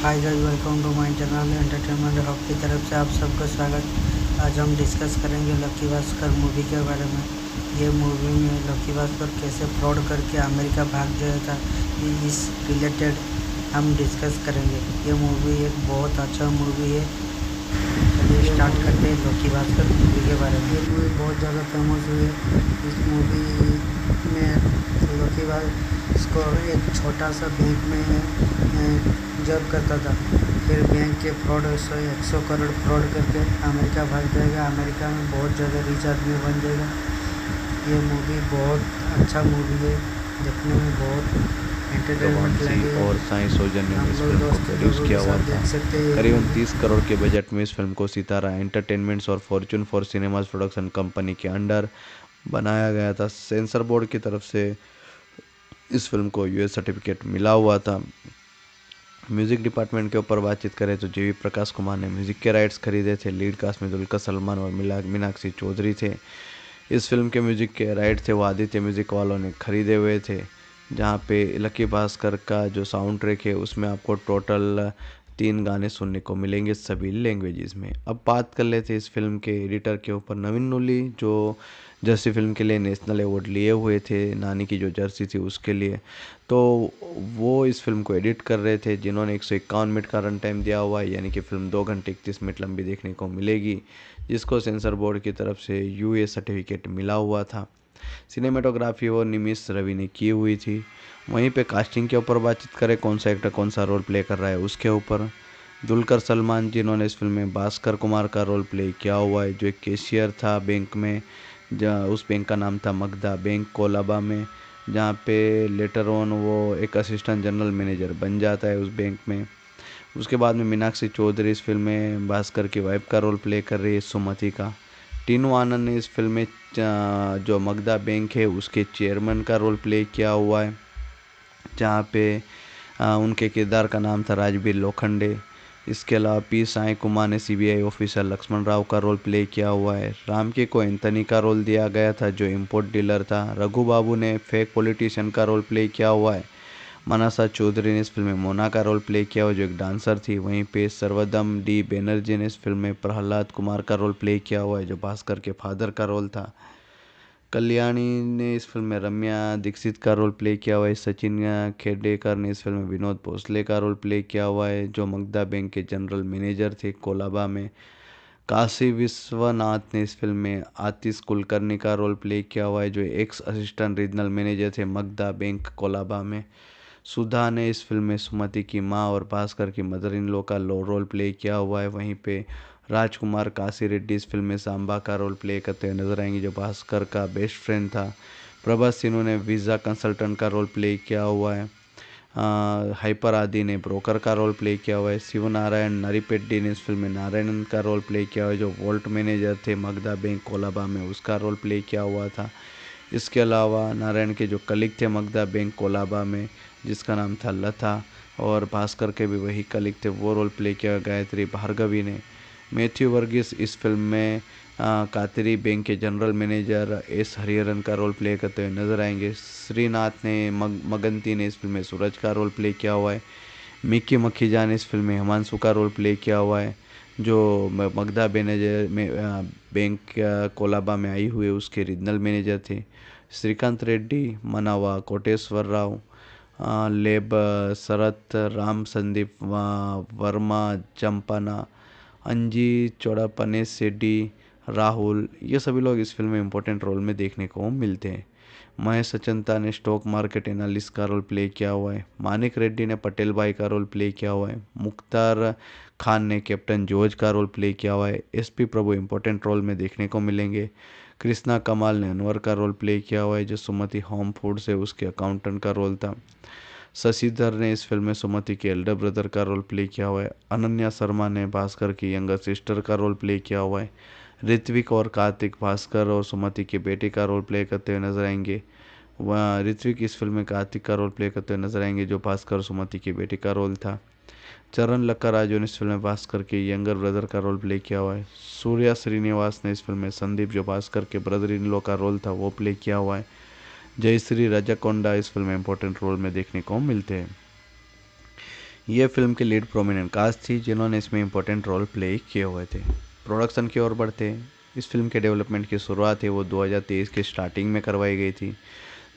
Hi guys, welcome to my channel entertainment hub की तरफ से आप सबका स्वागत। आज हम डिस्कस करेंगे लकी भास्कर मूवी के बारे में। ये मूवी में लकी भास्कर कैसे फ्रॉड करके अमेरिका भाग गया था, इस रिलेटेड हम डिस्कस करेंगे। ये मूवी एक बहुत अच्छा मूवी है। चलिए स्टार्ट करते हैं लकी भास्कर मूवी के बारे में। ये मूवी बहुत ज़्यादा फेमस हुई है। इस मूवी में लकी भास्कर एक छोटा सा बैंक में जॉब करता था। फिर बैंक के फ्रॉड से 100 करोड़ फ्रॉड करके अमेरिका भाग जाएगा। अमेरिका में बहुत ज़्यादा रिच आदमी बन जाएगा। ये मूवी बहुत अच्छा मूवी है, देखने में बहुत एंटरटेनमेंट लगे। और साई सौजन्य ने इस लोग फिल्म को दोस्त प्रोड्यूस लोगों किया के हुआ साथ था। देख सकते हैं। करीबन 30 करोड़ के बजट में इस फिल्म को सितारा एंटरटेनमेंट्स और Fortune for cinemas production company के अंडर बनाया गया था। सेंसर बोर्ड की तरफ से इस फिल्म को यूएस सर्टिफिकेट मिला हुआ था। म्यूजिक डिपार्टमेंट के ऊपर बातचीत करें तो जीवी प्रकाश कुमार ने म्यूजिक के राइट्स खरीदे थे। लीड कास्ट में दुलकर सलमान और मीनाक्षी चौधरी थे। इस फिल्म के म्यूजिक के राइट थे वो आदित्य म्यूजिक वालों ने खरीदे हुए थे। जहाँ पे लकी भास्कर का जो साउंड ट्रैक है उसमें आपको टोटल 3 गाने सुनने को मिलेंगे सभी लैंग्वेजेस में। अब बात कर लेते हैं इस फिल्म के एडिटर के ऊपर। नवीन नूली जो जर्सी फिल्म के लिए नेशनल अवार्ड लिए हुए थे, नानी की जो जर्सी थी उसके लिए, तो वो इस फिल्म को एडिट कर रहे थे, जिन्होंने 151 मिनट का रन टाइम दिया हुआ है, यानी कि फिल्म 2 घंटे 31 मिनट लंबी देखने को मिलेगी, जिसको सेंसर बोर्ड की तरफ से यूए सर्टिफिकेट मिला हुआ था। सिनेमेटोग्राफी वो निमिष रवि ने की हुई थी। वहीं पे कास्टिंग के ऊपर बातचीत करें, कौन सा एक्टर कौन सा रोल प्ले कर रहा है उसके ऊपर। दुलकर सलमान जिन्होंने इस फिल्म में भास्कर कुमार का रोल प्ले किया हुआ है, जो एक कैशियर था बैंक में, जहाँ उस बैंक का नाम था मगधा बैंक कोलाबा में, जहाँ पे लेटर ऑन वो एक असिस्टेंट जनरल मैनेजर बन जाता है उस बैंक में। उसके बाद में मीनाक्षी चौधरी इस फिल्म में भास्कर की वाइफ का रोल प्ले कर रही है, सुमति का। टीनू आनंद ने इस फिल्म में जो मगधा बैंक है उसके चेयरमैन का रोल प्ले किया हुआ है, जहाँ पे उनके किरदार का नाम था राजबीर लोखंडे। इसके अलावा पी साई कुमार ने सीबीआई ऑफिसर लक्ष्मण राव का रोल प्ले किया हुआ है। रामके को एंथनी का रोल दिया गया था, जो इम्पोर्ट डीलर था। रघु बाबू ने फेक पॉलिटिशियन का रोल प्ले किया हुआ है। मनसा चौधरी ने इस फिल्म में मोना का रोल प्ले किया हुआ, जो एक डांसर थी। वहीं पे सर्वदम डी बैनर्जी ने इस फिल्म में प्रहलाद कुमार का रोल प्ले किया हुआ है, जो भास्कर के फादर का रोल था। कल्याणी ने इस फिल्म में रम्या दीक्षित का रोल प्ले किया हुआ है। सचिन खेडेकर ने इस फिल्म में विनोद भोसले का रोल प्ले किया हुआ है, जो मगधा बैंक के जनरल मैनेजर थे कोलाबा में। काशी विश्वनाथ ने इस फिल्म में आतिश कुलकर्णी का रोल प्ले किया हुआ है, जो एक्स असिस्टेंट रीजनल मैनेजर थे मगधा बैंक कोलाबा में। सुधा ने इस फिल्म में सुमति की मां और भास्कर की मदर इन लॉ का रोल प्ले किया हुआ है। वहीं पे राजकुमार काशी रेड्डी इस फिल्म में सांबा का रोल प्ले करते हुए नजर आएंगे, जो भास्कर का बेस्ट फ्रेंड था। प्रभास सिन्हा ने वीज़ा कंसल्टेंट का रोल प्ले किया हुआ है। हाइपर आदि ने ब्रोकर का रोल प्ले किया हुआ है। शिव नारायण नरीपेड्डी ने इस फिल्म में नारायणन का रोल प्ले किया हुआ है, जो वोल्ट मैनेजर थे मगधा बैंक कोलाबा में, उसका रोल प्ले किया हुआ था। इसके अलावा नारायण के जो कलीग थे मगधा बैंक कोलाबा में, जिसका नाम था लता, और भास्कर के भी वही कलीग थे, वो रोल प्ले किया गायत्री भार्गवी ने। मैथ्यू वर्गीस इस फिल्म में कातरी बैंक के जनरल मैनेजर एस हरिहरन का रोल प्ले करते हुए नजर आएंगे। श्रीनाथ ने मगंती ने इस फिल्म में सूरज का रोल प्ले किया हुआ है। मिक्की मखीजा ने इस फिल्म में हिमांशु का रोल प्ले किया हुआ है, जो मगधा मैनेजर में बैंक कोलाबा में आई हुए उसके रीजनल मैनेजर थे। श्रीकांत रेड्डी, मनावा कोटेश्वर राव, लेब शरत राम, संदीप वर्मा, चंपना, अंजी चौड़ापने सेड्डी, राहुल, ये सभी लोग इस फिल्म में इम्पोर्टेंट रोल में देखने को मिलते हैं। महेश अचंता ने स्टॉक मार्केट एनालिस्ट का रोल प्ले किया हुआ है। मानिक रेड्डी ने पटेल भाई का रोल प्ले किया हुआ है। मुख्तार खान ने कैप्टन जॉर्ज का रोल प्ले किया हुआ है। एसपी प्रभु इम्पोर्टेंट रोल में देखने को मिलेंगे। कृष्णा कमाल ने अनवर का रोल प्ले किया हुआ है, जो सुमति होम फूड से उसके अकाउंटेंट का रोल था। शशिधर ने इस फिल्म में सुमति के एल्डर ब्रदर का रोल प्ले किया हुआ है। अनन्या शर्मा ने भास्कर की यंगर सिस्टर का रोल प्ले किया हुआ है। ऋत्विक और कार्तिक भास्कर और सुमति के बेटे का रोल प्ले करते हुए नजर आएंगे। वह ऋत्विक इस फिल्म में कार्तिक का रोल प्ले करते हुए नजर आएंगे, जो भास्कर और सुमति के बेटे का रोल था। चरण लक्का राजू ने इस फिल्म में भास्कर के यंगर ब्रदर का रोल प्ले किया हुआ है। सूर्या श्रीनिवास ने इस फिल्म में संदीप, जो भास्कर के ब्रदर इन लॉ का रोल था, वो प्ले किया हुआ है। जयश्री राजाकोंडा इस फिल्म में इंपॉर्टेंट रोल में देखने को मिलते हैं। ये फिल्म के लीड प्रोमिनेंट कास्ट थी जिन्होंने इसमें इंपॉर्टेंट रोल प्ले किए हुए थे। प्रोडक्शन की ओर बढ़ते इस फिल्म के डेवलपमेंट की शुरुआत है वो 2023 के स्टार्टिंग में करवाई गई थी।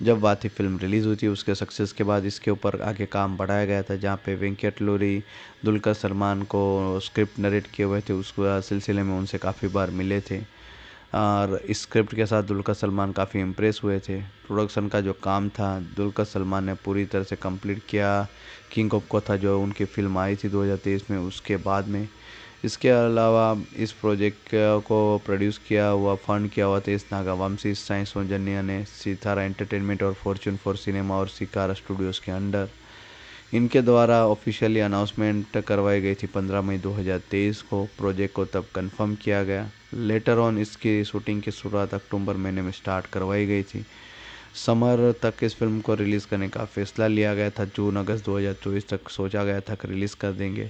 जब बात ही फिल्म रिलीज़ हुई थी उसके सक्सेस के बाद इसके ऊपर आगे काम बढ़ाया गया था, जहाँ पे वेंकट लूरी दुलकर सलमान को स्क्रिप्ट नरेट किए हुए थे। उस सिलसिले में उनसे काफ़ी बार मिले थे और इस स्क्रिप्ट के साथ दुलकर सलमान काफ़ी इम्प्रेस हुए थे। प्रोडक्शन का जो काम था दुलकर सलमान ने पूरी तरह से कंप्लीट किया। किंग ऑफ कोथा जो उनकी फिल्म आई थी 2023 में, उसके बाद में इसके अलावा इस प्रोजेक्ट को प्रोड्यूस किया हुआ फंड किया हुआ तेज नागावंशी, साई सौजन्या ने सितारा एंटरटेनमेंट और फॉर्च्यून फॉर सिनेमा और सिकारा स्टूडियोज़ के अंडर इनके द्वारा ऑफिशियली अनाउंसमेंट करवाई गई थी 15 मई 2023 को। प्रोजेक्ट को तब कंफर्म किया गया। लेटर ऑन इसकी शूटिंग की शुरुआत अक्टूबर महीने में स्टार्ट करवाई गई थी। समर तक इस फिल्म को रिलीज़ करने का फैसला लिया गया था। जून अगस्त 2024 तक सोचा गया था कि रिलीज़ कर देंगे।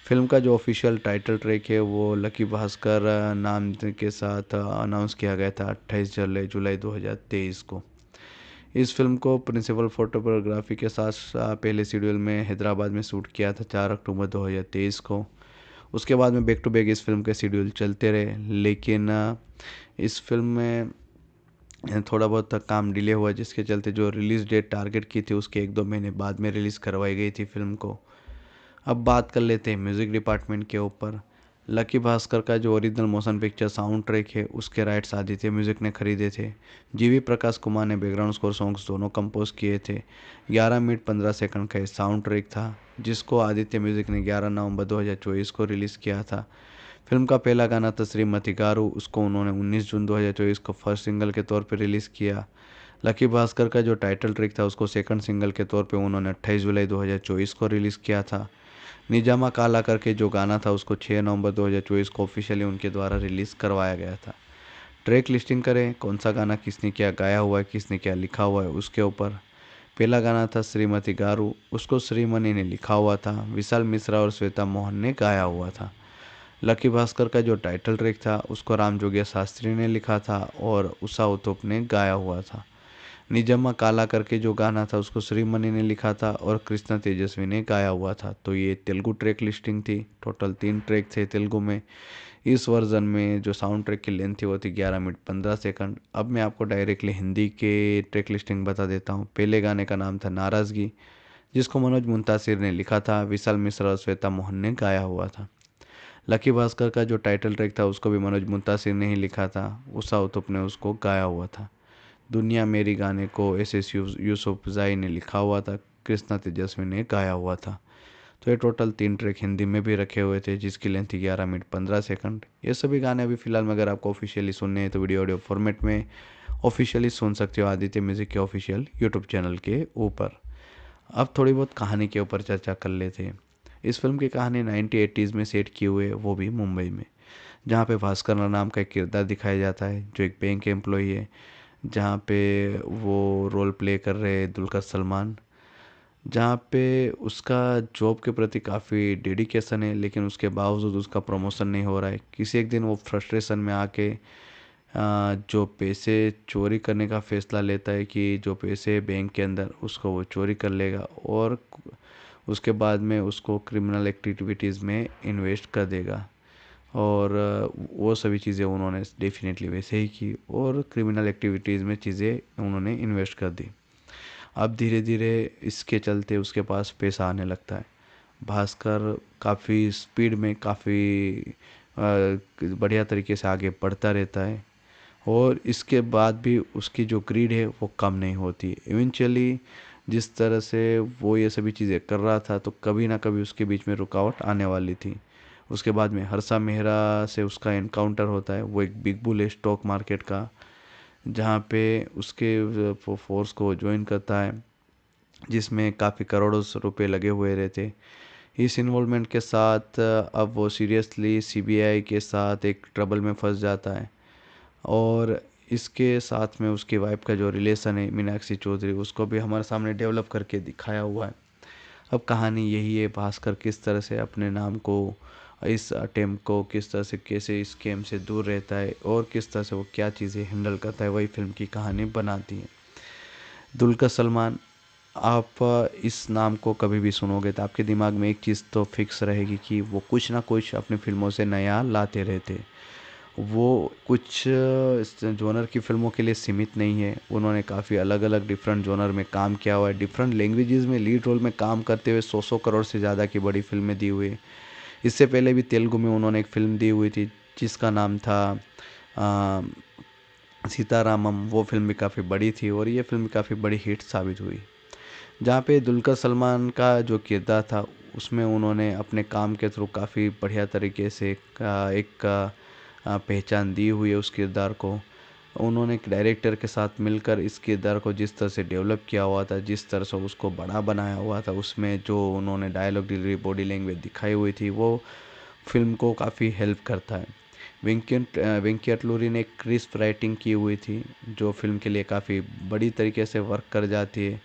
फिल्म का जो ऑफिशियल टाइटल ट्रैक है वो लकी भास्कर नाम के साथ अनाउंस किया गया था 28 जुलाई 2023 को। इस फिल्म को प्रिंसिपल फोटोग्राफी के साथ पहले शेड्यूल में हैदराबाद में शूट किया था 4 अक्टूबर 2023 को। उसके बाद में बैक टू बैक इस फिल्म के शेड्यूल चलते रहे, लेकिन इस फिल्म में थोड़ा बहुत काम डिले हुआ जिसके चलते जो रिलीज़ डेट टारगेट की थी उसके 1-2 महीने बाद में रिलीज़ करवाई गई थी फिल्म को। अब बात कर लेते हैं म्यूज़िक डिपार्टमेंट के ऊपर। लकी भास्कर का जो original motion picture sound track है उसके राइट्स आदित्य म्यूज़िक ने खरीदे थे। जीवी प्रकाश कुमार ने बैकग्राउंड स्कोर सॉन्ग्स दोनों कंपोज किए थे। 11 मिनट 15 सेकंड का ये साउंड ट्रैक था जिसको आदित्य म्यूज़िक ने 11 नवंबर 2024 को रिलीज़ किया था। फिल्म का पहला गाना था श्रीमती गारू, उसको उन्होंने 19 जून 2024 को फर्स्ट सिंगल के तौर पर रिलीज़ किया। लकी भास्कर का जो टाइटल ट्रैक था उसको सेकंड सिंगल के तौर पे उन्होंने 28 जुलाई 2024 को रिलीज़ किया था। निजामा काला करके जो गाना था उसको 6 नवंबर 2024 को ऑफिशियली उनके द्वारा रिलीज़ करवाया गया था। ट्रैक लिस्टिंग करें कौन सा गाना किसने क्या गाया हुआ है, किसने क्या लिखा हुआ है उसके ऊपर। पहला गाना था श्रीमती गारू, उसको श्रीमणि ने लिखा हुआ था। विशाल मिश्रा और श्वेता मोहन ने गाया हुआ था। लकी भास्कर का जो टाइटल ट्रैक था उसको राम जोगिया शास्त्री ने लिखा था और उषा उत्तुप ने गाया हुआ था। निजम्मा काला करके जो गाना था उसको श्रीमणि ने लिखा था और कृष्णा तेजस्वी ने गाया हुआ था। तो ये तेलुगु ट्रैक लिस्टिंग थी। टोटल 3 ट्रैक थे तेलुगु में। इस वर्जन में जो साउंड ट्रैक की लेंथ थी वो थी 11 मिनट 15 सेकंड। अब मैं आपको डायरेक्टली हिंदी के ट्रैक लिस्टिंग बता देता हूँ। पहले गाने का नाम था नाराज़गी, जिसको मनोज मुंतासिर ने लिखा था। विशाल मिश्रा और श्वेता मोहन ने गाया हुआ था। लकी भास्कर का जो टाइटल ट्रैक था उसको भी मनोज मुंतासिर ने ही लिखा था। उषा उत्तुप ने उसको गाया हुआ था। दुनिया मेरी गाने को एस यूसुफ जाई ने लिखा हुआ था। कृष्णा तेजस्वी ने गाया हुआ था। तो ये टोटल 3 ट्रैक हिंदी में भी रखे हुए थे जिसकी लेंथ थी 11 मिनट 15 सेकंड। ये सभी गाने अभी फिलहाल में अगर आपको ऑफिशियली सुनने हैं तो वीडियो ऑडियो फॉर्मेट में ऑफिशियली सुन सकते हो आदित्य म्यूजिक के ऑफिशियल यूट्यूब चैनल के ऊपर। अब थोड़ी बहुत कहानी के ऊपर चर्चा कर लेते हैं। इस फिल्म की कहानी 1980s में सेट की हुई है, वो भी मुंबई में, जहाँ पे भास्कर नाम का एक किरदार दिखाया जाता है जो एक बैंक एम्प्लॉई है, जहाँ पे वो रोल प्ले कर रहे हैं दुलकर सलमान। जहाँ पे उसका जॉब के प्रति काफ़ी डेडिकेशन है लेकिन उसके बावजूद उसका प्रमोशन नहीं हो रहा है। किसी एक दिन वो फ्रस्ट्रेशन में आके जो पैसे चोरी करने का फैसला लेता है कि जो पैसे बैंक के अंदर उसको वो चोरी कर लेगा और उसके बाद में उसको क्रिमिनल एक्टिविटीज़ में इन्वेस्ट कर देगा। और वो सभी चीज़ें उन्होंने डेफिनेटली वैसे ही की और क्रिमिनल एक्टिविटीज़ में चीज़ें उन्होंने इन्वेस्ट कर दी। अब धीरे धीरे इसके चलते उसके पास पैसा आने लगता है। भास्कर काफ़ी स्पीड में काफ़ी बढ़िया तरीके से आगे बढ़ता रहता है और इसके बाद भी उसकी जो ग्रीड है वो कम नहीं होती। इवेंचुअली जिस तरह से वो ये सभी चीज़ें कर रहा था तो कभी ना कभी उसके बीच में रुकावट आने वाली थी। उसके बाद में हर्षा मेहरा से उसका एनकाउंटर होता है। वो एक बिग बुल है स्टॉक मार्केट का, जहाँ पे उसके फोर्स को ज्वाइन करता है जिसमें काफ़ी करोड़ों रुपए लगे हुए रहते। इस इन्वॉल्वमेंट के साथ अब वो सीरियसली सीबीआई के साथ एक ट्रबल में फंस जाता है और इसके साथ में उसकी वाइफ का जो रिलेशन है मीनाक्षी चौधरी, उसको भी हमारे सामने डेवलप करके दिखाया हुआ है। अब कहानी यही है, भास्कर किस तरह से अपने नाम को, इस अटेम्प्ट को किस तरह से, कैसे इस गेम से दूर रहता है और किस तरह से वो क्या चीज़ें हैंडल करता है, वही फिल्म की कहानी बनाती है। दुलकर सलमान आप इस नाम को कभी भी सुनोगे तो आपके दिमाग में एक चीज़ तो फिक्स रहेगी कि वो कुछ ना कुछ अपनी फ़िल्मों से नया लाते रहते। वो कुछ जॉनर की फ़िल्मों के लिए सीमित नहीं है, उन्होंने काफ़ी अलग-अलग डिफरेंट जॉनर में काम किया हुआ है, डिफरेंट लैंग्वेजेज़ में लीड रोल में काम करते हुए 100-100 करोड़ से ज़्यादा की बड़ी फ़िल्में दी हुई है। इससे पहले भी तेलुगु में उन्होंने एक फ़िल्म दी हुई थी जिसका नाम था अ, सीतारामम। वो फ़िल्म भी काफ़ी बड़ी थी और ये फ़िल्म भी काफ़ी बड़ी हिट साबित हुई। जहाँ पे दुलकर सलमान का जो किरदार था उसमें उन्होंने अपने काम के थ्रू काफ़ी बढ़िया तरीके से एक पहचान दी हुई है उस किरदार को। उन्होंने एक डायरेक्टर के साथ मिलकर इस किरदार को जिस तरह से डेवलप किया हुआ था, जिस तरह से उसको बड़ा बनाया हुआ था, उसमें जो उन्होंने डायलॉग डिलीवरी, बॉडी लैंग्वेज दिखाई हुई थी, वो फिल्म को काफ़ी हेल्प करता है। वेंकी अटलूरी ने एक क्रिस्प राइटिंग की हुई थी जो फिल्म के लिए काफ़ी बड़ी तरीके से वर्क कर जाती है,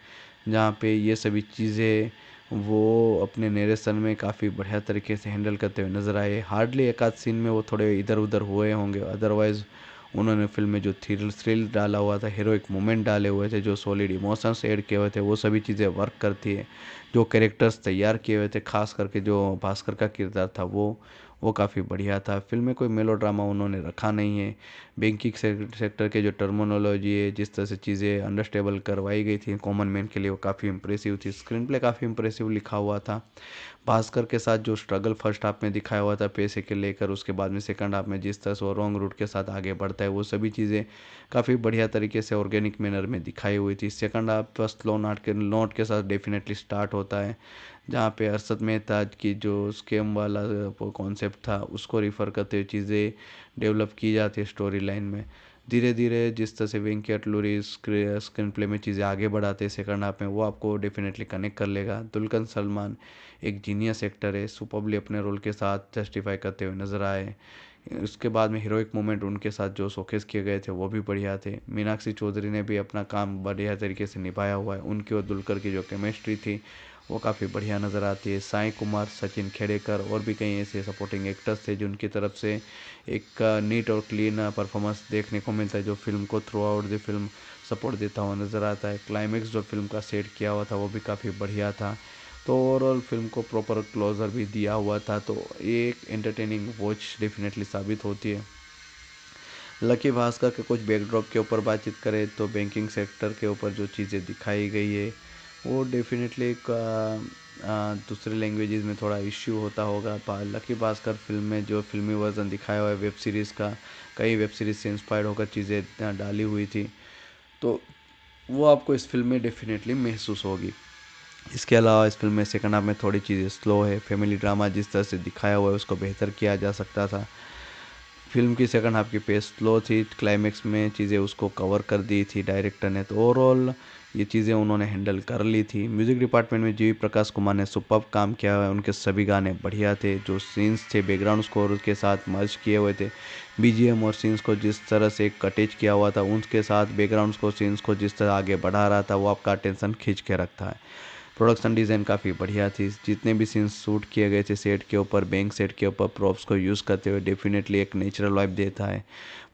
जहाँ पे ये सभी चीज़ें वो अपने नरेशन में काफ़ी बढ़िया तरीके से हैंडल करते हुए नज़र आए। हार्डली एक आध सीन में वो थोड़े इधर उधर हुए होंगे, अदरवाइज़ उन्होंने फिल्म में जो थ्रिल डाला हुआ था, हीरोइक मोमेंट डाले हुए थे, जो सॉलिड इमोशंस ऐड किए हुए थे, वो सभी चीज़ें वर्क करती है। जो कैरेक्टर्स तैयार किए हुए थे, खास करके जो भास्कर का किरदार था वो काफ़ी बढ़िया था। फिल्म में कोई मेलोड्रामा उन्होंने रखा नहीं है। बैंकिंग सेक्टर के जो टर्मिनोलॉजी है, जिस तरह से चीज़ें अंडरस्टैंडेबल करवाई गई थी कॉमन मैन के लिए, वो काफ़ी इंप्रेसिव थी। स्क्रीन प्ले काफ़ी इंप्रेसिव लिखा हुआ था। भास्कर के साथ जो स्ट्रगल फर्स्ट हाफ में दिखाया हुआ था पैसे के लेकर, उसके बाद में सेकंड हाफ में जिस तरह से वो रॉन्ग रूट के साथ आगे बढ़ता है, वो सभी चीज़ें काफ़ी बढ़िया तरीके से ऑर्गेनिक मैनर में दिखाई हुई थी। सेकंड हाफ स्लो नोट के साथ डेफिनेटली स्टार्ट होता है, जहाँ पे अरशद मेहता की जो स्कैम वाला कॉन्सेप्ट था उसको रिफ़र करते हुए चीज़ें डेवलप की जाती है स्टोरी लाइन में। धीरे धीरे जिस तरह से वेंकी अटलूरी स्क्रीन प्ले में चीज़ें आगे बढ़ाते हैं सेकंड हाफ में, वो आपको डेफिनेटली कनेक्ट कर लेगा। दुल्कन सलमान एक जीनियस एक्टर है, सुपरबली अपने रोल के साथ जस्टिफाई करते हुए नजर आए। उसके बाद में हीरोइक मोमेंट उनके साथ जो शोकेस किए गए थे वो भी बढ़िया थे। मीनाक्षी चौधरी ने भी अपना काम बढ़िया तरीके से निभाया हुआ है। उनकी और दुलकर की जो केमिस्ट्री थी वो काफ़ी बढ़िया नज़र आती है। साई कुमार, सचिन खेड़ेकर और भी कई ऐसे सपोर्टिंग एक्टर्स थे जिनकी तरफ से एक नीट और क्लीन परफॉर्मेंस देखने को मिलता है, जो फिल्म को through out the film support देता हुआ नज़र आता है। क्लाइमेक्स जो फिल्म का सेट किया हुआ था वो भी काफ़ी बढ़िया था। तो ओवरऑल फिल्म को प्रॉपर क्लोजर भी दिया हुआ था, तो ये एक एंटरटेनिंग वॉच डेफिनेटली साबित होती है। लकी भास्कर के कुछ बैकड्रॉप के ऊपर बातचीत करें तो बैंकिंग सेक्टर के ऊपर जो चीज़ें दिखाई गई है वो डेफिनेटली एक दूसरे लैंग्वेजेस में थोड़ा इश्यू होता होगा। लकी भास्कर फिल्म में जो फिल्मी वर्जन दिखाया हुआ है वेब सीरीज़ का, कई वेब सीरीज़ से इंस्पायर्ड होकर चीज़ें डाली हुई थी, तो वो आपको इस फिल्म में डेफिनेटली महसूस होगी। इसके अलावा इस फिल्म में सेकंड हाफ में थोड़ी चीज़ें स्लो है। फैमिली ड्रामा जिस तरह से दिखाया हुआ है उसको बेहतर किया जा सकता था। फिल्म की सेकंड हाफ की पेस स्लो थी, क्लाइमेक्स में चीज़ें उसको कवर कर दी थी डायरेक्टर ने, तो ओवरऑल ये चीज़ें उन्होंने हैंडल कर ली थी। म्यूज़िक डिपार्टमेंट में जीवी प्रकाश कुमार ने सुपर्ब काम किया है, उनके सभी गाने बढ़िया थे। जो सीन्स थे बैकग्राउंड स्कोर के साथ मर्ज किए हुए थे, बीजीएम और सीन्स को जिस तरह से कटेज किया हुआ था, उनके साथ बैकग्राउंड स्कोर सीन्स को जिस तरह आगे बढ़ा रहा था, वो आपका अटेंशन खींच के रखता है। प्रोडक्शन डिज़ाइन काफ़ी बढ़िया थी। जितने भी सीन्स शूट किए गए थे सेट के ऊपर, बैंक सेट के ऊपर प्रॉप्स को यूज़ करते हुए डेफिनेटली एक नेचुरल वाइब देता है।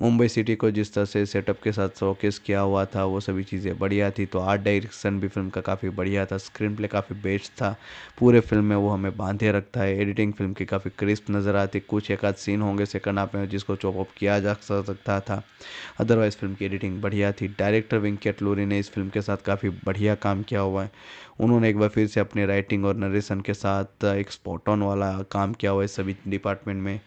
मुंबई सिटी को जिस तरह से सेटअप के साथ शोकेस किया हुआ था वो सभी चीज़ें बढ़िया थी। तो आर्ट डायरेक्शन भी फिल्म का काफ़ी बढ़िया था। स्क्रीन प्ले काफ़ी बेस्ट था। पूरे फिल्म में वो हमें बांधे रखता है। एडिटिंग फिल्म की काफ़ी क्रिस्प नज़र आती। कुछ एक आध सीन होंगे सेकंड हाफ में जिसको चॉप अप किया जा सकता था, अदरवाइज़ फिल्म की एडिटिंग बढ़िया थी। डायरेक्टर वेंकी अटलूरी ने इस फिल्म के साथ काफ़ी बढ़िया काम किया हुआ है। उन्होंने एक बार फिर से अपने राइटिंग और नरेशन के साथ एक स्पॉट ऑन वाला काम किया हुआ है सभी डिपार्टमेंट में।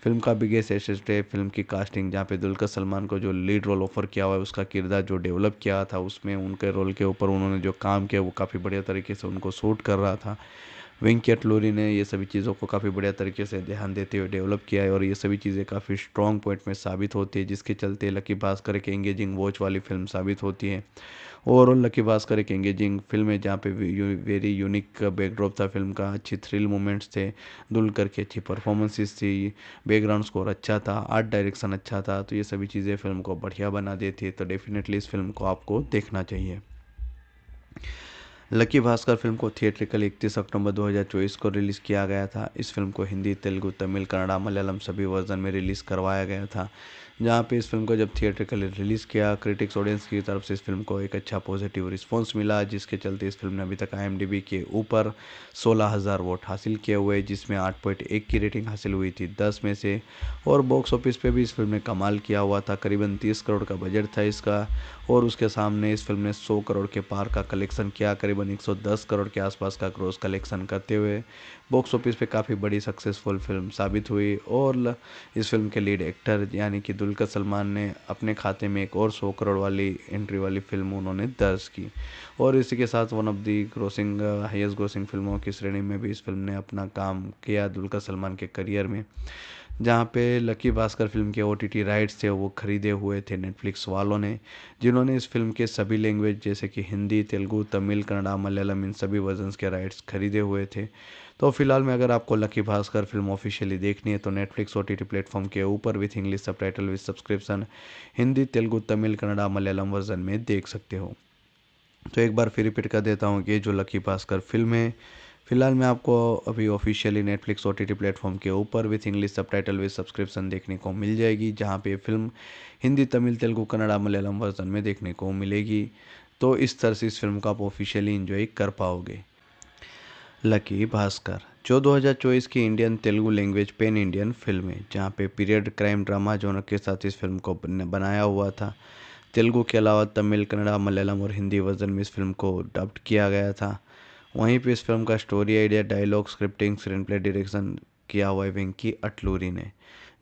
फिल्म का बिगेस्ट एसेट है फिल्म की कास्टिंग, जहाँ पे दुलकर सलमान को जो लीड रोल ऑफर किया हुआ है, उसका किरदार जो डेवलप किया था उसमें उनके रोल के ऊपर उन्होंने जो काम किया वो काफ़ी बढ़िया तरीके से उनको सूट कर रहा था। वेंकी अटलूरी ने ये सभी चीज़ों को काफ़ी बढ़िया तरीके से ध्यान देते हुए डेवलप किया है और ये सभी चीज़ें काफ़ी स्ट्रॉन्ग पॉइंट में साबित होती है, जिसके चलते लकी भास्कर एक एंगेजिंग वॉच वाली फिल्म साबित होती है। ओवरऑल लकी भास्कर एक एंगेजिंग फिल्म है जहाँ पे वेरी यूनिक बैकड्रॉप था फिल्म का, अच्छी थ्रिल मोमेंट्स थे, दुलकर की अच्छी परफॉर्मेंसेस थी, बैकग्राउंड स्कोर अच्छा था, आर्ट डायरेक्शन अच्छा था, तो ये सभी चीज़ें फिल्म को बढ़िया बना देती है। तो डेफिनेटली इस फिल्म को आपको देखना चाहिए। लकी भास्कर फिल्म को थिएट्रिकली 31 अक्टूबर 2024 को रिलीज़ किया गया था। इस फिल्म को हिंदी, तेलुगु, तमिल, कन्नड़ा, मलयालम सभी वर्जन में रिलीज़ करवाया गया था। जहाँ पे इस फिल्म को जब थिएट्रिकली रिलीज़ किया, क्रिटिक्स ऑडियंस की तरफ से इस फिल्म को एक अच्छा पॉजिटिव रिस्पॉन्स मिला, जिसके चलते इस फिल्म ने अभी तक IMDb के ऊपर 16,000 वोट हासिल किए हुए, जिसमें 8.1 की रेटिंग हासिल हुई थी 10 में से। और बॉक्स ऑफिस पे भी इस फिल्म ने कमाल किया हुआ था। करीबन 30 करोड़ का बजट था इसका, और उसके सामने इस फिल्म ने 100 करोड़ के पार का कलेक्शन किया। करीबन 110 करोड़ के आसपास का ग्रॉस कलेक्शन करते हुए बॉक्स ऑफिस पे काफ़ी बड़ी सक्सेसफुल फिल्म साबित हुई। और इस फिल्म के लीड एक्टर यानी कि दुलकर सलमान ने अपने खाते में एक और 100 करोड़ वाली एंट्री वाली फिल्म उन्होंने दर्ज की। और इसी के साथ one of the grossing highest grossing फिल्मों की श्रेणी में भी इस फिल्म ने अपना काम किया दुलकर सलमान के करियर में। जहाँ पे लकी भास्कर फिल्म के OTT राइट्स थे वो खरीदे हुए थे नेटफ्लिक्स वालों ने, जिन्होंने इस फिल्म के सभी लैंग्वेज जैसे कि हिंदी, तेलुगु, तमिल, कन्नड़ा, मलयालम इन सभी वर्जन्स के राइट्स खरीदे हुए थे। तो फिलहाल में अगर आपको लकी भास्कर फिल्म ऑफिशियली देखनी है तो नेटफ्लिक्स OTT प्लेटफॉर्म के ऊपर with English subtitle with subscription Hindi, Telugu, Tamil, Kannada, Malayalam version में देख सकते हो। तो एक बार फिर रिपीट कर देता हूँ कि ये जो लकी भास्कर फिल्म है, फिलहाल मैं आपको अभी ऑफिशियली नेटफ्लिक्स OTT प्लेटफॉर्म के ऊपर with English subtitle with subscription देखने को मिल जाएगी, जहाँ पे फिल्म हिंदी, तमिल, तेलुगु, कन्नड़ा, मलयालम वर्जन में देखने को मिलेगी। तो इस तरह से इस फिल्म को आप ऑफिशियली इंजॉय कर पाओगे। लकी भास्कर जो 2024 की Indian Telugu language pan Indian film है, जहाँ पे पीरियड क्राइम ड्रामा जॉनर के साथ इस फिल्म को बनाया हुआ था। तेलुगु के अलावा तमिल, कन्नड़ा, मलयालम और हिंदी वर्जन में इस फिल्म को डब्ड किया गया था। वहीं पे इस फिल्म का story idea, dialogue, scripting, screenplay, direction किया हुआ है वेंकी अटलूरी ने,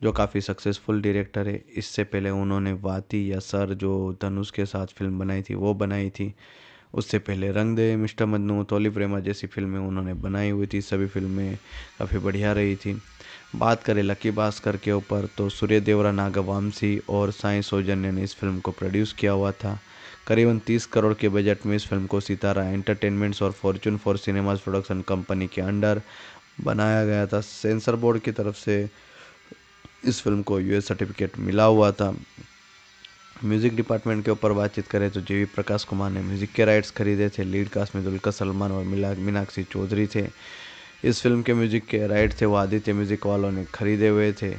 जो काफ़ी सक्सेसफुल डायरेक्टर है। इससे पहले उन्होंने वाती या सर जो धनुष के साथ फिल्म बनाई थी वो बनाई थी। उससे पहले रंग दे, मिस्टर मजनू, तोली प्रेमा जैसी फिल्में उन्होंने बनाई हुई थी। सभी फिल्में काफ़ी बढ़िया रही थी। बात करें लकी भास्कर के ऊपर तो सूर्य देवरा, नागवामसी और साई सौजन्य ने इस फिल्म को प्रोड्यूस किया हुआ था। करीबन 30 करोड़ के बजट में इस फिल्म को सितारा एंटरटेनमेंट्स और Fortune for cinemas production company के अंडर बनाया गया था। सेंसर बोर्ड की तरफ से इस फिल्म को US सर्टिफिकेट मिला हुआ था। म्यूज़िक डिपार्टमेंट के ऊपर बातचीत करें तो JV प्रकाश कुमार ने म्यूज़िक के राइट्स खरीदे थे। लीड कास्ट में दुलकर सलमान और मीनाक्षी चौधरी थे। इस फिल्म के म्यूज़िक के राइट थे वो आदित्य म्यूज़िक वालों ने खरीदे हुए थे।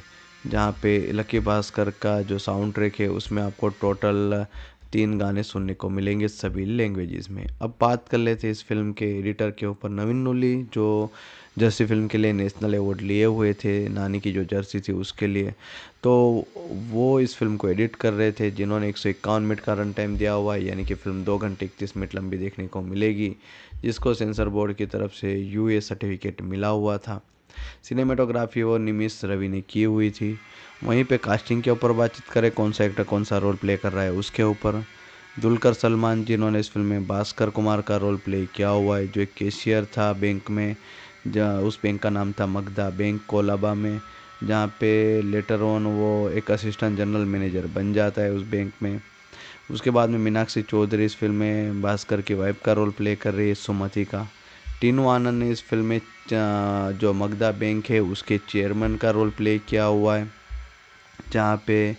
जहाँ पे लकी भास्कर का जो साउंड ट्रैक है उसमें आपको टोटल 3 गाने सुनने को मिलेंगे सभी लैंग्वेजेस में। अब बात कर लेते हैं इस फिल्म के एडिटर के ऊपर, नवीन नूली, जो जर्सी फिल्म के लिए नेशनल अवार्ड लिए हुए थे, नानी की जो जर्सी थी उसके लिए। तो वो इस फिल्म को एडिट कर रहे थे, जिन्होंने 151 मिनट का रन टाइम दिया हुआ है, यानी कि फिल्म 2 घंटे 31 मिनट लंबी देखने को मिलेगी, जिसको सेंसर बोर्ड की तरफ से US सर्टिफिकेट मिला हुआ था। सिनेमेटोग्राफी वो निमिष रवि ने की हुई थी। वहीं पे कास्टिंग के ऊपर बातचीत करें, कौन सा एक्टर कौन सा रोल प्ले कर रहा है उसके ऊपर, दुलकर सलमान जिन्होंने इस फिल्म में भास्कर कुमार का रोल प्ले किया हुआ है, जो एक कैशियर था बैंक में, जहाँ उस बैंक का नाम था मगधा बैंक कोलाबा में, जहाँ पे लेटर ऑन वो एक असिस्टेंट जनरल मैनेजर बन जाता है उस बैंक में। उसके बाद में मीनाक्षी चौधरी इस फिल्म में भास्कर की वाइफ का रोल प्ले कर रही है सुमति का। टीनू आनंद ने इस फिल्म में जो मगधा बैंक है उसके चेयरमैन का रोल प्ले किया हुआ है, जहाँ पे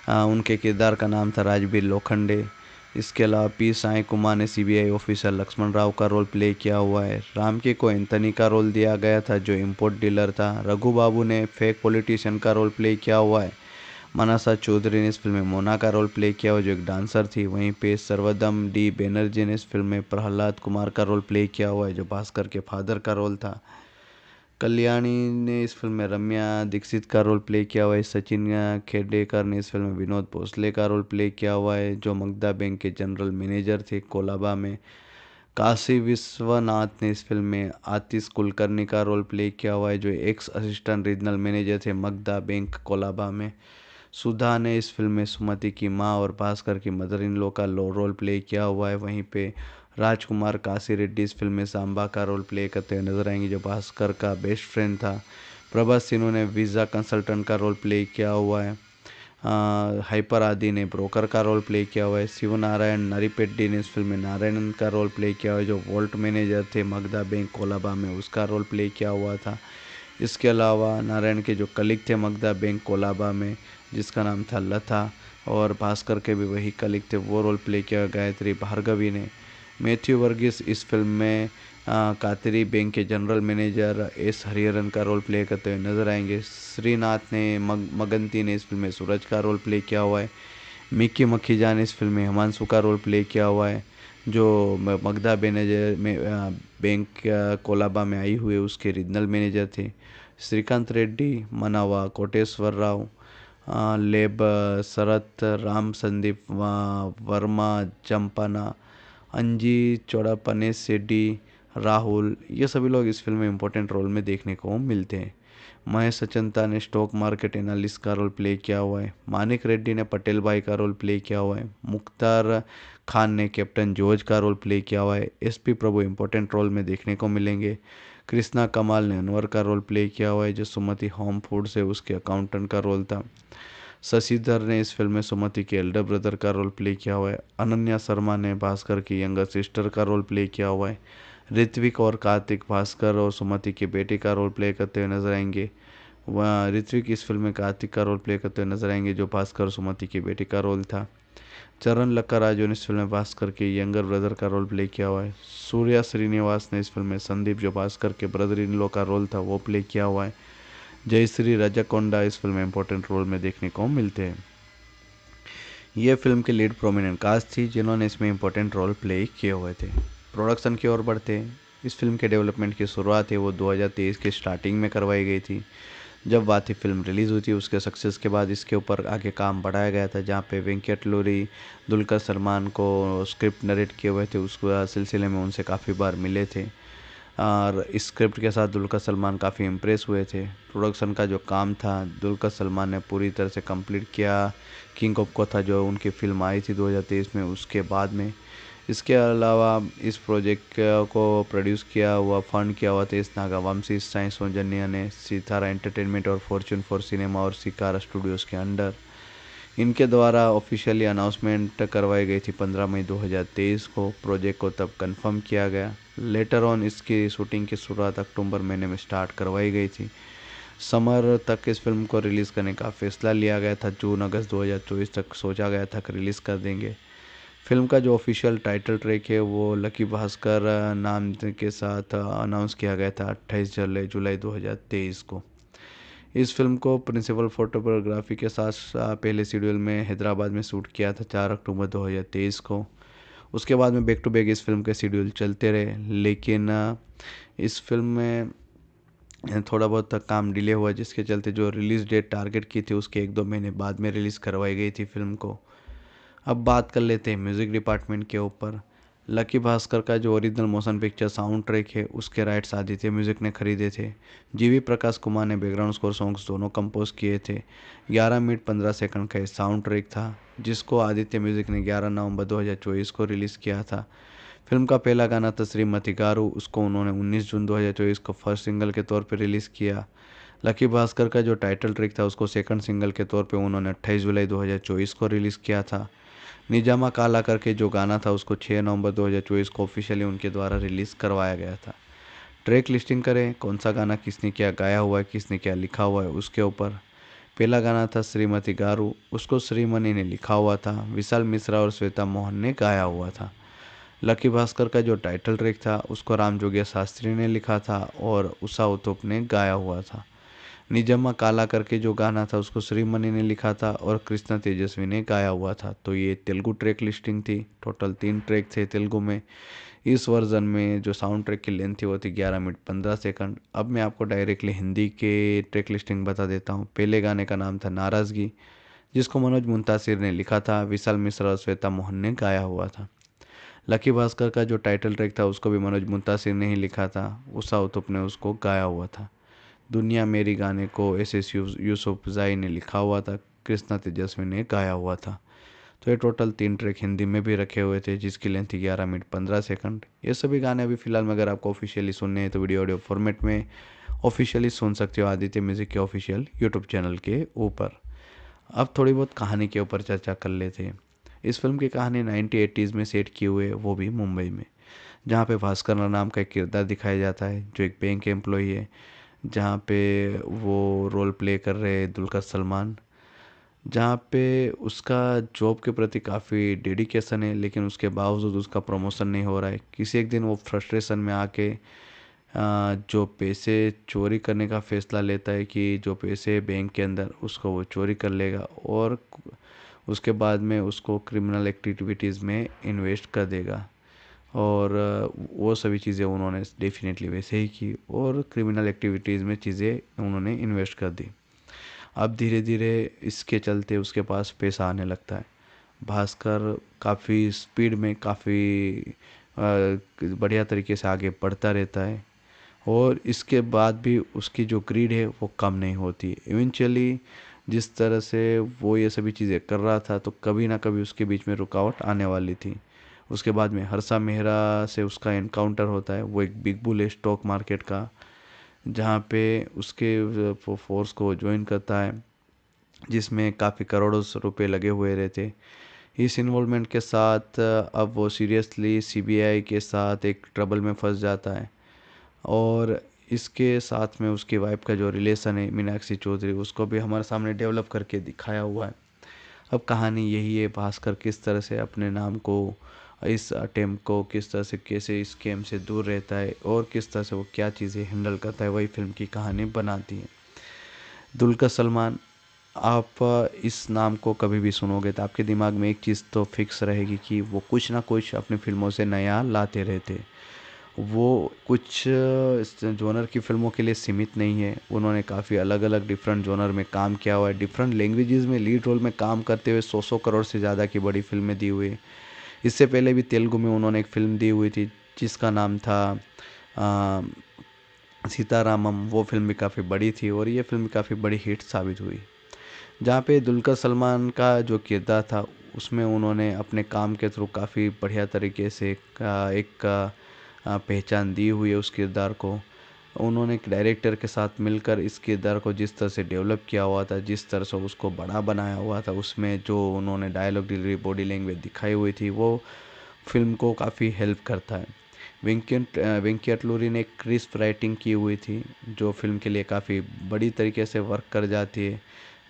उनके किरदार का नाम था राजबीर लोखंडे। इसके अलावा P साई कुमार ने CBI ऑफिसर लक्ष्मण राव का रोल प्ले किया हुआ है। रामकी को एंथनी का रोल दिया गया था जो इंपोर्ट डीलर था। रघु बाबू ने फेक पॉलिटिशियन का रोल प्ले किया हुआ है। मनसा चौधरी ने इस फिल्म में मोना का रोल प्ले किया हुआ जो एक डांसर थी। वहीं पे सर्वदम D बैनर्जी ने इस फिल्म में प्रहलाद कुमार का रोल प्ले किया हुआ है जो भास्कर के फादर का रोल था। कल्याणी ने इस फिल्म में रम्या दीक्षित का रोल प्ले किया हुआ है। सचिन खेडेकर ने इस फिल्म में विनोद भोसले का रोल प्ले किया हुआ है जो मगधा बैंक के जनरल मैनेजर थे कोलाबा में। काशी विश्वनाथ ने इस फिल्म में आतिश कुलकर्णी का रोल प्ले किया हुआ है जो एक्स असिस्टेंट रीजनल मैनेजर थे मगधा बैंक कोलाबा में। सुधा ने इस फिल्म में सुमति की माँ और भास्कर की मदर इन लॉ का रोल प्ले किया हुआ है। वहीं पे राजकुमार काशी रेड्डी इस फिल्म में सांबा का रोल प्ले करते हुए नजर आएंगे जो भास्कर का बेस्ट फ्रेंड था। प्रभास सिन्हा ने वीज़ा कंसल्टेंट का रोल प्ले किया हुआ है। हाइपर आदि ने ब्रोकर का रोल प्ले किया हुआ है। शिव नारायण नरीपेड्डी ने इस फिल्म में नारायणन का रोल प्ले किया हुआ है जो वॉल्ट मैनेजर थे मगधा बैंक कोलाबा में, उसका रोल प्ले किया हुआ था। इसके अलावा नारायण के जो कलीग थे मगधा बैंक कोलाबा में जिसका नाम था लता, और भास्कर के भी वही कलीग थे, वो रोल प्ले किया गायत्री भार्गवी ने। मैथ्यू वर्गीस इस फिल्म में कातरी बैंक के जनरल मैनेजर एस हरिहरन का रोल प्ले करते हुए नजर आएंगे। श्रीनाथ ने मगंती ने इस फिल्म में सूरज का रोल प्ले किया हुआ है। मिक्की मखीजा ने इस फिल्म में हिमांशु का रोल प्ले किया हुआ है, जो मगधा मैनेजर में बैंक कोलाबा में आई हुए उसके रीजनल मैनेजर थे। श्रीकांत रेड्डी, मनावा कोटेश्वर राव, लेब शरत, राम संदीप वर्मा, जम्पाना, अंजी चौड़ापने सेड्डी, राहुल, ये सभी लोग इस फिल्म में इम्पोर्टेंट रोल में देखने को मिलते हैं। महेश अचंता ने स्टॉक मार्केट एनालिस्ट का रोल प्ले किया हुआ है। मानिक रेड्डी ने पटेल भाई का रोल प्ले किया हुआ है। मुख्तार खान ने कैप्टन जॉर्ज का रोल प्ले किया हुआ है। एसपी प्रभु इम्पोर्टेंट रोल में देखने को मिलेंगे। कृष्णा कमाल ने अनवर का रोल प्ले किया हुआ है, जो सुमति होम फूड से उसके अकाउंटेंट का रोल था। शशिधर ने इस फिल्म में सुमति के एल्डर ब्रदर का रोल प्ले किया हुआ है। अनन्या शर्मा ने भास्कर की यंगर सिस्टर का रोल प्ले किया हुआ है। ऋत्विक और कार्तिक भास्कर और सुमति के बेटे का रोल प्ले करते हुए नजर आएंगे। वह ऋत्विक इस फिल्म में कार्तिक का रोल प्ले करते हुए नजर आएंगे, जो भास्कर और सुमति के बेटे का रोल था। चरण लक्काराजू ने इस फिल्म में भास्कर के यंगर ब्रदर का रोल प्ले किया हुआ है। सूर्या श्रीनिवास ने इस फिल्म में संदीप, जो भास्कर के ब्रदर इन लॉ का रोल था, वो प्ले किया हुआ है। जयश्री राजाकोंडा इस फिल्म में इंपॉर्टेंट रोल में देखने को मिलते हैं। ये फिल्म के लीड प्रोमिनेंट कास्ट थी जिन्होंने इसमें इंपॉर्टेंट रोल प्ले किए हुए थे। प्रोडक्शन की ओर बढ़ते हैं। इस फिल्म के डेवलपमेंट की शुरुआत है वो 2023 के स्टार्टिंग में करवाई गई थी। जब बात ही फिल्म रिलीज़ हुई थी, उसके सक्सेस के बाद इसके ऊपर आगे काम बढ़ाया गया था, जहाँ पे वेंकट लोरी दुलकर सलमान को स्क्रिप्ट नरेट किए हुए थे। उस सिलसिले में उनसे काफ़ी बार मिले थे और इस स्क्रिप्ट के साथ दुलकर सलमान काफ़ी इम्प्रेस हुए थे। प्रोडक्शन का जो काम था दुलकर सलमान ने पूरी तरह से कंप्लीट किया। किंग ऑफ कोथा जो उनकी फिल्म आई थी 2023 में, उसके बाद में इसके अलावा इस प्रोजेक्ट को प्रोड्यूस किया हुआ, फंड किया हुआ तेज नागावंशी, साई सौजन्या ने, सितारा एंटरटेनमेंट और फॉर्च्यून फॉर सिनेमा और सिकारा स्टूडियोज़ के अंडर। इनके द्वारा ऑफिशियली अनाउंसमेंट करवाई गई थी 15 मई 2023 को। प्रोजेक्ट को तब कंफर्म किया गया। लेटर ऑन इसकी शूटिंग की शुरुआत अक्टूबर महीने में स्टार्ट करवाई गई थी। समर तक इस फिल्म को रिलीज़ करने का फैसला लिया गया था। जून अगस्त 2024 तक सोचा गया था कि रिलीज़ कर देंगे। फिल्म का जो ऑफिशियल टाइटल ट्रैक है वो लकी भास्कर नाम के साथ अनाउंस किया गया था 28 जुलाई 2023 को। इस फिल्म को प्रिंसिपल फोटोग्राफी के साथ पहले शेड्यूल में हैदराबाद में शूट किया था 4 अक्टूबर 2023 को। उसके बाद में बैक टू बैक इस फिल्म के शेड्यूल चलते रहे, लेकिन इस फिल्म में थोड़ा बहुत तक काम डिले हुआ, जिसके चलते जो रिलीज़ डेट टारगेट की थी उसके 1-2 महीने बाद में रिलीज़ करवाई गई थी फिल्म को। अब बात कर लेते हैं म्यूज़िक डिपार्टमेंट के ऊपर। लकी भास्कर का जो original motion picture sound track है उसके राइट्स आदित्य म्यूज़िक ने खरीदे थे। जीवी प्रकाश कुमार ने बैकग्राउंड स्कोर सॉन्ग्स दोनों कंपोज किए थे। 11 मिनट 15 सेकंड का साउंड ट्रैक था, जिसको आदित्य म्यूज़िक ने 11 नवंबर 2024 को रिलीज़ किया था। फिल्म का पहला गाना था श्रीमती गारू, उसको उन्होंने 19 जून 2024 को फर्स्ट सिंगल के तौर पर रिलीज़ किया। लकी भास्कर का जो टाइटल ट्रैक था उसको सेकंड सिंगल के तौर पे उन्होंने 28 जुलाई 2024 को रिलीज़ किया था। निजामा काला करके जो गाना था उसको 6 नवंबर 2024 को ऑफिशियली उनके द्वारा रिलीज़ करवाया गया था। ट्रैक लिस्टिंग करें, कौन सा गाना किसने क्या गाया हुआ है, किसने क्या लिखा हुआ है उसके ऊपर। पहला गाना था श्रीमती गारू, उसको श्रीमणि ने लिखा हुआ था। विशाल मिश्रा और श्वेता मोहन ने गाया हुआ था। लकी भास्कर का जो टाइटल ट्रैक था उसको रामजोगिया शास्त्री ने लिखा था और उषा उत्तुप ने गाया हुआ था। निजम्मा काला करके जो गाना था उसको श्रीमणि ने लिखा था और कृष्णा तेजस्वी ने गाया हुआ था। तो ये तेलुगु ट्रैक लिस्टिंग थी। टोटल 3 ट्रैक थे तेलुगु में। इस वर्जन में जो साउंड ट्रैक की लेंथ थी वो थी 11 मिनट 15 सेकंड। अब मैं आपको डायरेक्टली हिंदी के ट्रैक लिस्टिंग बता देता हूँ। पहले गाने का नाम था नाराज़गी, जिसको मनोज मुंतासिर ने लिखा था, विशाल मिश्रा और श्वेता मोहन ने गाया हुआ था। लकी भास्कर का जो टाइटल ट्रैक था उसको भी मनोज मुंतासिर ने ही लिखा था, उषा उत्तुप ने उसको गाया हुआ था। दुनिया मेरी गाने को एस यूसुफ जाई ने लिखा हुआ था, कृष्णा तेजस्वी ने गाया हुआ था। तो ये टोटल 3 ट्रैक हिंदी में भी रखे हुए थे, जिसकी लेंथ थी 11 मिनट 15 सेकंड। ये सभी गाने अभी फिलहाल में अगर आपको ऑफिशियली सुनने हैं तो वीडियो ऑडियो फॉर्मेट में ऑफिशियली सुन सकते हो आदित्य म्यूजिक के ऑफिशियल यूट्यूब चैनल के ऊपर। अब थोड़ी बहुत कहानी के ऊपर चर्चा कर लेते हैं। इस फिल्म की कहानी 1980s में सेट की हुई है, वो भी मुंबई में, जहाँ पे भास्कर नाम का एक किरदार दिखाया जाता है जो एक बैंक एम्प्लॉई है, जहाँ पे वो रोल प्ले कर रहे हैं दुलकर सलमान। जहाँ पे उसका जॉब के प्रति काफ़ी डेडिकेशन है, लेकिन उसके बावजूद उसका प्रमोशन नहीं हो रहा है। किसी एक दिन वो फ्रस्ट्रेशन में आके जो पैसे चोरी करने का फैसला लेता है कि जो पैसे बैंक के अंदर उसको वो चोरी कर लेगा और उसके बाद में उसको क्रिमिनल एक्टिविटीज़ में इन्वेस्ट कर देगा। और वो सभी चीज़ें उन्होंने डेफिनेटली वैसे ही की और क्रिमिनल एक्टिविटीज़ में चीज़ें उन्होंने इन्वेस्ट कर दी। अब धीरे धीरे इसके चलते उसके पास पैसा आने लगता है। भास्कर काफ़ी स्पीड में काफ़ी बढ़िया तरीके से आगे बढ़ता रहता है और इसके बाद भी उसकी जो ग्रीड है वो कम नहीं होती। इवेंचुअली जिस तरह से वो ये सभी चीज़ें कर रहा था तो कभी ना कभी उसके बीच में रुकावट आने वाली थी। उसके बाद में हर्षा मेहरा से उसका एनकाउंटर होता है। वो एक बिग बुल है स्टॉक मार्केट का, जहाँ पे उसके फोर्स को ज्वाइन करता है, जिसमें काफ़ी करोड़ों रुपए लगे हुए रहते। इस इन्वॉल्वमेंट के साथ अब वो सीरियसली सीबीआई के साथ एक ट्रबल में फंस जाता है और इसके साथ में उसकी वाइफ का जो रिलेशन है मीनाक्षी चौधरी, उसको भी हमारे सामने डेवलप करके दिखाया हुआ है। अब कहानी यही है, भास्कर किस तरह से अपने नाम को, इस अटेम्प्ट को किस तरह से, कैसे इस गेम से दूर रहता है और किस तरह से वो क्या चीज़ें हैंडल करता है, वही फिल्म की कहानी बनाती है। दुलकर सलमान, आप इस नाम को कभी भी सुनोगे तो आपके दिमाग में एक चीज़ तो फिक्स रहेगी कि वो कुछ ना कुछ अपनी फिल्मों से नया लाते रहते। वो कुछ जॉनर की फिल्मों के लिए सीमित नहीं है, उन्होंने काफ़ी अलग अलग डिफरेंट जॉनर में काम किया हुआ है। डिफरेंट लैंग्वेजेस में लीड रोल में काम करते हुए 100 करोड़ से ज़्यादा की बड़ी फिल्में दी हुई है। इससे पहले भी तेलुगु में उन्होंने एक फ़िल्म दी हुई थी जिसका नाम था आ, सीतारामम। वो फिल्म भी काफ़ी बड़ी थी और ये फिल्म काफ़ी बड़ी हिट साबित हुई। जहाँ पे दुलकर सलमान का जो किरदार था उसमें उन्होंने अपने काम के थ्रू काफ़ी बढ़िया तरीके से एक पहचान दी हुई है उस किरदार को। उन्होंने एक डायरेक्टर के साथ मिलकर इस किरदार को जिस तरह से डेवलप किया हुआ था, जिस तरह से उसको बड़ा बनाया हुआ था, उसमें जो उन्होंने डायलॉग डिलीवरी, बॉडी लैंग्वेज दिखाई हुई थी, वो फिल्म को काफ़ी हेल्प करता है। वेंकी अटलूरी ने क्रिस्प राइटिंग की हुई थी जो फिल्म के लिए काफ़ी बड़ी तरीके से वर्क कर जाती है,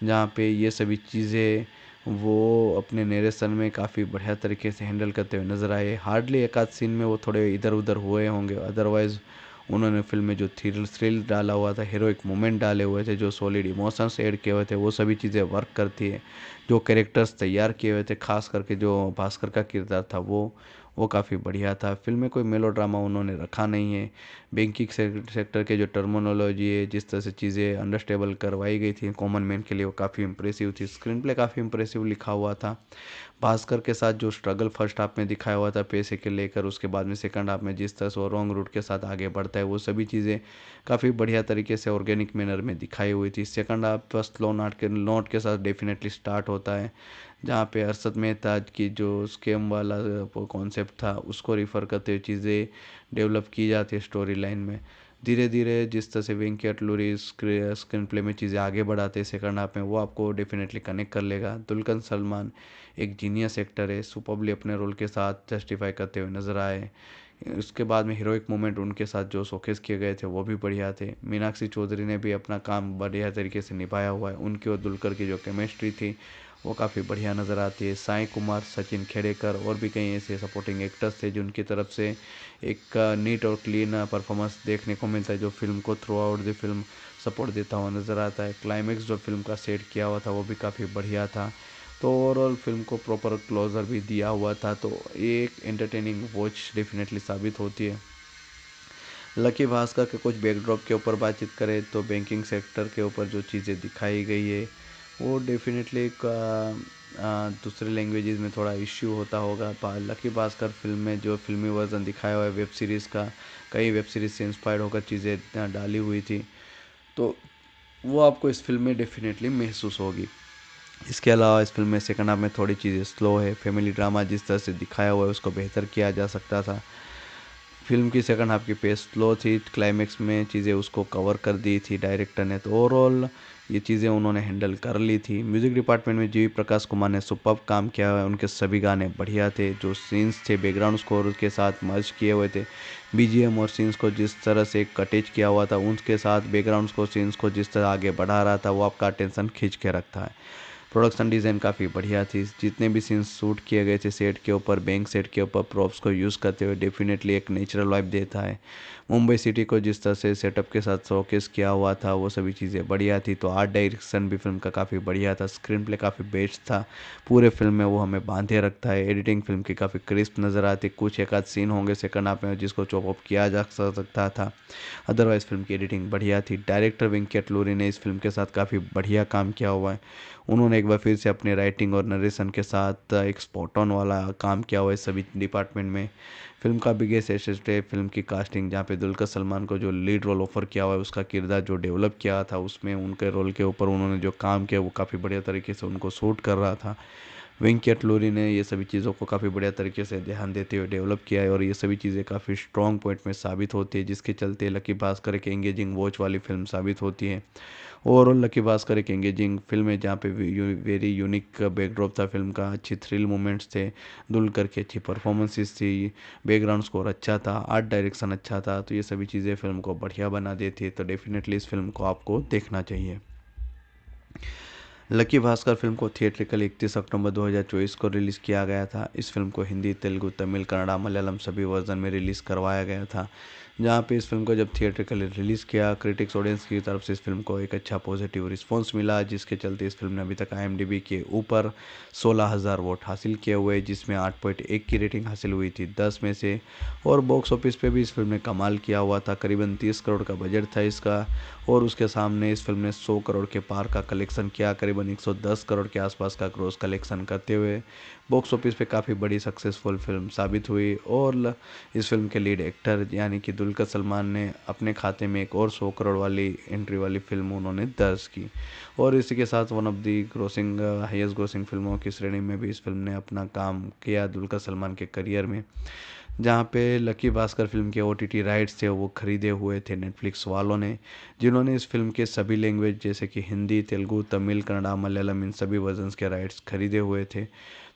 जहाँ पे ये सभी चीज़ें वो अपने नरेशन में काफ़ी बढ़िया तरीके से हैंडल करते हुए नज़र आए। हार्डली एक आध सीन में वो थोड़े इधर उधर हुए होंगे, अदरवाइज़ उन्होंने फिल्म में जो थ्रिल डाला हुआ था, हीरोइक मोमेंट डाले हुए थे, जो सॉलिड इमोशंस ऐड किए हुए थे, वो सभी चीज़ें वर्क करती है। जो कैरेक्टर्स तैयार किए हुए थे, खास करके जो भास्कर का किरदार था वो काफ़ी बढ़िया था। फिल्म में कोई मेलोड्रामा उन्होंने रखा नहीं है। बैंकिंग सेक्टर के जो टर्मिनोलॉजी है, जिस तरह से चीज़ें अंडरस्टेबल करवाई गई थी कॉमन मैन के लिए, वो काफ़ी इंप्रेसिव थी। स्क्रीन प्ले काफ़ी इंप्रेसिव लिखा हुआ था। भास्कर के साथ जो स्ट्रगल फर्स्ट हाफ में दिखाया हुआ था पैसे के लेकर, उसके बाद में सेकंड हाफ में जिस तरह से वो रॉन्ग रूट के साथ आगे बढ़ता है, वो सभी चीज़ें काफ़ी बढ़िया तरीके से ऑर्गेनिक मैनर में दिखाई हुई थी। सेकंड हाफ स्लो नोट के साथ डेफिनेटली स्टार्ट होता है, जहाँ पे अरशद मेहता की जो स्कैम वाला कॉन्सेप्ट था उसको रिफ़र करते हुए चीज़ें डेवलप की जाती है स्टोरी लाइन में। धीरे धीरे जिस तरह से वेंकी अटलूरी स्क्रीन प्ले में चीज़ें आगे बढ़ाते हैं सेकंड हाफ में, वो आपको डेफिनेटली कनेक्ट कर लेगा। दुल्कन सलमान एक जीनियस एक्टर है, सुपरबली अपने रोल के साथ जस्टिफाई करते हुए नजर आए। उसके बाद में हीरोइक मोमेंट उनके साथ जो शोकेस किए गए थे वो भी बढ़िया थे। मीनाक्षी चौधरी ने भी अपना काम बढ़िया तरीके से निभाया हुआ है। उनकी और दुलकर की जो केमिस्ट्री थी वो काफ़ी बढ़िया नज़र आती है। साई कुमार, सचिन खेड़ेकर और भी कई ऐसे सपोर्टिंग एक्टर्स थे जिनकी तरफ से एक नीट और क्लीन परफॉर्मेंस देखने को मिलता है, जो फिल्म को through out the film support देता हुआ नज़र आता है। क्लाइमेक्स जो फिल्म का सेट किया हुआ था वो भी काफ़ी बढ़िया था। तो ओवरऑल फिल्म को प्रॉपर क्लोजर भी दिया हुआ था, तो एक एंटरटेनिंग वॉच डेफिनेटली साबित होती है। लकी भास्कर के कुछ बैकड्रॉप के ऊपर बातचीत करें तो बैंकिंग सेक्टर के ऊपर जो चीज़ें दिखाई गई है वो डेफिनेटली एक दूसरे लैंग्वेजेस में थोड़ा इश्यू होता होगा। लकी भास्कर फिल्म में जो फिल्मी वर्जन दिखाया हुआ है वेब सीरीज़ का, कई वेब सीरीज़ से इंस्पायर्ड होकर चीज़ें डाली हुई थी, तो वो आपको इस फिल्म में डेफिनेटली महसूस होगी। इसके अलावा इस फिल्म में सेकंड हाफ में थोड़ी चीज़ें स्लो है। फैमिली ड्रामा जिस तरह से दिखाया हुआ है उसको बेहतर किया जा सकता था। फिल्म की सेकंड हाफ की पेस स्लो थी, क्लाइमेक्स में चीज़ें उसको कवर कर दी थी डायरेक्टर ने, तो ओवरऑल ये चीज़ें उन्होंने हैंडल कर ली थी। म्यूज़िक डिपार्टमेंट में जीवी प्रकाश कुमार ने सुपर्ब काम किया हुआ है। उनके सभी गाने बढ़िया थे। जो सीन्स थे बैकग्राउंड स्कोर के साथ मर्ज किए हुए थे, बीजीएम और सीन्स को जिस तरह से कटेज किया हुआ था, उनके साथ बैकग्राउंड स्कोर सीन्स को जिस तरह आगे बढ़ा रहा था, वो आपका अटेंशन खींच के रखता है। प्रोडक्शन डिज़ाइन काफ़ी बढ़िया थी। जितने भी सीन्स शूट किए गए थे सेट के ऊपर, बैंक सेट के ऊपर प्रॉप्स को यूज़ करते हुए डेफिनेटली एक नेचुरल वाइब देता है। मुंबई सिटी को जिस तरह से सेटअप के साथ शोकेस किया हुआ था वो सभी चीज़ें बढ़िया थी। तो आर्ट डायरेक्शन भी फिल्म का काफ़ी बढ़िया था, स्क्रीन प्ले काफ़ी बेस्ट था, पूरे फिल्म में वो हमें बांधे रखता है। एडिटिंग फिल्म की काफ़ी क्रिस्प नज़र आती, कुछ एक आध सीन होंगे सेकंड हाफ में जिसको चॉप अप किया जा सकता था, अदरवाइज़ फिल्म की एडिटिंग बढ़िया थी। डायरेक्टर वेंकट लूरी ने इस फिल्म के साथ काफ़ी बढ़िया काम किया हुआ है। उन्होंने एक बार फिर से अपने राइटिंग और नरेशन के साथ एक स्पॉट ऑन वाला काम किया हुआ है सभी डिपार्टमेंट में। फिल्म का बिगेस्ट एसेट है फिल्म की कास्टिंग, जहाँ पे दुलकर सलमान को जो लीड रोल ऑफर किया हुआ है, उसका किरदार जो डेवलप किया था उसमें उनके रोल के ऊपर उन्होंने जो काम किया वो काफ़ी बढ़िया तरीके से उनको सूट कर रहा था। वेंकट लूरी ने ये सभी चीज़ों को काफ़ी बढ़िया तरीके से ध्यान देते हुए डेवलप किया है और ये सभी चीज़ें काफ़ी स्ट्रॉन्ग पॉइंट में साबित होती है, जिसके चलते लकी भास्कर एक एंगेजिंग वॉच वाली फिल्म साबित होती है। ओवरऑल लकी भास्कर एक एंगेजिंग फिल्म है जहाँ पे वेरी यूनिक बैकड्रॉप था फिल्म का, अच्छी थ्रिल मोमेंट्स थे, दुलकर की अच्छी परफॉर्मेंसेस थी, बैकग्राउंड स्कोर अच्छा था, आर्ट डायरेक्शन अच्छा था। तो ये सभी चीज़ें फिल्म को बढ़िया बना देती है। तो डेफिनेटली इस फिल्म को आपको देखना चाहिए। लकी भास्कर फिल्म को थिएट्रिकल 31 अक्टूबर 2024 को रिलीज़ किया गया था। इस फिल्म को हिंदी, तेलुगु, तमिल, कन्नड़ा, मलयालम सभी वर्जन में रिलीज़ करवाया गया था। जहाँ पे इस फिल्म को जब थिएट्रिकली रिलीज़ किया, क्रिटिक्स ऑडियंस की तरफ से इस फिल्म को एक अच्छा पॉजिटिव रिस्पांस मिला, जिसके चलते इस फिल्म ने अभी तक IMDb के ऊपर 16,000 वोट हासिल किए हुए, जिसमें 8.1 की रेटिंग हासिल हुई थी 10 में से। और बॉक्स ऑफिस पे भी इस फिल्म ने कमाल किया हुआ था, करीबन 30 करोड़ का बजट था इसका और उसके सामने इस फिल्म ने 100 करोड़ के पार का कलेक्शन किया, करीबन 110 करोड़ के आसपास का ग्रॉस कलेक्शन करते हुए बॉक्स ऑफिस पे काफ़ी बड़ी सक्सेसफुल फिल्म साबित हुई। और इस फिल्म के लीड एक्टर यानी कि दुलकर सलमान ने अपने खाते में एक और 100 करोड़ वाली एंट्री वाली फिल्म उन्होंने दर्ज की और इसी के साथ one of the grossing highest grossing फिल्मों की श्रेणी में भी इस फिल्म ने अपना काम किया दुलकर सलमान के करियर में। जहाँ पे लकी भास्कर फिल्म के OTT राइट्स थे वो खरीदे हुए थे नेटफ्लिक्स वालों ने, जिन्होंने इस फिल्म के सभी लैंग्वेज जैसे कि हिंदी, तेलुगु, तमिल, कन्नड़ा, मलयालम इन सभी वर्जन्स के राइट्स खरीदे हुए थे।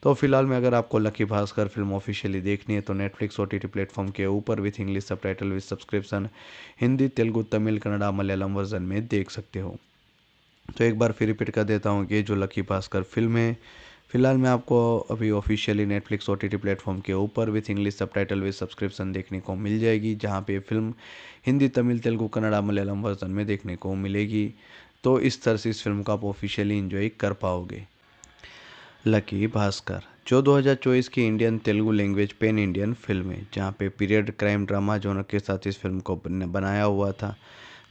तो फिलहाल में अगर आपको लकी भास्कर फिल्म ऑफिशियली देखनी है तो नेटफ्लिक्स OTT प्लेटफॉर्म के ऊपर with English subtitle with subscription Hindi, Telugu, Tamil, Kannada, Malayalam version में देख सकते हो। तो एक बार फिर रिपीट कर देता हूँ कि जो लकी भास्कर फिल्म है फिलहाल में आपको अभी ऑफिशियली नेटफ्लिक्स OTT प्लेटफॉर्म के ऊपर with English subtitle with subscription देखने को मिल जाएगी, जहाँ पे फिल्म हिंदी, तमिल, तेलुगु, कन्नड़ा, मलयालम वर्जन में देखने को मिलेगी। तो इस तरह से इस फिल्म को आप ऑफिशियली इंजॉय कर पाओगे। लकी भास्कर जो 2024 की Indian Telugu language pan Indian film है, जहाँ पे पीरियड क्राइम ड्रामा जोनर के साथ इस फिल्म को बनाया हुआ था।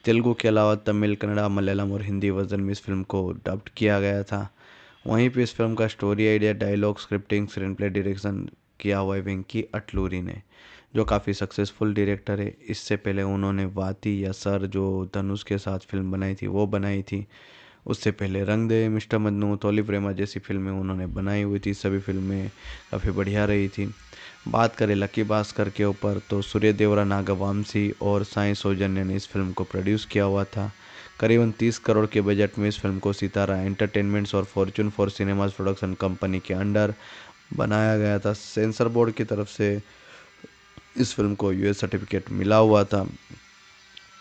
तेलुगु के अलावा तमिल, कन्नड़ा, मलयालम और हिंदी वर्जन में इस फिल्म को डब्ड किया गया था। वहीं पे इस फिल्म का story idea, dialogue, scripting, screenplay, direction किया हुआ है वेंकी अटलूरी ने, जो काफ़ी सक्सेसफुल डायरेक्टर है। इससे पहले उन्होंने वाती या सर जो धनुष के साथ फिल्म बनाई थी वो बनाई थी। उससे पहले रंग दे, मिस्टर मजनू, तोली प्रेमा जैसी फिल्में उन्होंने बनाई हुई थी, सभी फिल्में काफ़ी बढ़िया रही थी। बात करें लकी भास्कर के ऊपर तो सूर्य देवरा, नागवामसी और साई सौजन्य ने इस फिल्म को प्रोड्यूस किया हुआ था। करीबन 30 करोड़ के बजट में इस फिल्म को सितारा एंटरटेनमेंट्स और Fortune for cinemas production company के अंडर बनाया गया था। सेंसर बोर्ड की तरफ से इस फिल्म को US सर्टिफिकेट मिला हुआ था।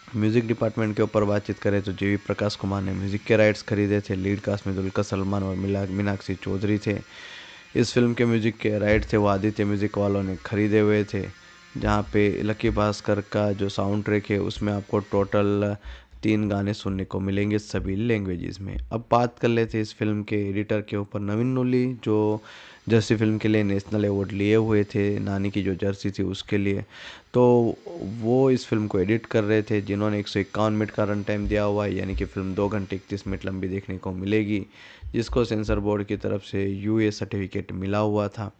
म्यूज़िक डिपार्टमेंट के ऊपर बातचीत करें तो JV प्रकाश कुमार ने म्यूज़िक के राइट्स खरीदे थे। लीड कास्ट में दुलकर सलमान और मीनाक्षी चौधरी थे। इस फिल्म के म्यूज़िक के राइट थे वो आदित्य म्यूज़िक वालों ने खरीदे हुए थे। जहाँ पे लकी भास्कर का जो साउंड ट्रैक है उसमें आपको टोटल 3 गाने सुनने को मिलेंगे सभी लैंग्वेजेस में। अब बात कर लेते हैं इस फिल्म के एडिटर के ऊपर, नवीन नूली, जो जर्सी फिल्म के लिए नेशनल अवार्ड लिए हुए थे, नानी की जो जर्सी थी उसके लिए। तो वो इस फिल्म को एडिट कर रहे थे, जिन्होंने 151 मिनट का रन टाइम दिया हुआ है, यानी कि फिल्म 2 घंटे 31 मिनट लंबी देखने को मिलेगी, जिसको सेंसर बोर्ड की तरफ से US सर्टिफिकेट मिला हुआ था।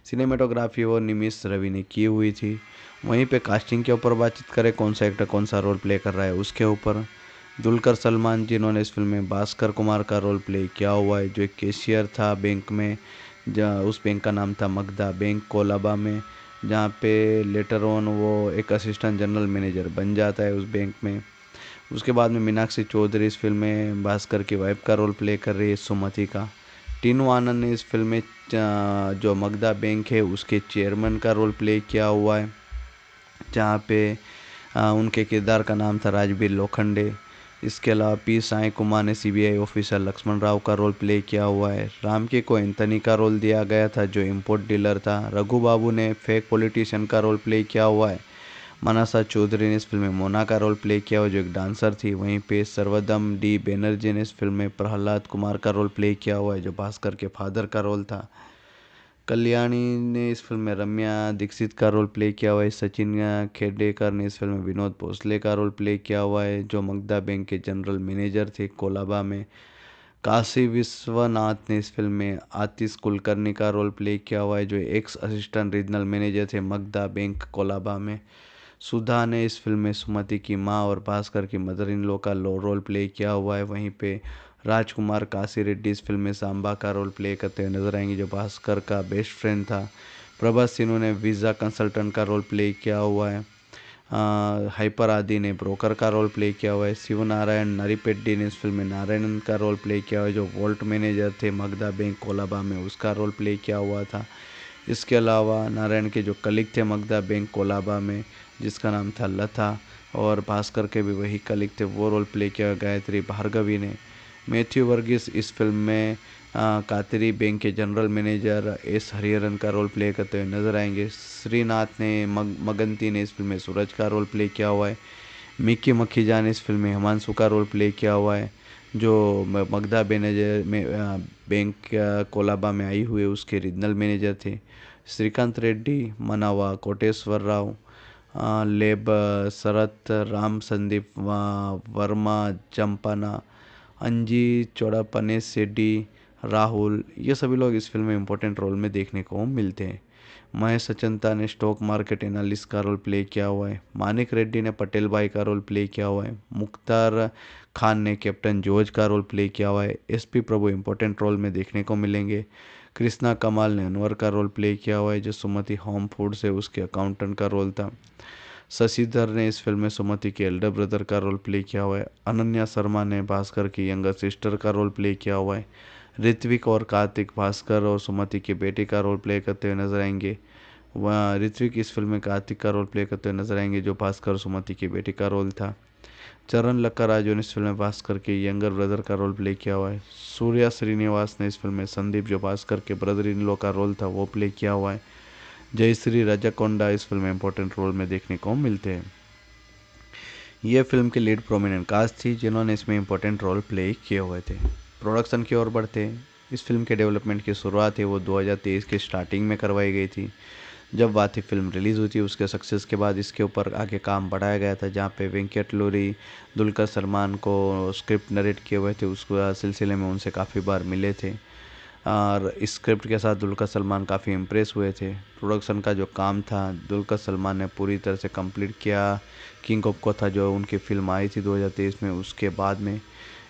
सिनेमेटोग्राफी वो निमिष रवि ने की हुई थी। वहीं पे कास्टिंग के ऊपर बातचीत करें, कौन सा एक्टर कौन सा रोल प्ले कर रहा है उसके ऊपर, दुलकर सलमान जिन्होंने इस फिल्म में भास्कर कुमार का रोल प्ले किया हुआ है, जो एक कैशियर था बैंक में, जहाँ उस बैंक का नाम था मगधा बैंक कोलाबा में, जहाँ पे लेटर ऑन वो एक असिस्टेंट जनरल मैनेजर बन जाता है उस बैंक में। उसके बाद में मीनाक्षी चौधरी इस फिल्म में भास्कर की वाइफ का रोल प्ले कर रही है, सुमति का। टीनू आनंद ने इस फिल्म में जो मगधा बैंक है उसके चेयरमैन का रोल प्ले किया हुआ है, जहाँ पे उनके किरदार का नाम था राजबीर लोखंडे। इसके अलावा पी साई कुमार ने सीबीआई ऑफिसर लक्ष्मण राव का रोल प्ले किया हुआ है। रामके को एंथनी का रोल दिया गया था जो इंपोर्ट डीलर था। रघु बाबू ने फेक पॉलिटिशियन का रोल प्ले किया हुआ है। मनसा चौधरी ने इस फिल्म में मोना का रोल प्ले किया हुआ जो एक डांसर थी। वहीं पे सर्वदम डी बैनर्जी ने इस फिल्म में प्रहलाद कुमार का रोल प्ले किया हुआ है जो भास्कर के फादर का रोल था। कल्याणी ने इस फिल्म में रम्या दीक्षित का रोल प्ले किया हुआ है। सचिन खेडेकर ने इस फिल्म में विनोद भोसले का रोल प्ले किया हुआ है जो मगधा बैंक के जनरल मैनेजर थे कोलाबा में। काशी विश्वनाथ ने इस फिल्म में आतिश कुलकर्णी का रोल प्ले किया हुआ है जो एक्स असिस्टेंट रीजनल मैनेजर थे मगधा बैंक कोलाबा में। सुधा ने इस फिल्म में सुमति की मां और भास्कर की मदर इन लॉ का रोल प्ले किया हुआ है। वहीं पे राजकुमार काशी रेड्डी इस फिल्म में सांबा का रोल प्ले करते हुए नजर आएंगे जो भास्कर का बेस्ट फ्रेंड था। प्रभास सिन्हा ने वीज़ा कंसल्टेंट का रोल प्ले किया हुआ है। हाइपर आदि ने ब्रोकर का रोल प्ले किया हुआ है। शिव नारायण नरीपेड्डी ने इस फिल्म में नारायणन का रोल प्ले किया हुआ है जो वॉल्ट मैनेजर थे मगधा बैंक कोलाबा में, उसका रोल प्ले किया हुआ था। इसके अलावा नारायण के जो कलीग थे मगधा बैंक कोलाबा में जिसका नाम था लता, और भास्कर के भी वही कलीग थे, वो रोल प्ले किया गायत्री भार्गवी ने। मैथ्यू वर्गीस इस फिल्म में कातरी बैंक के जनरल मैनेजर एस हरिहरन का रोल प्ले करते हुए नजर आएंगे। श्रीनाथ ने मगंती ने इस फिल्म में सूरज का रोल प्ले किया हुआ है। मिक्की मखीजा ने इस फिल्म में हिमांशु का रोल प्ले किया हुआ है जो मगधा मैनेजर में बैंक कोलाबा में आई हुए उसके रीजनल मैनेजर थे। श्रीकांत रेड्डी, मनावा कोटेश्वर राव, लेब शरत, राम संदीप वर्मा, चंपाना, अंजी चौड़ापने सेड्डी, राहुल, ये सभी लोग इस फिल्म में इम्पोर्टेंट रोल में देखने को मिलते हैं। महेश अचंता ने स्टॉक मार्केट एनालिस्ट का रोल प्ले किया हुआ है। मानिक रेड्डी ने पटेल भाई का रोल प्ले किया हुआ है। मुख्तार खान ने कैप्टन जॉर्ज का रोल प्ले किया हुआ है। एसपी प्रभु इम्पोर्टेंट रोल में देखने को मिलेंगे। कृष्णा कमाल ने अनवर का रोल प्ले किया हुआ है जो सुमति होम फूड से उसके अकाउंटेंट का रोल था। शशिधर ने इस फिल्म में सुमति के एल्डर ब्रदर का रोल प्ले किया हुआ है। अनन्या शर्मा ने भास्कर की यंगर सिस्टर का रोल प्ले किया हुआ है। ऋत्विक और कार्तिक भास्कर और सुमति के बेटे का रोल प्ले करते हुए नजर आएंगे। वह ऋत्विक इस फिल्म में कार्तिक का रोल प्ले करते हुए नजर आएंगे जो भास्कर और सुमति के बेटे का रोल था। चरण लक्काराजू ने इस फिल्म में भास्कर के यंगर ब्रदर का रोल प्ले किया हुआ है। सूर्या श्रीनिवास ने इस फिल्म में संदीप जो भास्कर के ब्रदर इन लॉ का रोल था वो प्ले किया हुआ है। जयश्री राजाकोंडा इस फिल्म में इंपॉर्टेंट रोल में देखने को मिलते हैं। ये फिल्म के लीड प्रोमिनेंट कास्ट थी जिन्होंने इसमें इंपॉर्टेंट रोल प्ले किए हुए थे। प्रोडक्शन की ओर बढ़ते हैं। इस फिल्म के डेवलपमेंट की शुरुआत है वो 2023 के स्टार्टिंग में करवाई गई थी। जब वाथी फिल्म रिलीज़ हुई थी उसके सक्सेस के बाद इसके ऊपर आगे काम बढ़ाया गया था जहाँ पे वेंकट लोरी दुलकर सलमान को स्क्रिप्ट नरेट किए हुए थे, उसको सिलसिले में उनसे काफ़ी बार मिले थे और इस स्क्रिप्ट के साथ दुलकर सलमान काफ़ी इम्प्रेस हुए थे। प्रोडक्शन का जो काम था दुलकर सलमान ने पूरी तरह से कंप्लीट किया। किंग ऑफ कोथा जो उनकी फिल्म आई थी 2023 में उसके बाद में।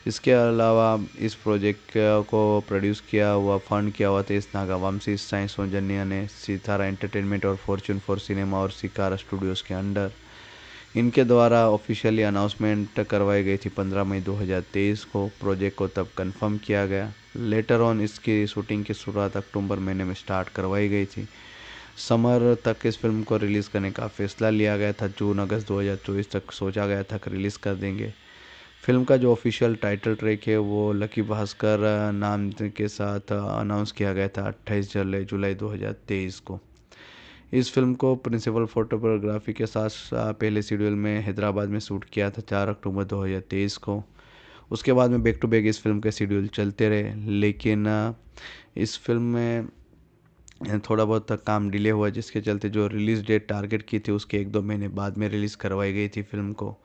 इसके अलावा इस प्रोजेक्ट को प्रोड्यूस किया हुआ फंड किया हुआ था इस नागावंशी साई सौजन्या ने सितारा एंटरटेनमेंट और फॉर्च्यून फॉर सिनेमा और सिकारा स्टूडियोज़ के अंडर। इनके द्वारा ऑफिशियली अनाउंसमेंट करवाई गई थी 15 मई 2023 को। प्रोजेक्ट को तब कंफर्म किया गया। लेटर ऑन इसकी शूटिंग की शुरुआत अक्टूबर महीने में स्टार्ट करवाई गई थी। समर तक इस फिल्म को रिलीज़ करने का फैसला लिया गया था। जून अगस्त 2024 तक सोचा गया था कि रिलीज़ कर देंगे। फिल्म का जो ऑफिशियल टाइटल ट्रैक है वो लकी भास्कर नाम के साथ अनाउंस किया गया था 28 जुलाई 2023 को। इस फिल्म को प्रिंसिपल फोटोग्राफी के साथ पहले शेड्यूल में हैदराबाद में शूट किया था 4 अक्टूबर 2023 को। उसके बाद में बैक टू बैक इस फिल्म के शेड्यूल चलते रहे, लेकिन इस फिल्म में थोड़ा बहुत काम डिले हुआ जिसके चलते जो रिलीज़ डेट टारगेट की थी उसके 1-2 महीने बाद में रिलीज़ करवाई गई थी फिल्म को।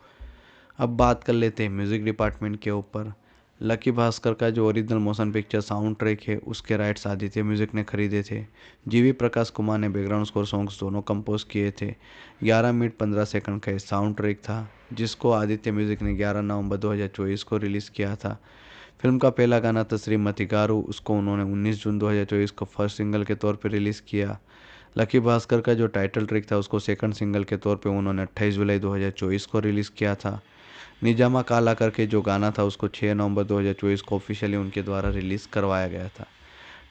अब बात कर लेते हैं म्यूज़िक डिपार्टमेंट के ऊपर। लकी भास्कर का जो original motion picture sound track है उसके राइट्स आदित्य म्यूज़िक ने खरीदे थे। जीवी प्रकाश कुमार ने बैकग्राउंड स्कोर सॉन्ग्स दोनों कंपोज किए थे। 11 मिनट 15 सेकंड का साउंड ट्रैक था जिसको आदित्य म्यूज़िक ने 11 नवंबर 2024 को रिलीज़ किया था। फिल्म का पहला गाना था श्रीमती गारू, उसको उन्होंने 19 जून 2024 को फर्स्ट सिंगल के तौर पर रिलीज़ किया। लकी भास्कर का जो टाइटल ट्रैक था उसको सेकंड सिंगल के तौर पे उन्होंने 28 जुलाई 2024 को रिलीज़ किया था। निजामा काला करके जो गाना था उसको 6 नवंबर 2024 को ऑफिशियली उनके द्वारा रिलीज़ करवाया गया था।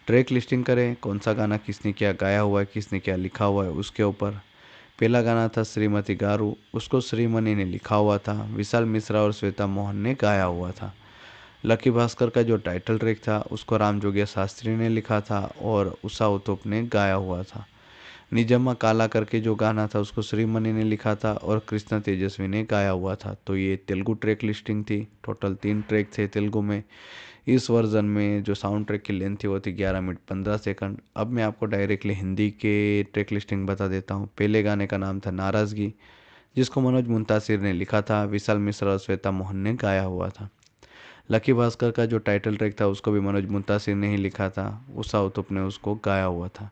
ट्रैक लिस्टिंग करें, कौन सा गाना किसने क्या गाया हुआ है, किसने क्या लिखा हुआ है उसके ऊपर। पहला गाना था श्रीमती गारू, उसको श्रीमणि ने लिखा हुआ था, विशाल मिश्रा और श्वेता मोहन ने गाया हुआ था। लकी भास्कर का जो टाइटल ट्रैक था उसको रामजोगिया शास्त्री ने लिखा था और उषा उत्तुप ने गाया हुआ था। निजम्मा काला करके जो गाना था उसको श्रीमणि ने लिखा था और कृष्णा तेजस्वी ने गाया हुआ था। तो ये तेलुगु ट्रैक लिस्टिंग थी। टोटल 3 ट्रैक थे तेलुगु में। इस वर्जन में जो साउंड ट्रैक की लेंथ थी वो थी 11 मिनट 15 सेकंड। अब मैं आपको डायरेक्टली हिंदी के ट्रैक लिस्टिंग बता देता हूँ। पहले गाने का नाम था नाराज़गी, जिसको मनोज मुंतासिर ने लिखा था, विशाल मिश्रा और श्वेता मोहन ने गाया हुआ था। लकी भास्कर का जो टाइटल ट्रैक था उसको भी मनोज मुंतासिर ने ही लिखा था, उषा उत्तुप ने उसको गाया हुआ था।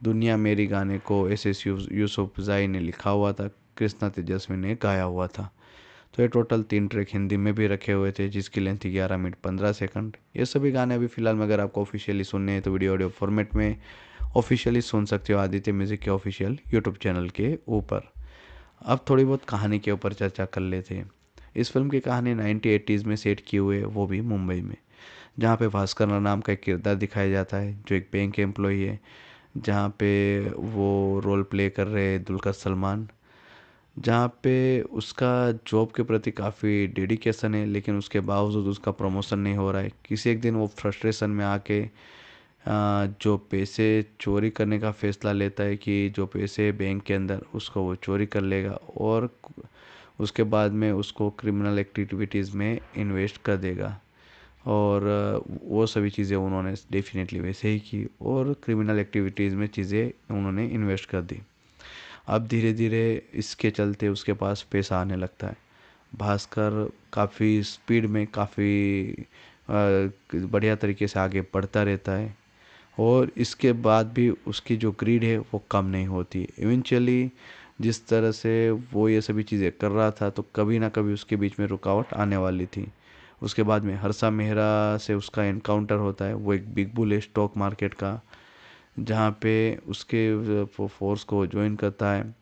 दुनिया मेरी गाने को एस यूसुफजई ने लिखा हुआ था, कृष्णा तेजस्वी ने गाया हुआ था। तो ये टोटल 3 ट्रैक हिंदी में भी रखे हुए थे जिसकी लेंथ थी 11 मिनट 15 सेकंड। ये सभी गाने अभी फिलहाल में अगर आपको ऑफिशियली सुनने हैं तो वीडियो ऑडियो फॉर्मेट में ऑफिशियली सुन सकते हो आदित्य म्यूजिक के ऑफिशियल यूट्यूब चैनल के ऊपर। अब थोड़ी बहुत कहानी के ऊपर चर्चा कर लेते हैं। इस फिल्म की कहानी 1980s में सेट की हुई है, वो भी मुंबई में, जहाँ पे भास्कर नाम का एक किरदार दिखाया जाता है जो एक बैंक एम्प्लॉई है, जहाँ पे वो रोल प्ले कर रहे हैं दुलकर सलमान, जहाँ पे उसका जॉब के प्रति काफ़ी डेडिकेशन है, लेकिन उसके बावजूद उसका प्रमोशन नहीं हो रहा है। किसी एक दिन वो फ्रस्ट्रेशन में आके जो पैसे चोरी करने का फैसला लेता है कि जो पैसे बैंक के अंदर उसको वो चोरी कर लेगा और उसके बाद में उसको क्रिमिनल एक्टिविटीज़ में इन्वेस्ट कर देगा। और वो सभी चीज़ें उन्होंने डेफिनेटली वैसे ही की और क्रिमिनल एक्टिविटीज़ में चीज़ें उन्होंने इन्वेस्ट कर दी। अब धीरे धीरे इसके चलते उसके पास पैसा आने लगता है। भास्कर काफ़ी स्पीड में काफ़ी बढ़िया तरीके से आगे बढ़ता रहता है और इसके बाद भी उसकी जो ग्रीड है वो कम नहीं होती। इवेंचुअली जिस तरह से वो ये सभी चीज़ें कर रहा था तो कभी ना कभी उसके बीच में रुकावट आने वाली थी। उसके बाद में हर्षा मेहरा से उसका एनकाउंटर होता है। वो एक बिग बुल है स्टॉक मार्केट का, जहाँ पे उसके फोर्स को ज्वाइन करता है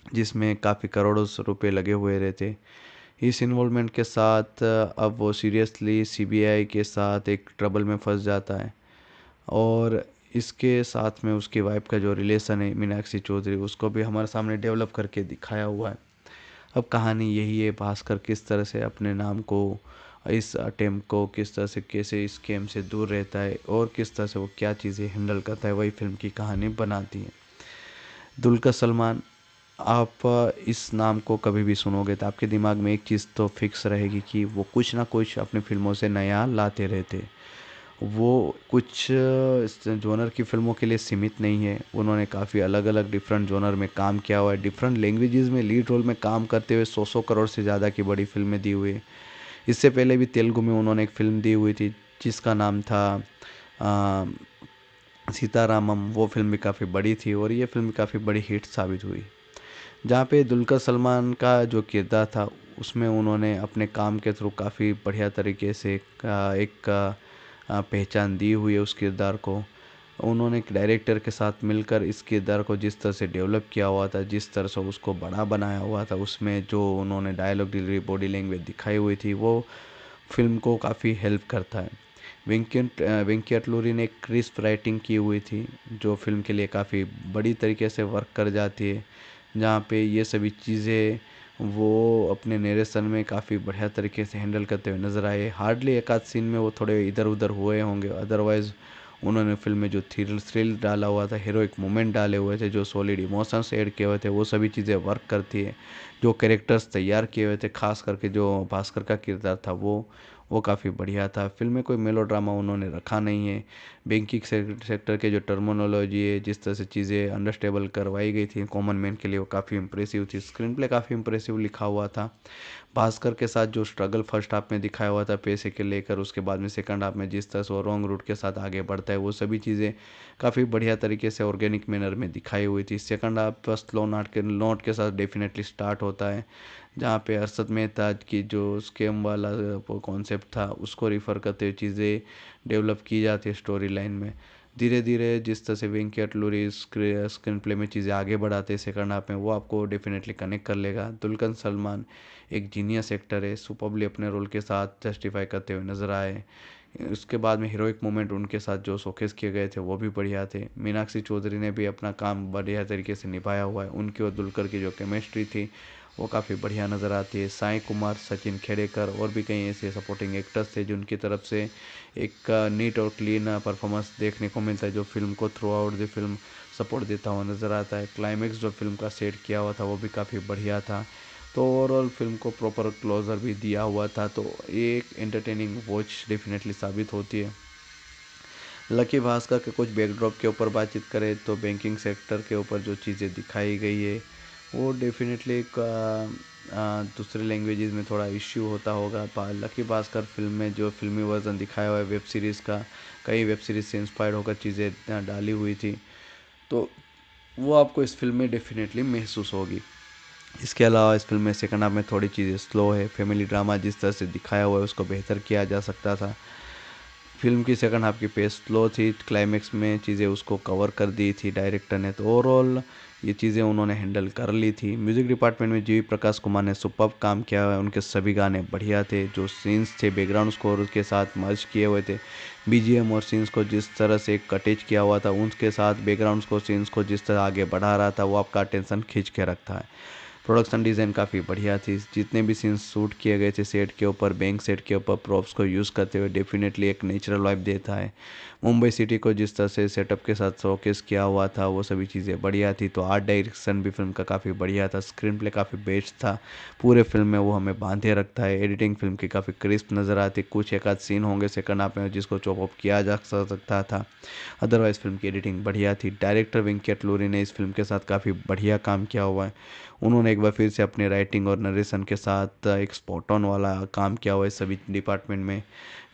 जिसमें काफ़ी करोड़ों रुपए लगे हुए रहते। इस इन्वॉल्वमेंट के साथ अब वो सीरियसली सीबीआई के साथ एक ट्रबल में फंस जाता है और इसके साथ में उसकी वाइफ का जो रिलेशन है मीनाक्षी चौधरी, उसको भी हमारे सामने डेवलप करके दिखाया हुआ है। अब कहानी यही है, भास्कर किस तरह से अपने नाम को, इस अटेम्प्ट को किस तरह से, कैसे इस गेम से दूर रहता है और किस तरह से वो क्या चीज़ें हैंडल करता है, वही फिल्म की कहानी बनाती है। दुलकर सलमान, आप इस नाम को कभी भी सुनोगे तो आपके दिमाग में एक चीज़ तो फिक्स रहेगी कि वो कुछ ना कुछ अपनी फिल्मों से नया लाते रहते। वो कुछ जॉनर की फिल्मों के लिए सीमित नहीं है, उन्होंने काफ़ी अलग अलग डिफरेंट जॉनर में काम किया हुआ है। डिफरेंट लैंग्वेजेस में लीड रोल में काम करते हुए 100 करोड़ से ज़्यादा की बड़ी फिल्में दी हुई है। इससे पहले भी तेलुगु में उन्होंने एक फ़िल्म दी हुई थी जिसका नाम था आ, सीतारामम। वो फिल्म भी काफ़ी बड़ी थी और ये फिल्म भी काफ़ी बड़ी हिट साबित हुई। जहाँ पे दुलकर सलमान का जो किरदार था उसमें उन्होंने अपने काम के थ्रू काफ़ी बढ़िया तरीके से एक पहचान दी हुई है उस किरदार को। उन्होंने एक डायरेक्टर के साथ मिलकर इस किरदार को जिस तरह से डेवलप किया हुआ था, जिस तरह से उसको बड़ा बनाया हुआ था, उसमें जो उन्होंने डायलॉग डिलीवरी, बॉडी लैंग्वेज दिखाई हुई थी, वो फिल्म को काफ़ी हेल्प करता है। वेंकी अटलूरी ने एक क्रिस्प राइटिंग की हुई थी जो फिल्म के लिए काफ़ी बड़ी तरीके से वर्क कर जाती है, जहाँ पे ये सभी चीज़ें वो अपने नरेशन में काफ़ी बढ़िया तरीके से हैंडल करते हुए नज़र आए। हार्डली एक आध सीन में वो थोड़े इधर उधर हुए होंगे, अदरवाइज़ उन्होंने फिल्म में जो थ्रिल डाला हुआ था, हीरोइक मोमेंट डाले हुए थे, जो सॉलिड इमोशंस ऐड किए हुए थे, वो सभी चीज़ें वर्क करती है। जो कैरेक्टर्स तैयार किए हुए थे, खास करके जो भास्कर का किरदार था वो काफ़ी बढ़िया था। फिल्म में कोई मेलोड्रामा उन्होंने रखा नहीं है। बैंकिंग सेक्टर के जो टर्मिनोलॉजी है, जिस तरह से चीज़ें अंडरस्टेबल करवाई गई थी कॉमन मैन के लिए, वो काफ़ी इंप्रेसिव थी। स्क्रीन प्ले काफ़ी इंप्रेसिव लिखा हुआ था। भास्कर के साथ जो स्ट्रगल फर्स्ट हाफ में दिखाया हुआ था पैसे के लेकर, उसके बाद में सेकंड हाफ में जिस तरह से वो रॉन्ग रूट के साथ आगे बढ़ता है, वो सभी चीज़ें काफ़ी बढ़िया तरीके से ऑर्गेनिक मैनर में दिखाई हुई थी। सेकंड हाफ स्लो नोट के साथ डेफिनेटली स्टार्ट होता है, जहाँ पे अरशद मेहता की जो स्कैम वाला कॉन्सेप्ट था उसको रिफ़र करते हुए चीज़ें डेवलप की जाती है स्टोरी लाइन में। धीरे धीरे जिस तरह से वेंकी अटलूरी स्क्रीन प्ले में चीज़ें आगे बढ़ाते हैं सेकंड हाफ में, वो आपको डेफिनेटली कनेक्ट कर लेगा। दुलकर सलमान एक जीनियस एक्टर है, सुपरबली अपने रोल के साथ जस्टिफाई करते हुए नजर आए। उसके बाद में हीरोइक मोमेंट उनके साथ जो शोकेस किए गए थे वो भी बढ़िया थे। मीनाक्षी चौधरी ने भी अपना काम बढ़िया तरीके से निभाया हुआ है। उनकी और दुलकर की जो केमिस्ट्री थी वो काफ़ी बढ़िया नज़र आती है। साई कुमार, सचिन खेड़ेकर और भी कई ऐसे सपोर्टिंग एक्टर्स थे जिनकी तरफ से एक नीट और क्लीन परफॉर्मेंस देखने को मिलता है, जो फिल्म को through out the film support देता हुआ नज़र आता है। क्लाइमेक्स जो फिल्म का सेट किया हुआ था वो भी काफ़ी बढ़िया था। तो ओवरऑल फिल्म को प्रॉपर क्लोजर भी दिया हुआ था, तो ये एक एंटरटेनिंग वॉच डेफिनेटली साबित होती है। लकी भास्कर के कुछ बैकड्रॉप के ऊपर बातचीत करें तो बैंकिंग सेक्टर के ऊपर जो चीज़ें दिखाई गई है वो डेफिनेटली दूसरे लैंग्वेजेस में थोड़ा इश्यू होता होगा। लकी भास्कर फिल्म में जो फिल्मी वर्जन दिखाया हुआ है वेब सीरीज़ का, कई वेब सीरीज़ से इंस्पायर्ड होकर चीज़ें डाली हुई थी, तो वो आपको इस फिल्म में डेफिनेटली महसूस होगी। इसके अलावा इस फिल्म में सेकंड हाफ में थोड़ी चीज़ें स्लो है। फैमिली ड्रामा जिस तरह से दिखाया हुआ है उसको बेहतर किया जा सकता था। फिल्म की सेकंड हाफ की पेस स्लो थी, क्लाइमेक्स में चीज़ें उसको कवर कर दी थी डायरेक्टर ने, तो ओवरऑल ये चीज़ें उन्होंने हैंडल कर ली थी। म्यूज़िक डिपार्टमेंट में जीवी प्रकाश कुमार ने सुपर्ब काम किया हुआ है। उनके सभी गाने बढ़िया थे। जो सीन्स थे बैकग्राउंड स्कोर के साथ मर्ज किए हुए थे, बीजीएम और सीन्स को जिस तरह से कटेज किया हुआ था उनके साथ बैकग्राउंड स्कोर सीन्स को जिस तरह आगे बढ़ा रहा था वो आपका अटेंशन खींच के रखता है। प्रोडक्शन डिज़ाइन काफ़ी बढ़िया थी। जितने भी सीन्स शूट किए गए थे सेट के ऊपर, बैंक सेट के ऊपर प्रॉप्स को यूज़ करते हुए डेफिनेटली एक नेचुरल वाइब देता है। मुंबई सिटी को जिस तरह से सेटअप के साथ शोकेस किया हुआ था वो सभी चीज़ें बढ़िया थी। तो आर्ट डायरेक्शन भी फिल्म का काफ़ी बढ़िया था। स्क्रीन प्ले काफ़ी बेस्ट था। पूरे फिल्म में वो हमें बांधे रखता है। एडिटिंग फिल्म की काफ़ी क्रिस्प नज़र आती। कुछ एक आध सीन होंगे सेकंड हाफ में जिसको चॉप अप किया जा सकता था, अदरवाइज़ फिल्म की एडिटिंग बढ़िया थी। डायरेक्टर वेंकट लूरी ने इस फिल्म के साथ काफ़ी बढ़िया काम किया हुआ है। उन्होंने एक बार फिर से अपने राइटिंग और नरेशन के साथ एक स्पॉट ऑन वाला काम किया हुआ है सभी डिपार्टमेंट में।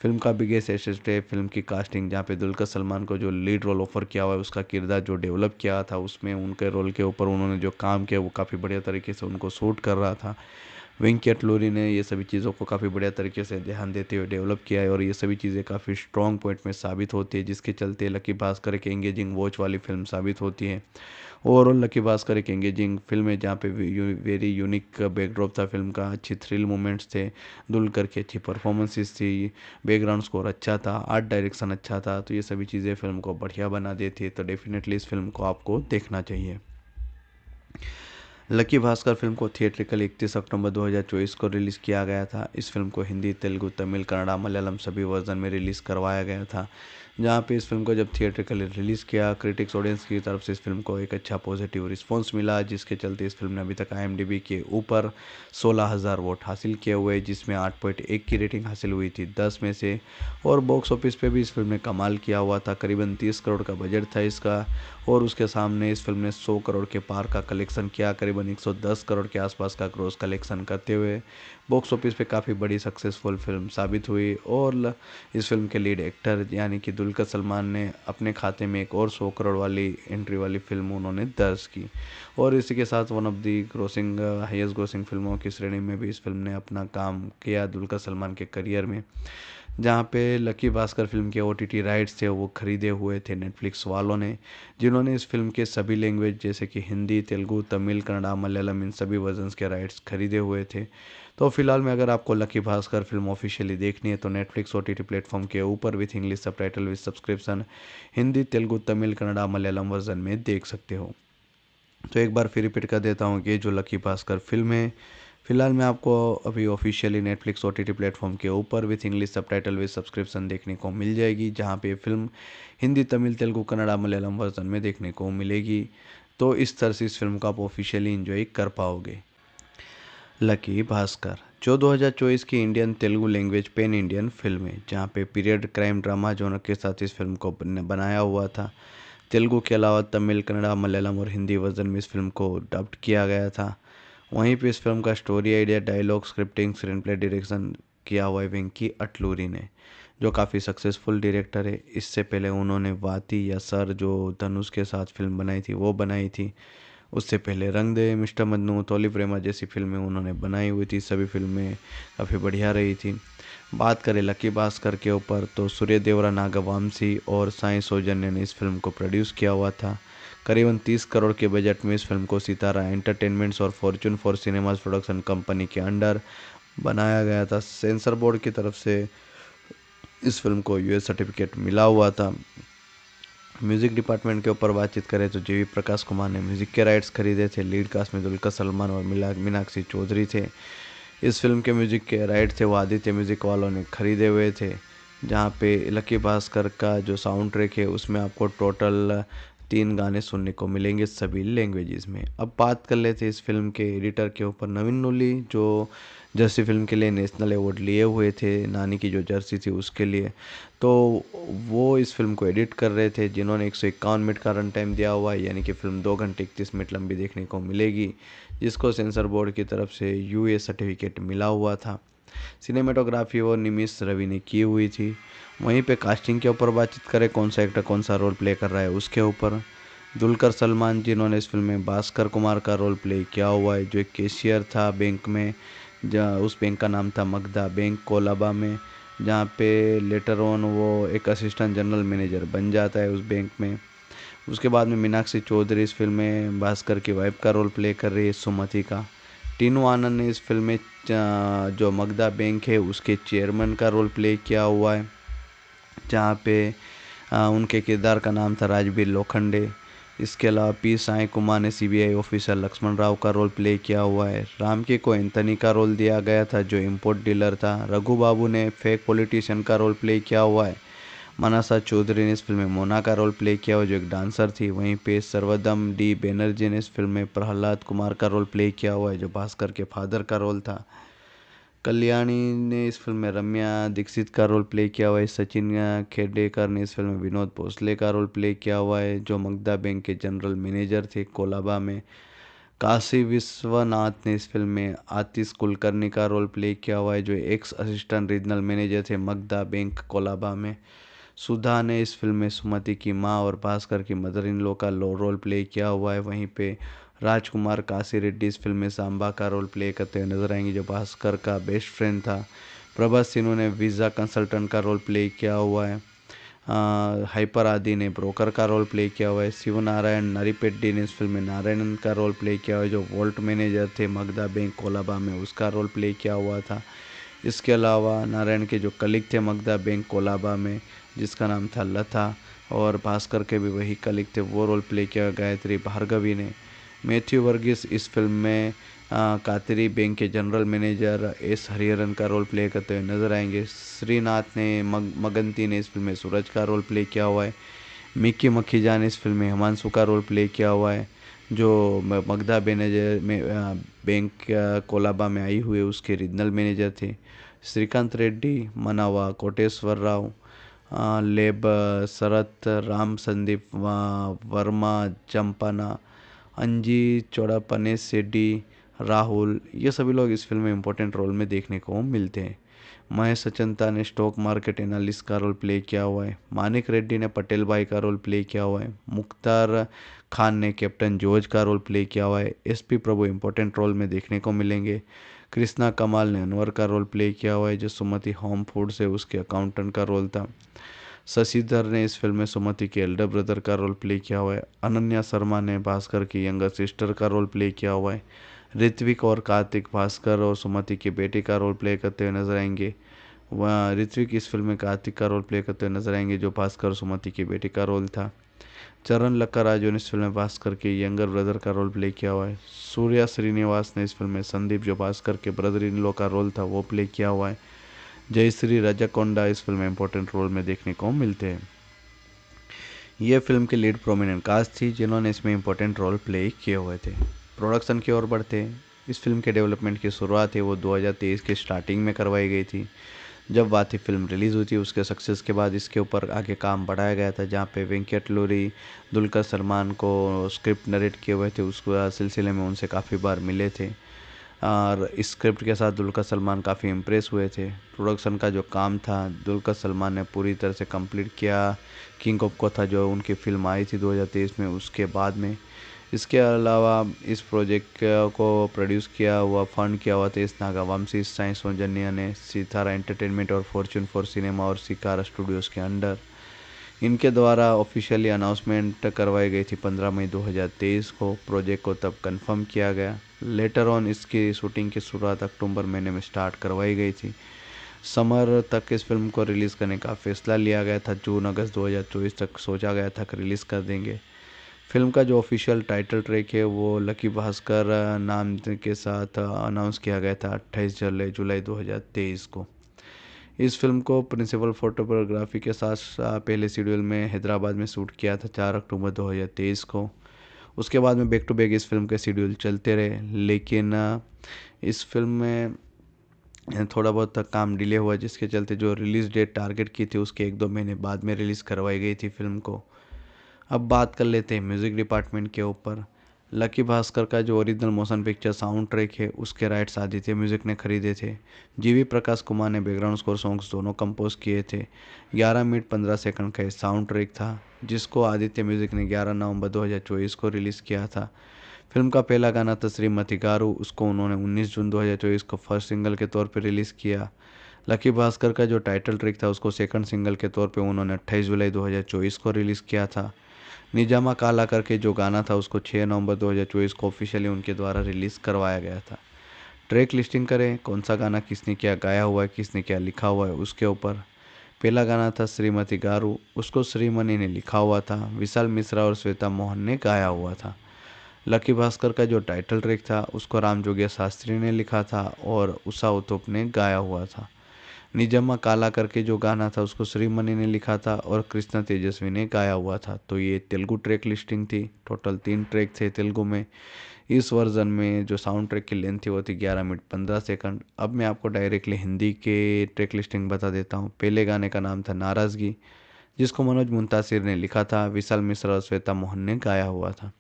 फिल्म का बिगेस्ट एसेट है फिल्म की कास्टिंग, जहाँ पे दुलकर सलमान को जो लीड रोल ऑफर किया हुआ है उसका किरदार जो डेवलप किया था उसमें उनके रोल के ऊपर उन्होंने जो काम किया वो काफ़ी बढ़िया तरीके से उनको सूट कर रहा था। वेंकट लूरी ने ये सभी चीज़ों को काफ़ी बढ़िया तरीके से ध्यान देते हुए डेवलप किया है और ये सभी चीज़ें काफ़ी स्ट्रॉन्ग पॉइंट में साबित होती है, जिसके चलते लकी भास्कर एक एंगेजिंग वॉच वाली फिल्म साबित होती है। ओवरऑल लकी भास्कर एक एंगेजिंग फिल्म है जहाँ पे वेरी यूनिक बैकड्रॉप था फिल्म का, अच्छी थ्रिल मोमेंट्स थे, दुलकर की अच्छी परफॉर्मेंसेस थी, बैकग्राउंड स्कोर अच्छा था, आर्ट डायरेक्शन अच्छा था, तो ये सभी चीज़ें फिल्म को बढ़िया बना देती है। तो डेफिनेटली इस फिल्म को आपको देखना चाहिए। लकी भास्कर फिल्म को थिएट्रिकल 31 अक्टूबर 2024 को रिलीज़ किया गया था। इस फिल्म को हिंदी, तेलुगु, तमिल, कन्नड़ा, मलयालम सभी वर्जन में रिलीज़ करवाया गया था। जहाँ पे इस फिल्म को जब थिएट्रिकली रिलीज़ किया, क्रिटिक्स ऑडियंस की तरफ से इस फिल्म को एक अच्छा पॉजिटिव रिस्पांस मिला, जिसके चलते इस फिल्म ने अभी तक IMDb के ऊपर 16,000 वोट हासिल किए हुए, जिसमें 8.1 की रेटिंग हासिल हुई थी 10 में से। और बॉक्स ऑफिस पे भी इस फिल्म ने कमाल किया हुआ था। करीबन 30 करोड़ का बजट था इसका और उसके सामने इस फिल्म ने 100 करोड़ के पार का कलेक्शन किया, करीबन 110 करोड़ के आसपास का ग्रॉस कलेक्शन करते हुए बॉक्स ऑफिस पे काफ़ी बड़ी सक्सेसफुल फिल्म साबित हुई। और इस फिल्म के लीड एक्टर यानी कि दुलकर सलमान ने अपने खाते में एक और 100 करोड़ वाली एंट्री वाली फिल्म उन्होंने दर्ज की और इसी के साथ one of the grossing highest grossing फिल्मों की श्रेणी में भी इस फिल्म ने अपना काम किया दुलकर सलमान के करियर में। जहाँ पे लकी भास्कर फिल्म के OTT राइट्स थे वो खरीदे हुए थे नेटफ्लिक्स वालों ने, जिन्होंने इस फिल्म के सभी लैंग्वेज जैसे कि हिंदी, तेलुगु, तमिल, कन्नड़ा, मलयालम इन सभी वर्जन्स के राइट्स खरीदे हुए थे। तो फिलहाल में अगर आपको लकी भास्कर फिल्म ऑफिशियली देखनी है तो नेटफ्लिक्स OTT प्लेटफॉर्म के ऊपर with English subtitle with subscription Hindi, Telugu, Tamil, Kannada, Malayalam version में देख सकते हो। तो एक बार फिर रिपीट कर देता हूँ कि जो लकी भास्कर फिल्म है फिलहाल मैं आपको अभी ऑफिशियली नेटफ्लिक्स OTT प्लेटफॉर्म के ऊपर with English subtitle with subscription देखने को मिल जाएगी, जहाँ पे फिल्म हिंदी, तमिल, तेलुगु, कन्नड़ा, मलयालम वर्जन में देखने को मिलेगी। तो इस तरह से इस फिल्म को आप ऑफिशियली इंजॉय कर पाओगे। लकी भास्कर जो 2024 की Indian Telugu language pan Indian film है, जहाँ पे पीरियड क्राइम ड्रामा जॉनर के साथ इस फिल्म को बनाया हुआ था। तेलुगु के अलावा तमिल, कन्नड़ा, मलयालम और हिंदी वर्जन में इस फिल्म को डब्ड किया गया था। वहीं पे इस फिल्म का story idea, dialogue, scripting, screenplay direction किया हुआ है वेंकी अटलूरी ने, जो काफ़ी सक्सेसफुल डायरेक्टर है। इससे पहले उन्होंने वाती या सर जो धनुष के साथ फिल्म बनाई थी वो बनाई थी। उससे पहले रंग दे, मिस्टर मन्नू, तोली प्रेमा जैसी फिल्में उन्होंने बनाई हुई थी। सभी फिल्में काफ़ी बढ़िया रही थी। बात करें लकी भास्कर के ऊपर तो सूर्य देवरा, नागवामसी और साई सौजन्य ने इस फिल्म को प्रोड्यूस किया हुआ था। करीबन 30 करोड़ के बजट में इस फिल्म को सितारा एंटरटेनमेंट्स और Fortune for cinemas production company के अंडर बनाया गया था। सेंसर बोर्ड की तरफ से इस फिल्म को यूएस सर्टिफिकेट मिला हुआ था। म्यूज़िक डिपार्टमेंट के ऊपर बातचीत करें तो जीवी प्रकाश कुमार ने म्यूज़िक के राइट्स खरीदे थे। लीड कास्ट में दुलकर सलमान और मीनाक्षी चौधरी थे। इस फिल्म के म्यूज़िक के राइट थे वो आदित्य म्यूज़िक वालों ने खरीदे हुए थे, जहाँ पे लकी भास्कर का जो साउंड ट्रैक है उसमें आपको टोटल 3 गाने सुनने को मिलेंगे सभी लैंग्वेजेस में। अब बात कर लेते हैं इस फिल्म के एडिटर के ऊपर, नवीन नूली, जो जर्सी फिल्म के लिए नेशनल अवार्ड लिए हुए थे, नानी की जो जर्सी थी उसके लिए। तो वो इस फिल्म को एडिट कर रहे थे, जिन्होंने 151 मिनट का रन टाइम दिया हुआ है, यानी कि फिल्म 2 घंटे 31 मिनट लंबी देखने को मिलेगी, जिसको सेंसर बोर्ड की तरफ से यूए सर्टिफिकेट मिला हुआ था। सिनेमेटोग्राफी वो निमिष रवि ने की हुई थी। वहीं पे कास्टिंग के ऊपर बातचीत करें, कौन सा एक्टर कौन सा रोल प्ले कर रहा है उसके ऊपर, दुलकर सलमान जिन्होंने इस फिल्म में भास्कर कुमार का रोल प्ले किया हुआ है, जो एक कैशियर था बैंक में, जहाँ उस बैंक का नाम था मगधा बैंक कोलाबा में, जहाँ पे लेटर ऑन वो एक असिस्टेंट जनरल मैनेजर बन जाता है उस बैंक में। उसके बाद में मीनाक्षी चौधरी इस फिल्म में भास्कर की वाइफ का रोल प्ले कर रही है सुमति का। टीनू आनंद ने इस फिल्म में जो मगधा बैंक है उसके चेयरमैन का रोल प्ले किया हुआ है, जहाँ पे उनके किरदार का नाम था राजबीर लोखंडे। इसके अलावा पी साई कुमार ने सीबीआई ऑफिसर लक्ष्मण राव का रोल प्ले किया हुआ है। रामकी को एंथनी का रोल दिया गया था जो इंपोर्ट डीलर था। रघु बाबू ने फेक पॉलिटिशियन का रोल प्ले किया हुआ है। मनसा चौधरी ने इस फिल्म में मोना का रोल प्ले किया हुआ जो एक डांसर थी। वहीं पे सर्वदम डी बैनर्जी ने इस फिल्म में प्रहलाद कुमार का रोल प्ले किया हुआ है जो भास्कर के फादर का रोल था। कल्याणी ने इस फिल्म में रम्या दीक्षित का रोल प्ले किया हुआ है। सचिन खेडेकर ने इस फिल्म में विनोद भोसले का रोल प्ले किया हुआ है जो मगधा बैंक के जनरल मैनेजर थे कोलाबा में। काशी विश्वनाथ ने इस फिल्म में आतिश कुलकर्णी का रोल प्ले किया हुआ है जो एक्स असिस्टेंट रीजनल मैनेजर थे मगधा बैंक कोलाबा में। सुधा ने इस फिल्म में सुमति की मां और भास्कर की मदर इन लॉ का रोल प्ले किया हुआ है। वहीं पे राजकुमार काशी रेड्डी इस फिल्म में सांबा का रोल प्ले करते हुए नजर आएंगे जो भास्कर का बेस्ट फ्रेंड था। प्रभास सिन्हा ने वीज़ा कंसल्टेंट का रोल प्ले किया हुआ है। हाइपर आदि ने ब्रोकर का रोल प्ले किया हुआ है। शिव नारायण नरीपेड्डी ने इस फिल्म में नारायणन का रोल प्ले किया हुआ है जो वॉल्ट मैनेजर थे मगधा बैंक कोलाबा में, उसका रोल प्ले किया हुआ था। इसके अलावा नारायण के जो कलीग थे मगधा बैंक कोलाबा में, जिसका नाम था लता, और भास्कर के भी वही कलीग थे, वो रोल प्ले किया गायत्री भार्गवी ने। मैथ्यू वर्गीस इस फिल्म में कातरी बैंक के जनरल मैनेजर एस हरिहरन का रोल प्ले करते हुए नजर आएंगे। श्रीनाथ ने मगंती ने इस फिल्म में सूरज का रोल प्ले किया हुआ है। मिक्की मखीजा ने इस फिल्म में हिमांशु का रोल प्ले किया हुआ है जो मगधा मैनेजर में बैंक कोलाबा में आई हुए उसके रीजनल मैनेजर थे। श्रीकांत रेड्डी, मनावा कोटेश्वर राव, लेब शरत, राम संदीप वर्मा, चंपाना, अंजी चौड़ापने सेड्डी, राहुल, ये सभी लोग इस फिल्म में इम्पोर्टेंट रोल में देखने को मिलते हैं। महेश अचंता ने स्टॉक मार्केट एनालिस्ट का रोल प्ले किया हुआ है। मानिक रेड्डी ने पटेल भाई का रोल प्ले किया हुआ है। मुख्तार खान ने कैप्टन जॉर्ज का रोल प्ले किया हुआ है। एसपी प्रभु इम्पोर्टेंट रोल में देखने को मिलेंगे। कृष्णा कमाल ने अनवर का रोल प्ले किया हुआ है जो सुमति होम फूड से उसके अकाउंटेंट का रोल था। शशिधर ने इस फिल्म में सुमति के एल्डर ब्रदर का रोल प्ले किया हुआ है। अनन्या शर्मा ने भास्कर की यंगर सिस्टर का रोल प्ले किया हुआ है। ऋत्विक और कार्तिक भास्कर और सुमति के बेटे का रोल प्ले करते हुए नजर आएंगे। वह ऋत्विक इस फिल्म में कार्तिक का रोल प्ले करते हुए नजर आएंगे जो भास्कर और सुमति के बेटे का रोल था। चरण लक्काराजू ने इस फिल्म में भास्कर के यंगर ब्रदर का रोल प्ले किया हुआ है। सूर्या श्रीनिवास ने इस फिल्म में संदीप जो भास्कर के ब्रदर इन लॉ का रोल था वो प्ले किया हुआ है। जयश्री राजाकोंडा इस फिल्म में इंपॉर्टेंट रोल में देखने को मिलते हैं। ये फिल्म के लीड प्रोमिनेंट कास्ट थी जिन्होंने इसमें इंपॉर्टेंट रोल प्ले किए हुए थे। प्रोडक्शन की ओर बढ़ते हैं। इस फिल्म के डेवलपमेंट की शुरुआत है वो 2023 के स्टार्टिंग में करवाई गई थी। जब बात फिल्म रिलीज़ हुई थी उसके सक्सेस के बाद इसके ऊपर आगे काम बढ़ाया गया था, जहाँ पे वेंकट लोरी दुलकर सलमान को स्क्रिप्ट नरेट किए हुए थे, उस सिलसिले में उनसे काफ़ी बार मिले थे और इस स्क्रिप्ट के साथ दुलकर सलमान काफ़ी इम्प्रेस हुए थे। प्रोडक्शन का जो काम था दुलकर सलमान ने पूरी तरह से कंप्लीट किया। किंग ऑफ कोथा जो उनकी फिल्म आई थी 2023 में, उसके बाद में इसके अलावा इस प्रोजेक्ट को प्रोड्यूस किया हुआ फंड किया हुआ था इस नागावंशी साई सौजन्या ने, सितारा एंटरटेनमेंट और फॉर्च्यून फॉर सिनेमा और सिकारा स्टूडियोज़ के अंडर। इनके द्वारा ऑफिशियली अनाउंसमेंट करवाई गई थी 15 मई 2023 को। प्रोजेक्ट को तब कंफर्म किया गया। लेटर ऑन इसकी शूटिंग की शुरुआत अक्टूबर महीने में स्टार्ट करवाई गई थी। समर तक इस फिल्म को रिलीज़ करने का फैसला लिया गया था। जून अगस्त 2024 तक सोचा गया था कि रिलीज़ कर देंगे। फिल्म का जो ऑफिशियल टाइटल ट्रैक है वो लकी भास्कर नाम के साथ अनाउंस किया गया था 28 जुलाई 2023 को। इस फिल्म को प्रिंसिपल फोटोग्राफी के साथ पहले शेड्यूल में हैदराबाद में शूट किया था 4 अक्टूबर 2023 को। उसके बाद में बैक टू बैक इस फिल्म के शेड्यूल चलते रहे, लेकिन इस फिल्म में थोड़ा बहुत तक काम डिले हुआ, जिसके चलते जो रिलीज़ डेट टारगेट की थी उसके 1-2 महीने बाद में रिलीज़ करवाई गई थी फिल्म को। अब बात कर लेते हैं म्यूज़िक डिपार्टमेंट के ऊपर। लकी भास्कर का जो original motion picture sound track है उसके राइट्स आदित्य म्यूज़िक ने खरीदे थे। जीवी प्रकाश कुमार ने बैकग्राउंड स्कोर सॉन्ग्स दोनों कंपोज किए थे। 11 मिनट 15 सेकंड का साउंड ट्रैक था, जिसको आदित्य म्यूज़िक ने 11 नवंबर 2024 को रिलीज़ किया था। फिल्म का पहला गाना था श्रीमती गारू, उसको उन्होंने 19 जून 2024 को फर्स्ट सिंगल के तौर पर रिलीज़ किया। लकी भास्कर का जो टाइटल ट्रैक था उसको सेकंड सिंगल के तौर पे उन्होंने 28 जुलाई 2024 को रिलीज़ किया था। निजामा काला करके जो गाना था उसको 6 नवंबर 2024 को ऑफिशियली उनके द्वारा रिलीज़ करवाया गया था। ट्रैक लिस्टिंग करें, कौन सा गाना किसने क्या गाया हुआ है, किसने क्या लिखा हुआ है उसके ऊपर। पहला गाना था श्रीमती गारू, उसको श्रीमणि ने लिखा हुआ था, विशाल मिश्रा और श्वेता मोहन ने गाया हुआ था। लकी भास्कर का जो टाइटल ट्रैक था उसको रामजोगिया शास्त्री ने लिखा था और उषा उत्तुप ने गाया हुआ था। निजम्मा काला करके जो गाना था उसको श्रीमणि ने लिखा था और कृष्णा तेजस्वी ने गाया हुआ था। तो ये तेलुगु ट्रैक लिस्टिंग थी। टोटल 3 ट्रैक थे तेलुगु में। इस वर्जन में जो साउंड ट्रैक की लेंथ थी वो थी 11 मिनट 15 सेकंड। अब मैं आपको डायरेक्टली हिंदी के ट्रैक लिस्टिंग बता देता हूँ। पहले गाने का नाम था नाराज़गी, जिसको मनोज मुंतासिर ने लिखा था, विशाल मिश्रा और श्वेता मोहन ने गाया हुआ था।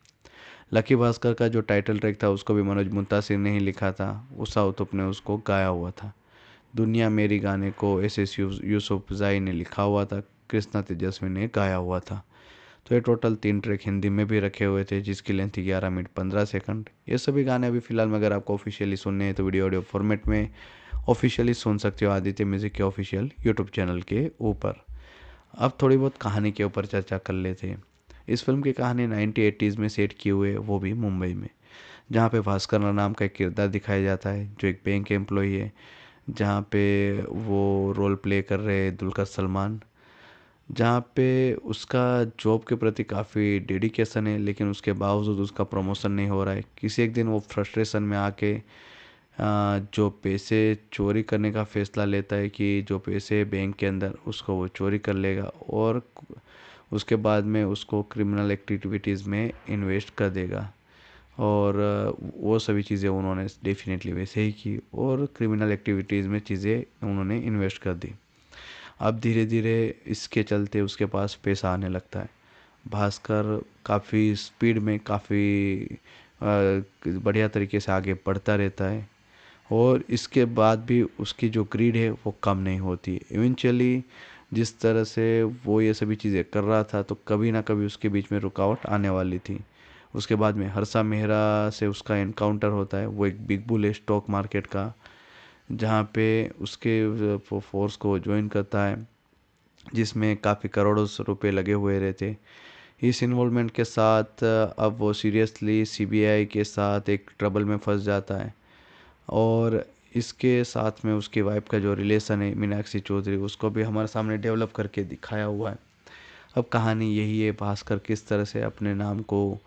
लकी भास्कर का जो टाइटल ट्रैक था उसको भी मनोज मुंतासिर ने ही लिखा था, उषा उत्तुप ने उसको गाया हुआ था। दुनिया मेरी गाने को एस यूसुफ जाई ने लिखा हुआ था, कृष्णा तेजस्वी ने गाया हुआ था। तो ये टोटल 3 ट्रैक हिंदी में भी रखे हुए थे, जिसकी लेंथ थी 11 मिनट 15 सेकंड। ये सभी गाने अभी फिलहाल में अगर आपको ऑफिशियली सुनने हैं तो वीडियो ऑडियो फॉर्मेट में ऑफिशियली सुन सकते हो आदित्य म्यूजिक के ऑफिशियल यूट्यूब चैनल के ऊपर। अब थोड़ी बहुत कहानी के ऊपर चर्चा कर लेते हैं। इस फिल्म की कहानी 1980s में सेट की हुई है, वो भी मुंबई में, जहाँ पे भास्कर नाम का एक किरदार दिखाया जाता है जो एक बैंक एम्प्लॉई है, जहाँ पे वो रोल प्ले कर रहे हैं दुलकर सलमान, जहाँ पे उसका जॉब के प्रति काफ़ी डेडिकेशन है, लेकिन उसके बावजूद उसका प्रमोशन नहीं हो रहा है। किसी एक दिन वो फ्रस्ट्रेशन में आके जो पैसे चोरी करने का फैसला लेता है कि जो पैसे बैंक के अंदर उसको वो चोरी कर लेगा और उसके बाद में उसको क्रिमिनल एक्टिविटीज़ में इन्वेस्ट कर देगा। और वो सभी चीज़ें उन्होंने डेफिनेटली वैसे ही की और क्रिमिनल एक्टिविटीज़ में चीज़ें उन्होंने इन्वेस्ट कर दी। अब धीरे धीरे इसके चलते उसके पास पैसा आने लगता है। भास्कर काफ़ी स्पीड में काफ़ी बढ़िया तरीके से आगे बढ़ता रहता है और इसके बाद भी उसकी जो ग्रीड है वो कम नहीं होती। इवेंचुअली जिस तरह से वो ये सभी चीज़ें कर रहा था तो कभी ना कभी उसके बीच में रुकावट आने वाली थी। उसके बाद में हर्षा मेहरा से उसका एनकाउंटर होता है। वो एक बिग बुल है स्टॉक मार्केट का, जहाँ पे उसके फोर्स को ज्वाइन करता है, जिसमें काफ़ी करोड़ों रुपए लगे हुए रहते। इस इन्वॉल्वमेंट के साथ अब वो सीरियसली सीबीआई के साथ एक ट्रबल में फंस जाता है और इसके साथ में उसकी वाइफ का जो रिलेशन है मीनाक्षी चौधरी, उसको भी हमारे सामने डेवलप करके दिखाया हुआ है। अब कहानी यही है, भास्कर किस तरह से अपने नाम को,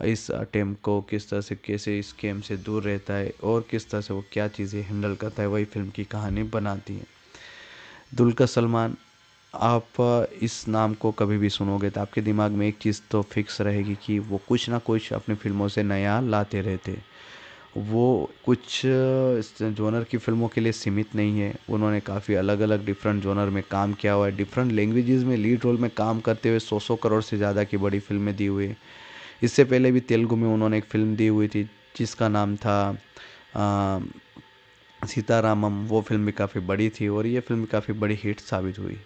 इस अटेम्प्ट को किस तरह से, कैसे इस गेम से दूर रहता है और किस तरह से वो क्या चीज़ें हैंडल करता है, वही फिल्म की कहानी बनाती है। दुलकर सलमान, आप इस नाम को कभी भी सुनोगे तो आपके दिमाग में एक चीज़ तो फिक्स रहेगी कि वो कुछ ना कुछ अपनी फिल्मों से नया लाते रहते। वो कुछ जॉनर की फिल्मों के लिए सीमित नहीं है, उन्होंने काफ़ी अलग अलग डिफरेंट जॉनर में काम किया हुआ है। डिफरेंट लैंग्वेजेस में लीड रोल में काम करते हुए 100 करोड़ से ज़्यादा की बड़ी फिल्में दी हुई है। इससे पहले भी तेलुगु में उन्होंने एक फ़िल्म दी हुई थी जिसका नाम था सीतारामम। वो फिल्म भी काफ़ी बड़ी थी और ये फिल्म काफ़ी बड़ी हिट साबित हुई।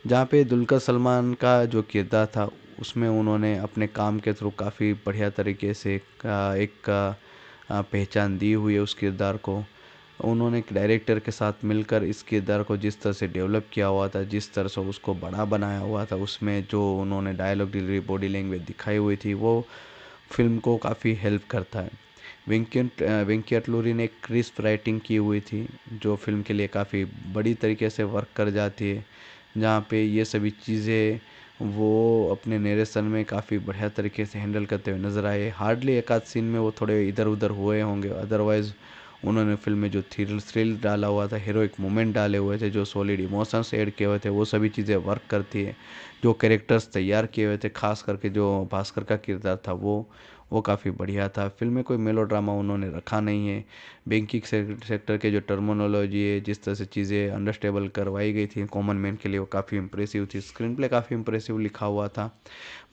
जहाँ पे दुलकर सलमान का जो किरदार था उसमें उन्होंने अपने काम के थ्रू काफ़ी बढ़िया तरीके से एक पहचान दी हुई है उस किरदार को। उन्होंने एक डायरेक्टर के साथ मिलकर इस किरदार को जिस तरह से डेवलप किया हुआ था, जिस तरह से उसको बड़ा बनाया हुआ था, उसमें जो उन्होंने डायलॉग डिलीवरी बॉडी लैंग्वेज दिखाई हुई थी वो फिल्म को काफ़ी हेल्प करता है। वेंकी अटलूरी ने क्रिस्प राइटिंग की हुई थी जो फिल्म के लिए काफ़ी बड़ी तरीके से वर्क कर जाती है, जहाँ पे ये सभी चीज़ें वो अपने नरेशन में काफ़ी बढ़िया तरीके से हैंडल करते हुए नज़र आए। हार्डली एक आध सीन में वो थोड़े इधर उधर हुए होंगे, अदरवाइज़ उन्होंने फिल्म में जो थ्रिल डाला हुआ था, हीरोइक मोमेंट डाले हुए थे, जो सॉलिड इमोशंस ऐड किए हुए थे, वो सभी चीज़ें वर्क करती है। जो कैरेक्टर्स तैयार किए हुए थे, खास करके जो भास्कर का किरदार था वो काफ़ी बढ़िया था। फिल्म में कोई मेलोड्रामा उन्होंने रखा नहीं है। बैंकिंग सेक्टर के जो टर्मिनोलॉजी है, जिस तरह से चीज़ें अंडरस्टेबल करवाई गई थी कॉमन मैन के लिए, वो काफ़ी इंप्रेसिव थी। स्क्रीन प्ले काफ़ी इंप्रेसिव लिखा हुआ था।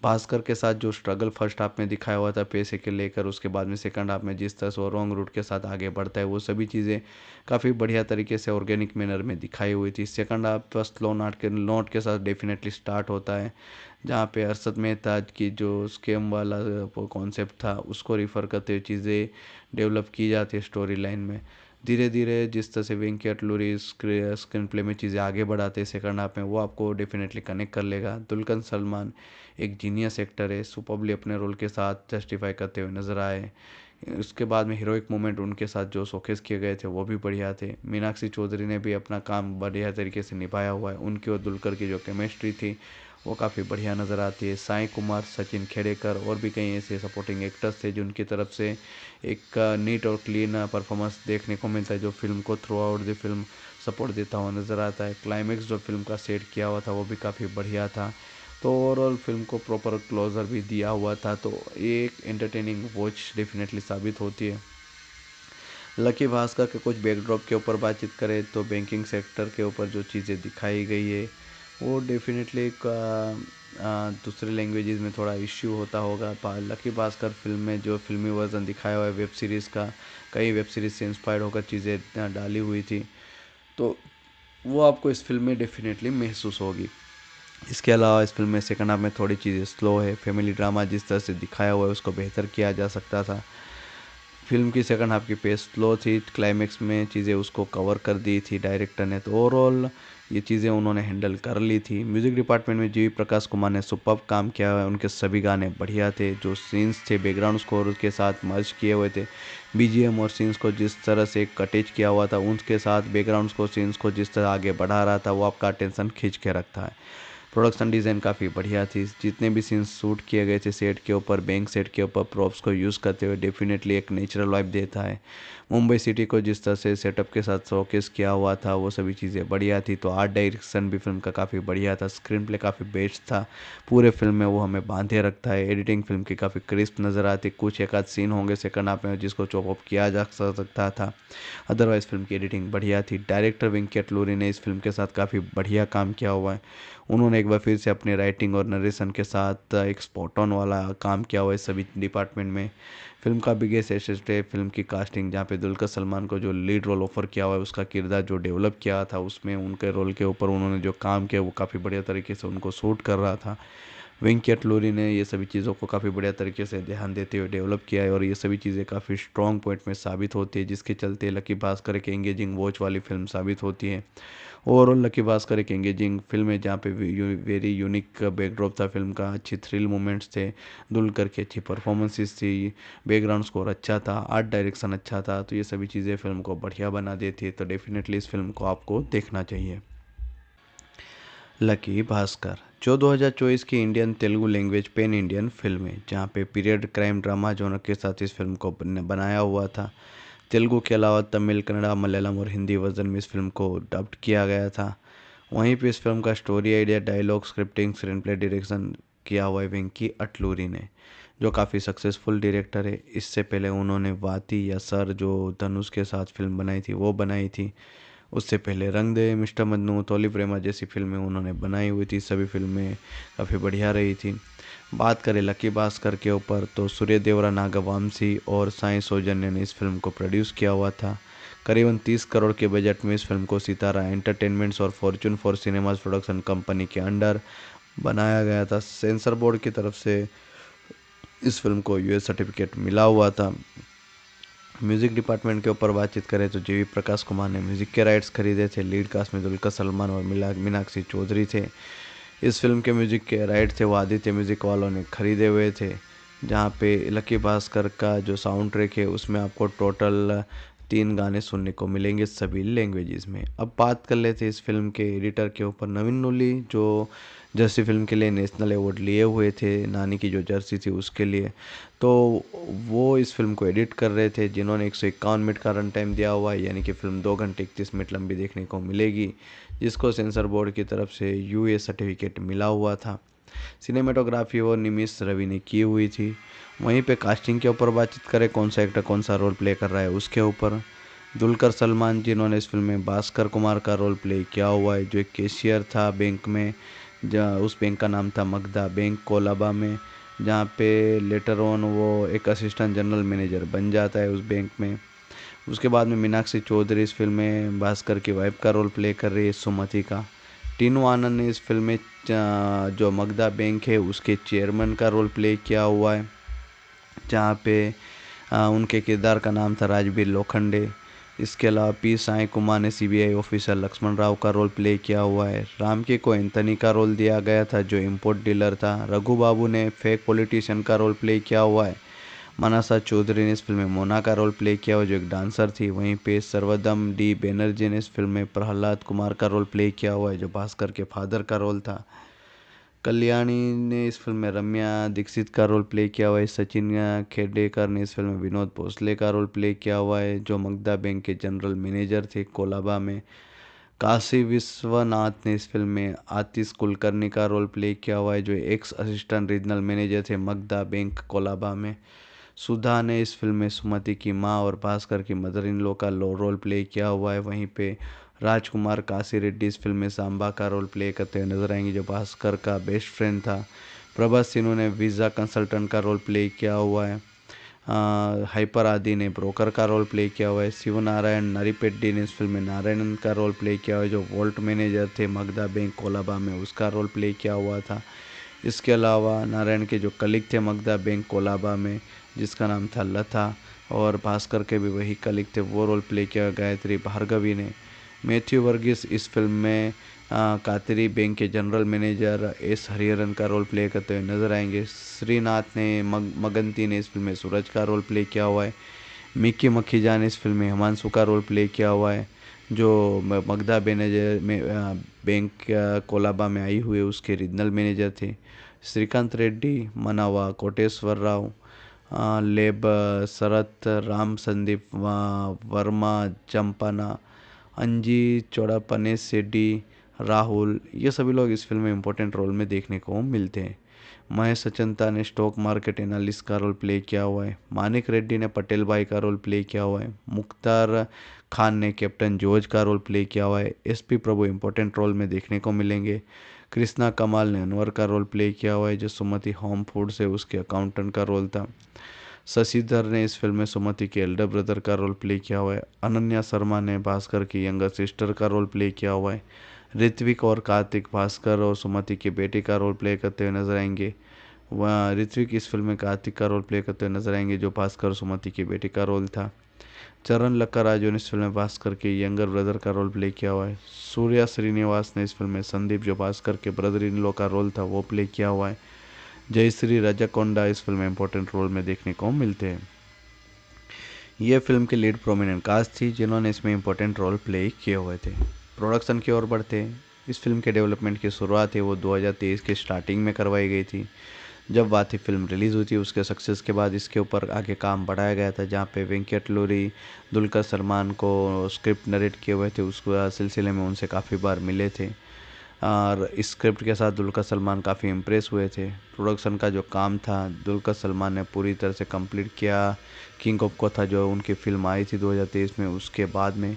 भास्कर के साथ जो स्ट्रगल फर्स्ट हाफ में दिखाया हुआ था पैसे के लेकर, उसके बाद में सेकंड हाफ में जिस तरह से वो रॉन्ग रूट के साथ आगे बढ़ता है, वो सभी चीज़ें काफ़ी बढ़िया तरीके से ऑर्गेनिक मैनर में दिखाई हुई थी। सेकंड हाफ फर्स्ट लो नोट के साथ डेफिनेटली स्टार्ट होता है, जहाँ पे अरशद मेहता की जो स्कैम वाला कॉन्सेप्ट था उसको रिफ़र करते हुए चीज़ें डेवलप की जाती है स्टोरी लाइन में। धीरे धीरे जिस तरह से वेंकी अटलूरी स्क्रीन प्ले में चीज़ें आगे बढ़ाते हैं सेकंड हाफ में, वो आपको डेफिनेटली कनेक्ट कर लेगा। दुल्कन सलमान एक जीनियस एक्टर है, सुपरबली अपने रोल के साथ जस्टिफाई करते हुए नजर आए। उसके बाद में हीरोइक मोमेंट उनके साथ जो शोकेस किए गए थे वो भी बढ़िया थे। मीनाक्षी चौधरी ने भी अपना काम बढ़िया तरीके से निभाया हुआ है। उनकी और दुलकर की जो केमिस्ट्री थी वो काफ़ी बढ़िया नज़र आती है। साई कुमार, सचिन खेड़ेकर और भी कई ऐसे सपोर्टिंग एक्टर्स थे जिनकी तरफ से एक नीट और क्लीन परफॉर्मेंस देखने को मिलता है, जो फिल्म को through out the film support देता हुआ नज़र आता है। क्लाइमेक्स जो फिल्म का सेट किया हुआ था वो भी काफ़ी बढ़िया था। तो ओवरऑल फिल्म को प्रॉपर क्लोजर भी दिया हुआ था, तो एक एंटरटेनिंग वॉच डेफिनेटली साबित होती है। लकी भास्कर के कुछ बैकड्रॉप के ऊपर बातचीत करें तो बैंकिंग सेक्टर के ऊपर जो चीज़ें दिखाई गई है वो डेफिनेटली एक दूसरे लैंग्वेजेस में थोड़ा इश्यू होता होगा। लकी भास्कर फिल्म में जो फिल्मी वर्जन दिखाया हुआ है वेब सीरीज़ का, कई वेब सीरीज़ से इंस्पायर्ड होकर चीज़ें डाली हुई थी, तो वो आपको इस फिल्म में डेफिनेटली महसूस होगी। इसके अलावा इस फिल्म में सेकंड हाफ में थोड़ी चीज़ें स्लो है। फैमिली ड्रामा जिस तरह से दिखाया हुआ है उसको बेहतर किया जा सकता था। फिल्म की सेकंड हाफ की पेस स्लो थी, क्लाइमेक्स में चीज़ें उसको कवर कर दी थी डायरेक्टर ने, तो ओवरऑल ये चीज़ें उन्होंने हैंडल कर ली थी। म्यूज़िक डिपार्टमेंट में जीवी प्रकाश कुमार ने सुपर्ब काम किया हुआ है। उनके सभी गाने बढ़िया थे। जो सीन्स थे बैकग्राउंड स्कोर के साथ मर्ज किए हुए थे, बीजीएम और सीन्स को जिस तरह से कटेज किया हुआ था, उनके साथ बैकग्राउंड स्कोर सीन्स को जिस तरह आगे बढ़ा रहा था, वो आपका अटेंशन खींच के रखता है। प्रोडक्शन डिज़ाइन काफ़ी बढ़िया थी। जितने भी सीन्स शूट किए गए थे सेट के ऊपर, बैंक सेट के ऊपर प्रॉप्स को यूज़ करते हुए डेफिनेटली एक नेचुरल वाइब देता है। मुंबई सिटी को जिस तरह से सेटअप के साथ शोकेस किया हुआ था वो सभी चीज़ें बढ़िया थी। तो आर्ट डायरेक्शन भी फिल्म का काफ़ी बढ़िया था। स्क्रीन प्ले काफ़ी बेस्ट था। पूरे फिल्म में वो हमें बांधे रखता है। एडिटिंग फिल्म की काफ़ी क्रिस्प नज़र आती। कुछ एक आध सीन होंगे सेकंड हाफ में जिसको चॉप अप किया जा सकता था, अदरवाइज़ फिल्म की एडिटिंग बढ़िया थी। डायरेक्टर वेंकी अटलूरी ने इस फिल्म के साथ काफ़ी बढ़िया काम किया हुआ है। उन्होंने एक बार फिर से अपने राइटिंग और नरेशन के साथ एक स्पॉट ऑन वाला काम किया हुआ है सभी डिपार्टमेंट में। फिल्म का बिगेस्ट एसेट है फिल्म की कास्टिंग, जहाँ पे दुल्कर सलमान को जो लीड रोल ऑफर किया हुआ है उसका किरदार जो डेवलप किया था, उसमें उनके रोल के ऊपर उन्होंने जो काम किया वो काफ़ी बढ़िया तरीके से उनको सूट कर रहा था। वेंकी अटलूरी ने ये सभी चीज़ों को काफ़ी बढ़िया तरीके से ध्यान देते हुए डेवलप किया है और ये सभी चीज़ें काफ़ी स्ट्रॉन्ग पॉइंट में साबित होती है, जिसके चलते लकी भास्कर एक एंगेजिंग वॉच वाली फिल्म साबित होती है। ओवरऑल लकी भास्कर एक एंगेजिंग फिल्म है, जहाँ पे वेरी यूनिक बैकड्रॉप था फिल्म का, अच्छी थ्रिल मोमेंट्स थे, दुलकर की अच्छी परफॉर्मेंसेस थी, बैकग्राउंड स्कोर अच्छा था, आर्ट डायरेक्शन अच्छा था, तो ये सभी चीज़ें फिल्म को बढ़िया बना देती है। तो डेफिनेटली इस फिल्म को आपको देखना चाहिए। लकी भास्कर जो 2024 की Indian Telugu language pan Indian film है, जहाँ पे पीरियड क्राइम ड्रामा जॉनर के साथ इस फिल्म को बनाया हुआ था। तेलुगु के अलावा तमिल, कन्नड़ा, मलयालम और हिंदी वर्जन में इस फिल्म को डब्ड किया गया था। वहीं पे इस फिल्म का story idea, dialogue, scripting, screenplay, direction किया हुआ है वेंकी अटलूरी ने, जो काफ़ी सक्सेसफुल डायरेक्टर है। इससे पहले उन्होंने वाती या सर जो धनुष के साथ फिल्म बनाई थी वो बनाई थी। उससे पहले रंग दे, मिस्टर मजनू, तोली प्रेमा जैसी फिल्में उन्होंने बनाई हुई थी। सभी फिल्में काफ़ी बढ़िया रही थी। बात करें लकी भास्कर के ऊपर तो सूर्य देवरा, नागवामसी और साई सौजन्य ने इस फिल्म को प्रोड्यूस किया हुआ था। करीबन 30 करोड़ के बजट में इस फिल्म को सितारा एंटरटेनमेंट्स और Fortune for cinemas production company के अंडर बनाया गया था। सेंसर बोर्ड की तरफ से इस फिल्म को यूएस सर्टिफिकेट मिला हुआ था। म्यूज़िक डिपार्टमेंट के ऊपर बातचीत करें तो जीवी प्रकाश कुमार ने म्यूज़िक के राइट्स खरीदे थे। लीड कास्ट में दुल्कर सलमान और मीनाक्षी चौधरी थे। इस फिल्म के म्यूज़िक के राइट थे वो आदित्य म्यूज़िक वालों ने खरीदे हुए थे। जहाँ पे लकी भास्कर का जो साउंड ट्रैक है उसमें आपको टोटल 3 गाने सुनने को मिलेंगे सभी लैंग्वेजेस में। अब बात कर लेते हैं इस फिल्म के एडिटर के ऊपर, नवीन नूली, जो जर्सी फिल्म के लिए नेशनल अवार्ड लिए हुए थे, नानी की जो जर्सी थी उसके लिए। तो वो इस फिल्म को एडिट कर रहे थे, जिन्होंने 151 मिनट का रन टाइम दिया हुआ है, यानी कि फिल्म 2 घंटे 31 मिनट लंबी देखने को मिलेगी, जिसको सेंसर बोर्ड की तरफ से यूए सर्टिफिकेट मिला हुआ था। सिनेमेटोग्राफी वो निमिष रवि ने की हुई थी। वहीं पे कास्टिंग के ऊपर बातचीत करें, कौन सा एक्टर कौन सा रोल प्ले कर रहा है उसके ऊपर, दुलकर सलमान जिन्होंने इस फिल्म में भास्कर कुमार का रोल प्ले किया हुआ है, जो एक कैशियर था बैंक में, जहाँ उस बैंक का नाम था मगधा बैंक कोलाबा में, जहाँ पे लेटर ऑन वो एक असिस्टेंट जनरल मैनेजर बन जाता है उस बैंक में। उसके बाद में मीनाक्षी चौधरी इस फिल्म में भास्कर की वाइफ का रोल प्ले कर रही है, सुमति का। टीनू आनंद ने इस फिल्म में जो मगधा बैंक है उसके चेयरमैन का रोल प्ले किया हुआ है, जहाँ पे उनके किरदार का नाम था राजबीर लोखंडे। इसके अलावा पी साई कुमार ने सीबीआई ऑफिसर लक्ष्मण राव का रोल प्ले किया हुआ है। रामके को एंथनी का रोल दिया गया था, जो इंपोर्ट डीलर था। रघु बाबू ने फेक पॉलिटिशियन का रोल प्ले किया हुआ है। मानसा चौधरी ने इस फिल्म में मोना का रोल प्ले किया हुआ, जो एक डांसर थी। वहीं पे सर्वदम डी बैनर्जी ने इस फिल्म में प्रहलाद कुमार का रोल प्ले किया हुआ है, जो भास्कर के फादर का रोल था। कल्याणी ने इस फिल्म में रम्या दीक्षित का रोल प्ले किया हुआ है। सचिन खेडेकर ने इस फिल्म में विनोद भोसले का रोल प्ले किया हुआ है, जो मगधा बैंक के जनरल मैनेजर थे कोलाबा में। काशी विश्वनाथ ने इस फिल्म में आतिश कुलकर्णी का रोल प्ले किया हुआ है, जो एक्स असिस्टेंट रीजनल मैनेजर थे मगधा बैंक कोलाबा में। सुधा ने इस फिल्म में सुमति की मां और भास्कर की मदर इन लॉ का रोल प्ले किया हुआ है। वहीं पे राजकुमार काशी रेड्डी इस फिल्म में सांबा का रोल प्ले करते हुए नजर आएंगे, जो भास्कर का बेस्ट फ्रेंड था। प्रभास सिन्हा ने वीज़ा कंसल्टेंट का रोल प्ले किया हुआ है। हाइपर आदि ने ब्रोकर का रोल प्ले किया हुआ है। शिव नारायण नरीपेड्डी ने इस फिल्म में नारायणन का रोल प्ले किया हुआ है, जो वोल्ट मैनेजर थे मगधा बैंक कोलाबा में, उसका रोल प्ले किया हुआ था। इसके अलावा नारायण के जो कलीग थे मगधा बैंक कोलाबा में, जिसका नाम था लता, और भास्कर के भी वही कलीग थे, वो रोल प्ले किया गायत्री भार्गवी ने। मैथ्यू वर्गीस इस फिल्म में कातरी बैंक के जनरल मैनेजर एस हरिहरन का रोल प्ले करते हुए नजर आएंगे। श्रीनाथ ने मगंती ने इस फिल्म में सूरज का रोल प्ले किया हुआ है। मिक्की मखीजा ने इस फिल्म में हिमांशु का रोल प्ले किया हुआ है, जो मगधा मैनेजर में बैंक कोलाबा में आई हुए उसके रीजनल मैनेजर थे। श्रीकांत रेड्डी, मनावा कोटेश्वर राव, लेब शरत, राम संदीप वर्मा, चंपाना, अंजी चौड़ापने सेड्डी, राहुल, ये सभी लोग इस फिल्म में इम्पोर्टेंट रोल में देखने को मिलते हैं। महेश अचंता ने स्टॉक मार्केट एनालिस्ट का रोल प्ले किया हुआ है। मानिक रेड्डी ने पटेल भाई का रोल प्ले किया हुआ है। मुख्तार खान ने कैप्टन जॉर्ज का रोल प्ले किया हुआ है। एसपी प्रभु इम्पोर्टेंट रोल में देखने को मिलेंगे। कृष्णा कमाल ने अनवर का रोल प्ले किया हुआ है, जो सुमति होम फूड से उसके अकाउंटेंट का रोल था। शशिधर ने इस फिल्म में सुमति के एल्डर ब्रदर का रोल प्ले किया हुआ है। अनन्या शर्मा ने भास्कर की यंगर सिस्टर का रोल प्ले किया हुआ है। ऋत्विक और कार्तिक भास्कर और सुमति के बेटे का रोल प्ले करते हुए नजर आएंगे। वह ऋत्विक इस फिल्म में कार्तिक का रोल प्ले करते हुए नजर आएंगे, जो भास्कर और सुमति के बेटे का रोल था। चरण लक्काराजू ने इस फिल्म में भास्कर के यंगर ब्रदर का रोल प्ले किया हुआ है। सूर्या श्रीनिवास ने इस फिल्म में संदीप, जो भास्कर के ब्रदर इन लॉ का रोल था, वो प्ले किया हुआ है। जयश्री राजाकोंडा इस फिल्म में इंपॉर्टेंट रोल में देखने को मिलते हैं। ये फिल्म के लीड प्रोमिनेंट कास्ट थी, जिन्होंने इसमें इंपॉर्टेंट रोल प्ले किए हुए थे। प्रोडक्शन की ओर बढ़ते हैं। इस फिल्म के डेवलपमेंट की शुरुआत है वो 2023 के स्टार्टिंग में करवाई गई थी। जब बात ही फिल्म रिलीज़ हुई थी, उसके सक्सेस के बाद इसके ऊपर आगे काम बढ़ाया गया था, जहाँ पे वेंकट लोरी दुलकर सलमान को स्क्रिप्ट नरेट किए हुए थे, उस सिलसिले में उनसे काफ़ी बार मिले थे और इस स्क्रिप्ट के साथ दुलकर सलमान काफ़ी इम्प्रेस हुए थे। प्रोडक्शन का जो काम था दुलकर सलमान ने पूरी तरह से कंप्लीट किया। किंग ऑफ कोथा जो उनकी फिल्म आई थी 2023 में, उसके बाद में।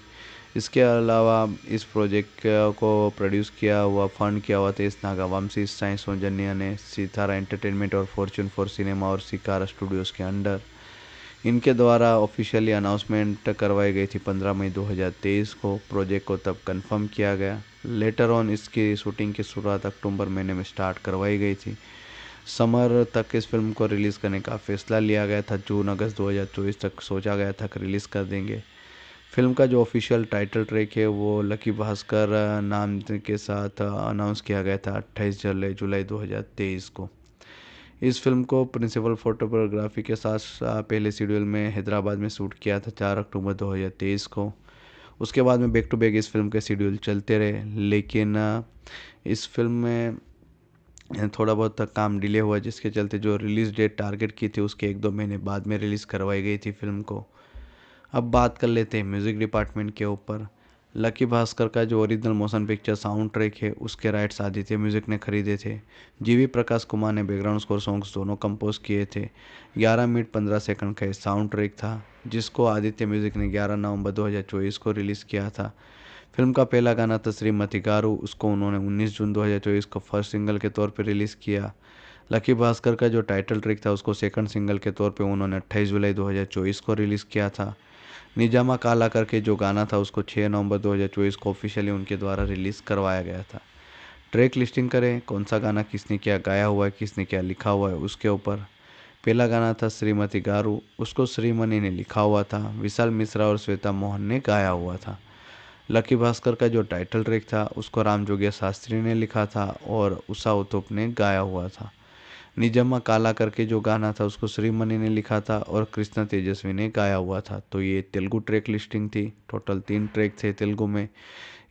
इसके अलावा इस प्रोजेक्ट को प्रोड्यूस किया हुआ, फंड किया हुआ तेज नागावंशी, साई सौजन्या ने, सितारा एंटरटेनमेंट और फॉर्च्यून फॉर सिनेमा और सिकारा स्टूडियोज़ के अंडर। इनके द्वारा ऑफिशियली अनाउंसमेंट करवाई गई थी 15 मई 2023 को। प्रोजेक्ट को तब कंफर्म किया गया। लेटर ऑन इसकी शूटिंग की शुरुआत अक्टूबर महीने में स्टार्ट करवाई गई थी। समर तक इस फिल्म को रिलीज़ करने का फैसला लिया गया था। जून अगस्त 2024 तक सोचा गया था कि रिलीज़ कर देंगे। फिल्म का जो ऑफिशियल टाइटल ट्रैक है वो लकी भास्कर नाम के साथ अनाउंस किया गया था 28 जुलाई 2023 को। इस फिल्म को प्रिंसिपल फोटोग्राफी के साथ पहले शेड्यूल में हैदराबाद में शूट किया था 4 अक्टूबर 2023 को। उसके बाद में बैक टू बैक इस फिल्म के शेड्यूल चलते रहे, लेकिन इस फिल्म में थोड़ा बहुत काम डिले हुआ, जिसके चलते जो रिलीज़ डेट टारगेट की थी उसके 1-2 महीने बाद में रिलीज़ करवाई गई थी फिल्म को। अब बात कर लेते हैं म्यूज़िक डिपार्टमेंट के ऊपर। लकी भास्कर का जो original motion picture sound track है उसके राइट्स आदित्य म्यूज़िक ने खरीदे थे। जीवी प्रकाश कुमार ने बैकग्राउंड स्कोर सॉन्ग्स दोनों कंपोज किए थे। 11 मिनट 15 सेकंड का साउंड ट्रैक था, जिसको आदित्य म्यूज़िक ने 11 नवंबर 2024 को रिलीज़ किया था। फिल्म का पहला गाना था श्रीमती गारू, उसको उन्होंने 19 जून 2024 को फर्स्ट सिंगल के तौर पर रिलीज़ किया। लकी भास्कर का जो टाइटल ट्रैक था उसको सेकंड सिंगल के तौर पे उन्होंने 28 जुलाई 2024 को रिलीज़ किया था। निजामा काला करके जो गाना था उसको 6 नवंबर 2024 को ऑफिशियली उनके द्वारा रिलीज़ करवाया गया था। ट्रैक लिस्टिंग करें, कौन सा गाना किसने क्या गाया हुआ है, किसने क्या लिखा हुआ है उसके ऊपर। पहला गाना था श्रीमती गारू, उसको श्रीमणि ने लिखा हुआ था, विशाल मिश्रा और श्वेता मोहन ने गाया हुआ था। लकी भास्कर का जो टाइटल ट्रैक था उसको राम जोगिया शास्त्री ने लिखा था और उषा उत्तुप ने गाया हुआ था। निजम्मा काला करके जो गाना था उसको श्रीमणि ने लिखा था और कृष्णा तेजस्वी ने गाया हुआ था। तो ये तेलुगु ट्रैक लिस्टिंग थी। टोटल 3 ट्रैक थे तेलुगु में।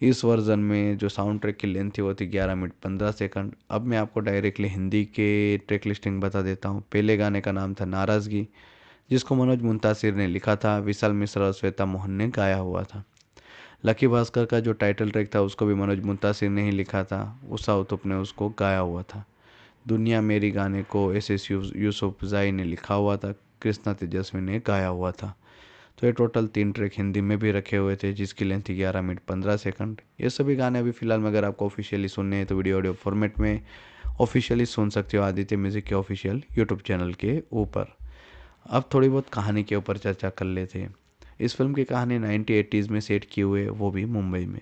इस वर्जन में जो साउंड ट्रैक की लेंथ थी वो थी 11 मिनट 15 सेकंड। अब मैं आपको डायरेक्टली हिंदी के ट्रैक लिस्टिंग बता देता हूँ। पहले गाने का नाम था नाराज़गी, जिसको मनोज मुंतासिर ने लिखा था, विशाल मिश्रा और श्वेता मोहन ने गाया हुआ था। लकी भास्कर का जो टाइटल ट्रैक था उसको भी मनोज मुंतासिर ने ही लिखा था, उषा उत्तुप ने उसको गाया हुआ था। दुनिया मेरी गाने को एस यूसुफजई ने लिखा हुआ था, कृष्णा तेजस्वी ने गाया हुआ था। तो ये टोटल 3 ट्रैक हिंदी में भी रखे हुए थे, जिसकी लेंथ थी 11 मिनट 15 सेकंड। ये सभी गाने अभी फिलहाल में अगर आपको ऑफिशियली सुनने हैं तो वीडियो ऑडियो फॉर्मेट में ऑफिशियली सुन सकते हो आदित्य म्यूजिक के ऑफिशियल यूट्यूब चैनल के ऊपर। अब थोड़ी बहुत कहानी के ऊपर चर्चा कर लेते हैं। इस फिल्म की कहानी 1980s में सेट की हुई है, वो भी मुंबई में,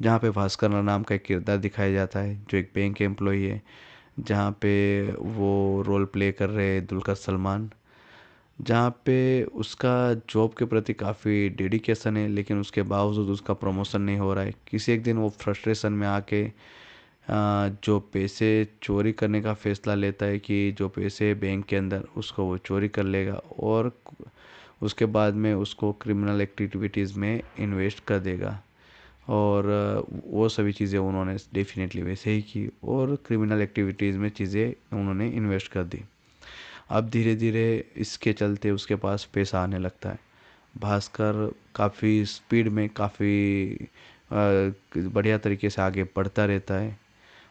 जहाँ पे भास्कर नाम का एक किरदार दिखाया जाता है जो एक बैंक एम्प्लॉई है, जहाँ पे वो रोल प्ले कर रहे हैं दुलकर सलमान। जहाँ पे उसका जॉब के प्रति काफ़ी डेडिकेशन है, लेकिन उसके बावजूद उसका प्रमोशन नहीं हो रहा है। किसी एक दिन वो फ्रस्ट्रेशन में आके जो पैसे चोरी करने का फैसला लेता है कि जो पैसे बैंक के अंदर उसको वो चोरी कर लेगा और उसके बाद में उसको क्रिमिनल एक्टिविटीज़ में इन्वेस्ट कर देगा। और वो सभी चीज़ें उन्होंने डेफिनेटली वैसे ही की और क्रिमिनल एक्टिविटीज़ में चीज़ें उन्होंने इन्वेस्ट कर दी। अब धीरे धीरे इसके चलते उसके पास पैसा आने लगता है। भास्कर काफ़ी स्पीड में काफ़ी बढ़िया तरीके से आगे बढ़ता रहता है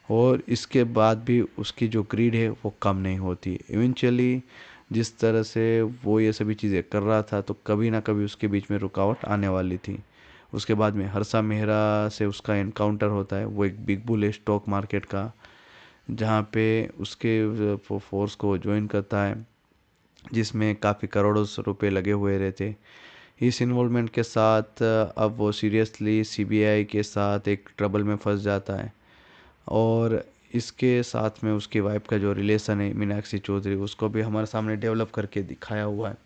और इसके बाद भी उसकी जो ग्रीड है वो कम नहीं होती। इवेंचुअली जिस तरह से वो ये सभी चीज़ें कर रहा था तो कभी ना कभी उसके बीच में रुकावट आने वाली थी। उसके बाद में हर्षा मेहरा से उसका एनकाउंटर होता है। वो एक बिग बुल है स्टॉक मार्केट का, जहाँ पे उसके फोर्स को ज्वाइन करता है, जिसमें काफ़ी करोड़ों रुपए लगे हुए रहते। इस इन्वॉल्वमेंट के साथ अब वो सीरियसली सीबीआई के साथ एक ट्रबल में फंस जाता है और इसके साथ में उसकी वाइफ का जो रिलेशन है मीनाक्षी चौधरी, उसको भी हमारे सामने डेवलप करके दिखाया हुआ है।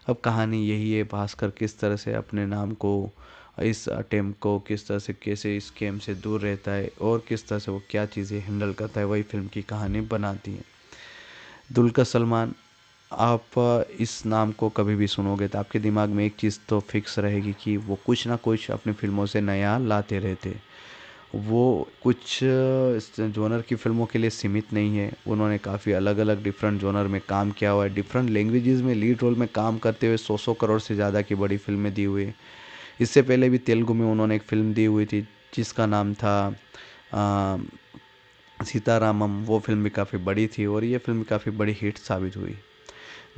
अब कहानी यही है, भास्कर किस तरह से अपने नाम को, इस अटेम्प्ट को किस तरह से, कैसे इस गेम से दूर रहता है और किस तरह से वो क्या चीज़ें हैंडल करता है, वही फिल्म की कहानी बनाती है। दुलकर सलमान, आप इस नाम को कभी भी सुनोगे तो आपके दिमाग में एक चीज़ तो फिक्स रहेगी कि वो कुछ ना कुछ अपनी फिल्मों से नया लाते रहते। वो कुछ जॉनर की फिल्मों के लिए सीमित नहीं है, उन्होंने काफ़ी अलग अलग डिफरेंट जॉनर में काम किया हुआ है। डिफरेंट लैंग्वेजेस में लीड रोल में काम करते हुए 100 करोड़ से ज़्यादा की बड़ी फिल्में दी हुई है। इससे पहले भी तेलुगु में उन्होंने एक फ़िल्म दी हुई थी जिसका नाम था सीतारामम। वो फिल्म भी काफ़ी बड़ी थी और ये फिल्म काफ़ी बड़ी हिट साबित हुई।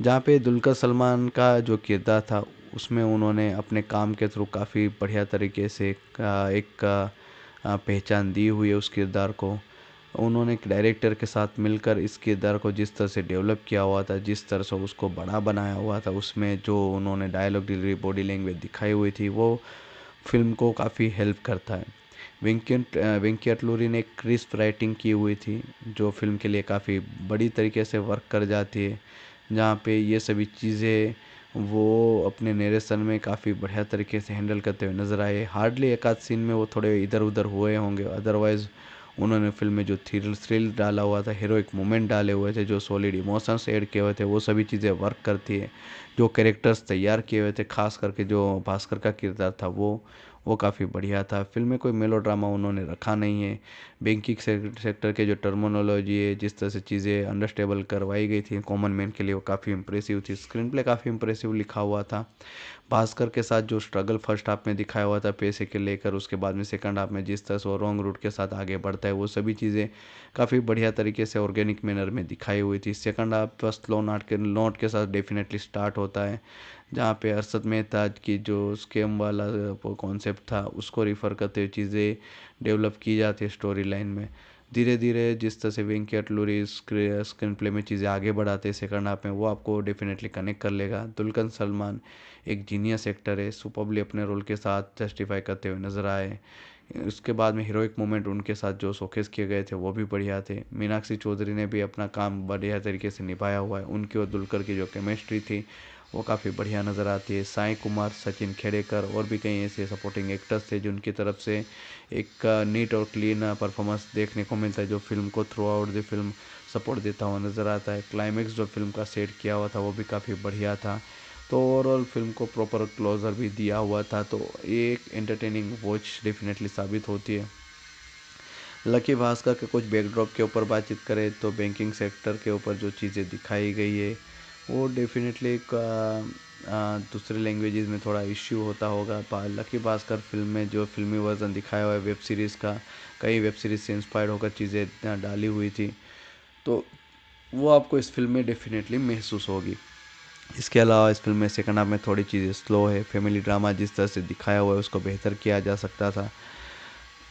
जहाँ पे दुलकर सलमान का जो किरदार था उसमें उन्होंने अपने काम के थ्रू काफ़ी बढ़िया तरीके से एक पहचान दी हुई है उस किरदार को। उन्होंने एक डायरेक्टर के साथ मिलकर इस किरदार को जिस तरह से डेवलप किया हुआ था, जिस तरह से उसको बड़ा बनाया हुआ था, उसमें जो उन्होंने डायलॉग डिलीवरी, बॉडी लैंग्वेज दिखाई हुई थी, वो फिल्म को काफ़ी हेल्प करता है। वेंकी अटलूरी ने क्रिस्प राइटिंग की हुई थी जो फिल्म के लिए काफ़ी बड़ी तरीके से वर्क कर जाती है, जहाँ पे ये सभी चीज़ें वो अपने नरेशन में काफ़ी बढ़िया तरीके से हैंडल करते हुए नज़र आए। हार्डली एक आध सीन में वो थोड़े इधर उधर हुए होंगे, अदरवाइज़ उन्होंने फिल्म में जो थ्रिल डाला हुआ था, हीरोइक मोमेंट डाले हुए थे, जो सॉलिड इमोशंस ऐड किए हुए थे, वो सभी चीज़ें वर्क करती है। जो कैरेक्टर्स तैयार किए हुए थे, खास करके जो भास्कर का किरदार था वो काफ़ी बढ़िया था। फिल्म में कोई मेलोड्रामा उन्होंने रखा नहीं है। बैंकिंग सेक्टर के जो टर्मिनोलॉजी है, जिस तरह से चीज़ें अंडरस्टेबल करवाई गई थी कॉमन मैन के लिए, वो काफ़ी इंप्रेसिव थी। स्क्रीन प्ले काफ़ी इंप्रेसिव लिखा हुआ था। भास्कर के साथ जो स्ट्रगल फर्स्ट हाफ में दिखाया हुआ था पैसे के लेकर, उसके बाद में सेकंड हाफ में जिस तरह से वो रॉन्ग रूट के साथ आगे बढ़ता है, वो सभी चीज़ें काफ़ी बढ़िया तरीके से ऑर्गेनिक मैनर में दिखाई हुई थी। सेकंड हाफ स्लो नोट के साथ डेफिनेटली स्टार्ट होता है, जहाँ पे अरशद मेहता की जो स्कैम वाला कॉन्सेप्ट था उसको रिफ़र करते हुए चीज़ें डेवलप की जाती है स्टोरी लाइन में। धीरे धीरे जिस तरह से वेंकट लूरी स्क्रीन प्ले में चीज़ें आगे बढ़ाते हैं सेकंड हाफ में, वो आपको डेफिनेटली कनेक्ट कर लेगा। दुल्कन सलमान एक जीनियस एक्टर है, सुपरबली अपने रोल के साथ जस्टिफाई करते हुए नजर आए। उसके बाद में हीरोइक मोमेंट उनके साथ जो शोकेस किए गए थे वो भी बढ़िया थे। मीनाक्षी चौधरी ने भी अपना काम बढ़िया तरीके से निभाया हुआ है। उनकी और दुलकर की जो केमिस्ट्री थी वो काफ़ी बढ़िया नज़र आती है। साई कुमार, सचिन खेड़ेकर और भी कई ऐसे सपोर्टिंग एक्टर्स थे जिनकी तरफ से एक नीट और क्लीन परफॉर्मेंस देखने को मिलता है, जो फिल्म को through out the film support देता हुआ नज़र आता है। क्लाइमेक्स जो फिल्म का सेट किया हुआ था वो भी काफ़ी बढ़िया था। तो ओवरऑल फिल्म को प्रॉपर क्लोजर भी दिया हुआ था, तो ये एक एंटरटेनिंग वॉच डेफिनेटली साबित होती है। लकी भास्कर के कुछ बैकड्रॉप के ऊपर बातचीत करें तो बैंकिंग सेक्टर के ऊपर जो चीज़ें दिखाई गई है वो डेफिनेटली दूसरे लैंग्वेजेस में थोड़ा इश्यू होता होगा। लकी भास्कर फिल्म में जो फिल्मी वर्जन दिखाया हुआ है वेब सीरीज़ का, कई वेब सीरीज़ से इंस्पायर्ड होकर चीज़ें डाली हुई थी, तो वो आपको इस फिल्म में डेफिनेटली महसूस होगी। इसके अलावा इस फिल्म में सेकंड हाफ में थोड़ी चीज़ें स्लो है। फैमिली ड्रामा जिस तरह से दिखाया हुआ है उसको बेहतर किया जा सकता था।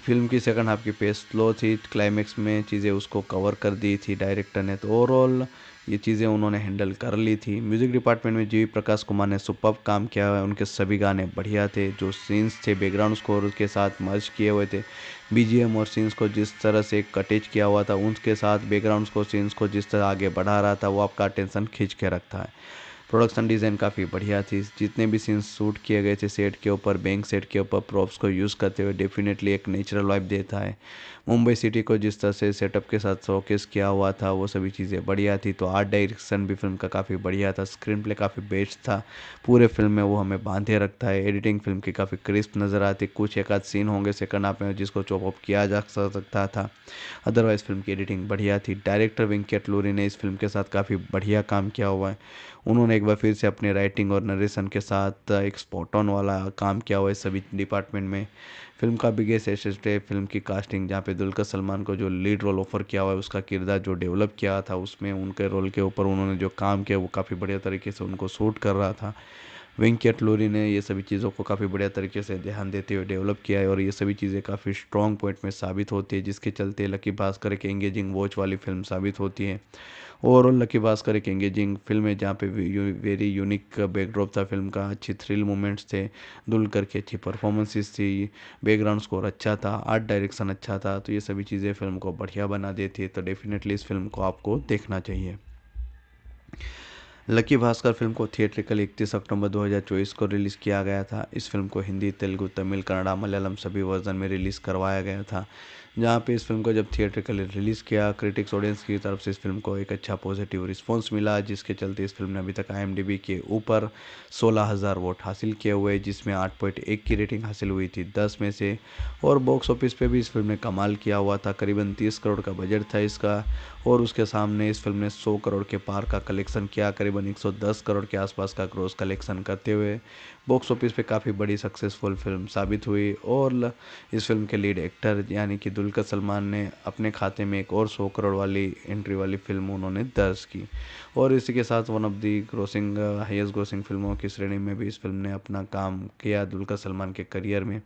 फिल्म की सेकंड हाफ की पेस स्लो थी, क्लाइमेक्स में चीज़ें उसको कवर कर दी थी डायरेक्टर ने, तो ओवरऑल ये चीज़ें उन्होंने हैंडल कर ली थी। म्यूज़िक डिपार्टमेंट में जीवी प्रकाश कुमार ने सुपर्ब काम किया हुआ है। उनके सभी गाने बढ़िया थे। जो सीन्स थे बैकग्राउंड स्कोर के साथ मर्ज किए हुए थे, बीजीएम और सीन्स को जिस तरह से कटेज किया हुआ था, उनके साथ बैकग्राउंड को सीन्स को जिस तरह आगे बढ़ा रहा था, वो आपका अटेंशन खींच के रखता है। प्रोडक्शन डिज़ाइन काफ़ी बढ़िया थी। जितने भी सीन्स शूट किए गए थे सेट के ऊपर, बैंक सेट के ऊपर प्रॉप्स को यूज़ करते हुए डेफिनेटली एक नेचुरल वाइब देता है। मुंबई सिटी को जिस तरह से सेटअप के साथ शोकेस किया हुआ था वो सभी चीज़ें बढ़िया थी। तो आर्ट डायरेक्शन भी फिल्म का काफ़ी बढ़िया था। स्क्रीन प्ले काफ़ी बेस्ट था। पूरे फिल्म में वो हमें बांधे रखता है। एडिटिंग फिल्म की काफ़ी क्रिस्प नज़र आती। कुछ एक आध सीन होंगे सेकंड हाफ में जिसको चॉप अप किया जा सकता था, अदरवाइज़ फिल्म की एडिटिंग बढ़िया थी। डायरेक्टर वेंकट लूरी ने इस फिल्म के साथ काफ़ी बढ़िया काम किया हुआ है। उन्होंने एक बार फिर से अपने राइटिंग और नरेशन के साथ एक स्पॉट ऑन वाला काम किया हुआ है सभी डिपार्टमेंट में। फिल्म का बिगेस्ट एसेट है फिल्म की कास्टिंग, जहाँ पे दुल्कर सलमान को जो लीड रोल ऑफर किया हुआ है, उसका किरदार जो डेवलप किया था उसमें उनके रोल के ऊपर उन्होंने जो काम किया वो काफ़ी बढ़िया तरीके से उनको सूट कर रहा था। वेंकट लूरी ने ये सभी चीज़ों को काफ़ी बढ़िया तरीके से ध्यान देते हुए डेवलप किया है और ये सभी चीज़ें काफ़ी स्ट्रॉन्ग पॉइंट में साबित होती है, जिसके चलते लकी भास्कर एक एंगेजिंग वॉच वाली फिल्म साबित होती है। ओवरऑल लकी भास्कर एक एंगेजिंग फिल्म है जहाँ पे वेरी यूनिक बैकड्रॉप था फिल्म का, अच्छी थ्रिल मोमेंट्स थे, दुलकर की अच्छी परफॉर्मेंसेस थी, बैकग्राउंड स्कोर अच्छा था, आर्ट डायरेक्शन अच्छा था, तो ये सभी चीज़ें फिल्म को बढ़िया बना देती है। तो डेफिनेटली इस फिल्म को आपको देखना चाहिए। लकी भास्कर फिल्म को थिएट्रिकल 31 अक्टूबर 2024 को रिलीज़ किया गया था। इस फिल्म को हिंदी, तेलुगु, तमिल, कन्नड़ा, मलयालम सभी वर्जन में रिलीज़ करवाया गया था। जहाँ पे इस फिल्म को जब थिएट्रिकली रिलीज़ किया, क्रिटिक्स ऑडियंस की तरफ से इस फिल्म को एक अच्छा पॉजिटिव रिस्पॉन्स मिला, जिसके चलते इस फिल्म ने अभी तक IMDb के ऊपर 16,000 वोट हासिल किए हुए, जिसमें 8.1 की रेटिंग हासिल हुई थी 10 में से। और बॉक्स ऑफिस पे भी इस फिल्म ने कमाल किया हुआ था। करीबन 30 करोड़ का बजट था इसका और उसके सामने इस फिल्म ने 100 करोड़ के पार का कलेक्शन किया, करीबन 110 करोड़ के आसपास का ग्रॉस कलेक्शन करते हुए बॉक्स ऑफिस पे काफ़ी बड़ी सक्सेसफुल फिल्म साबित हुई। और इस फिल्म के लीड एक्टर यानी कि दुल्कर सलमान ने अपने खाते में एक और 100 करोड़ वाली एंट्री वाली फिल्म उन्होंने दर्ज की और इसी के साथ one of the grossing highest grossing फिल्मों की श्रेणी में भी इस फिल्म ने अपना काम किया दुल्कर सलमान के करियर में।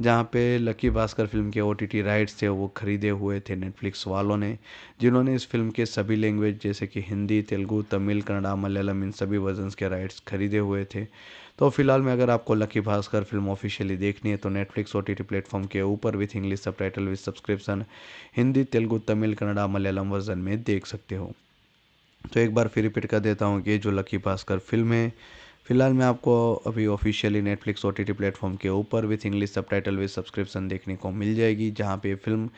जहाँ पे लकी भास्कर फिल्म के OTT राइट्स थे वो खरीदे हुए थे नेटफ्लिक्स वालों ने, जिन्होंने इस फिल्म के सभी लैंग्वेज जैसे कि हिंदी, तेलुगु, तमिल, कन्नड़ा, मलयालम इन सभी वर्जन्स के राइट्स खरीदे हुए थे। तो फिलहाल में अगर आपको लकी भास्कर फिल्म ऑफिशियली देखनी है तो नेटफ्लिक्स OTT प्लेटफॉर्म के ऊपर with English subtitle with subscription Hindi, Telugu, Tamil, Kannada, Malayalam version में देख सकते हो। तो एक बार फिर रिपीट कर देता हूँ कि जो लकी भास्कर फिल्म है फिलहाल मैं आपको अभी ऑफिशियली नेटफ्लिक्स OTT प्लेटफॉर्म के ऊपर with English subtitle with subscription देखने को मिल जाएगी, जहाँ पे फिल्म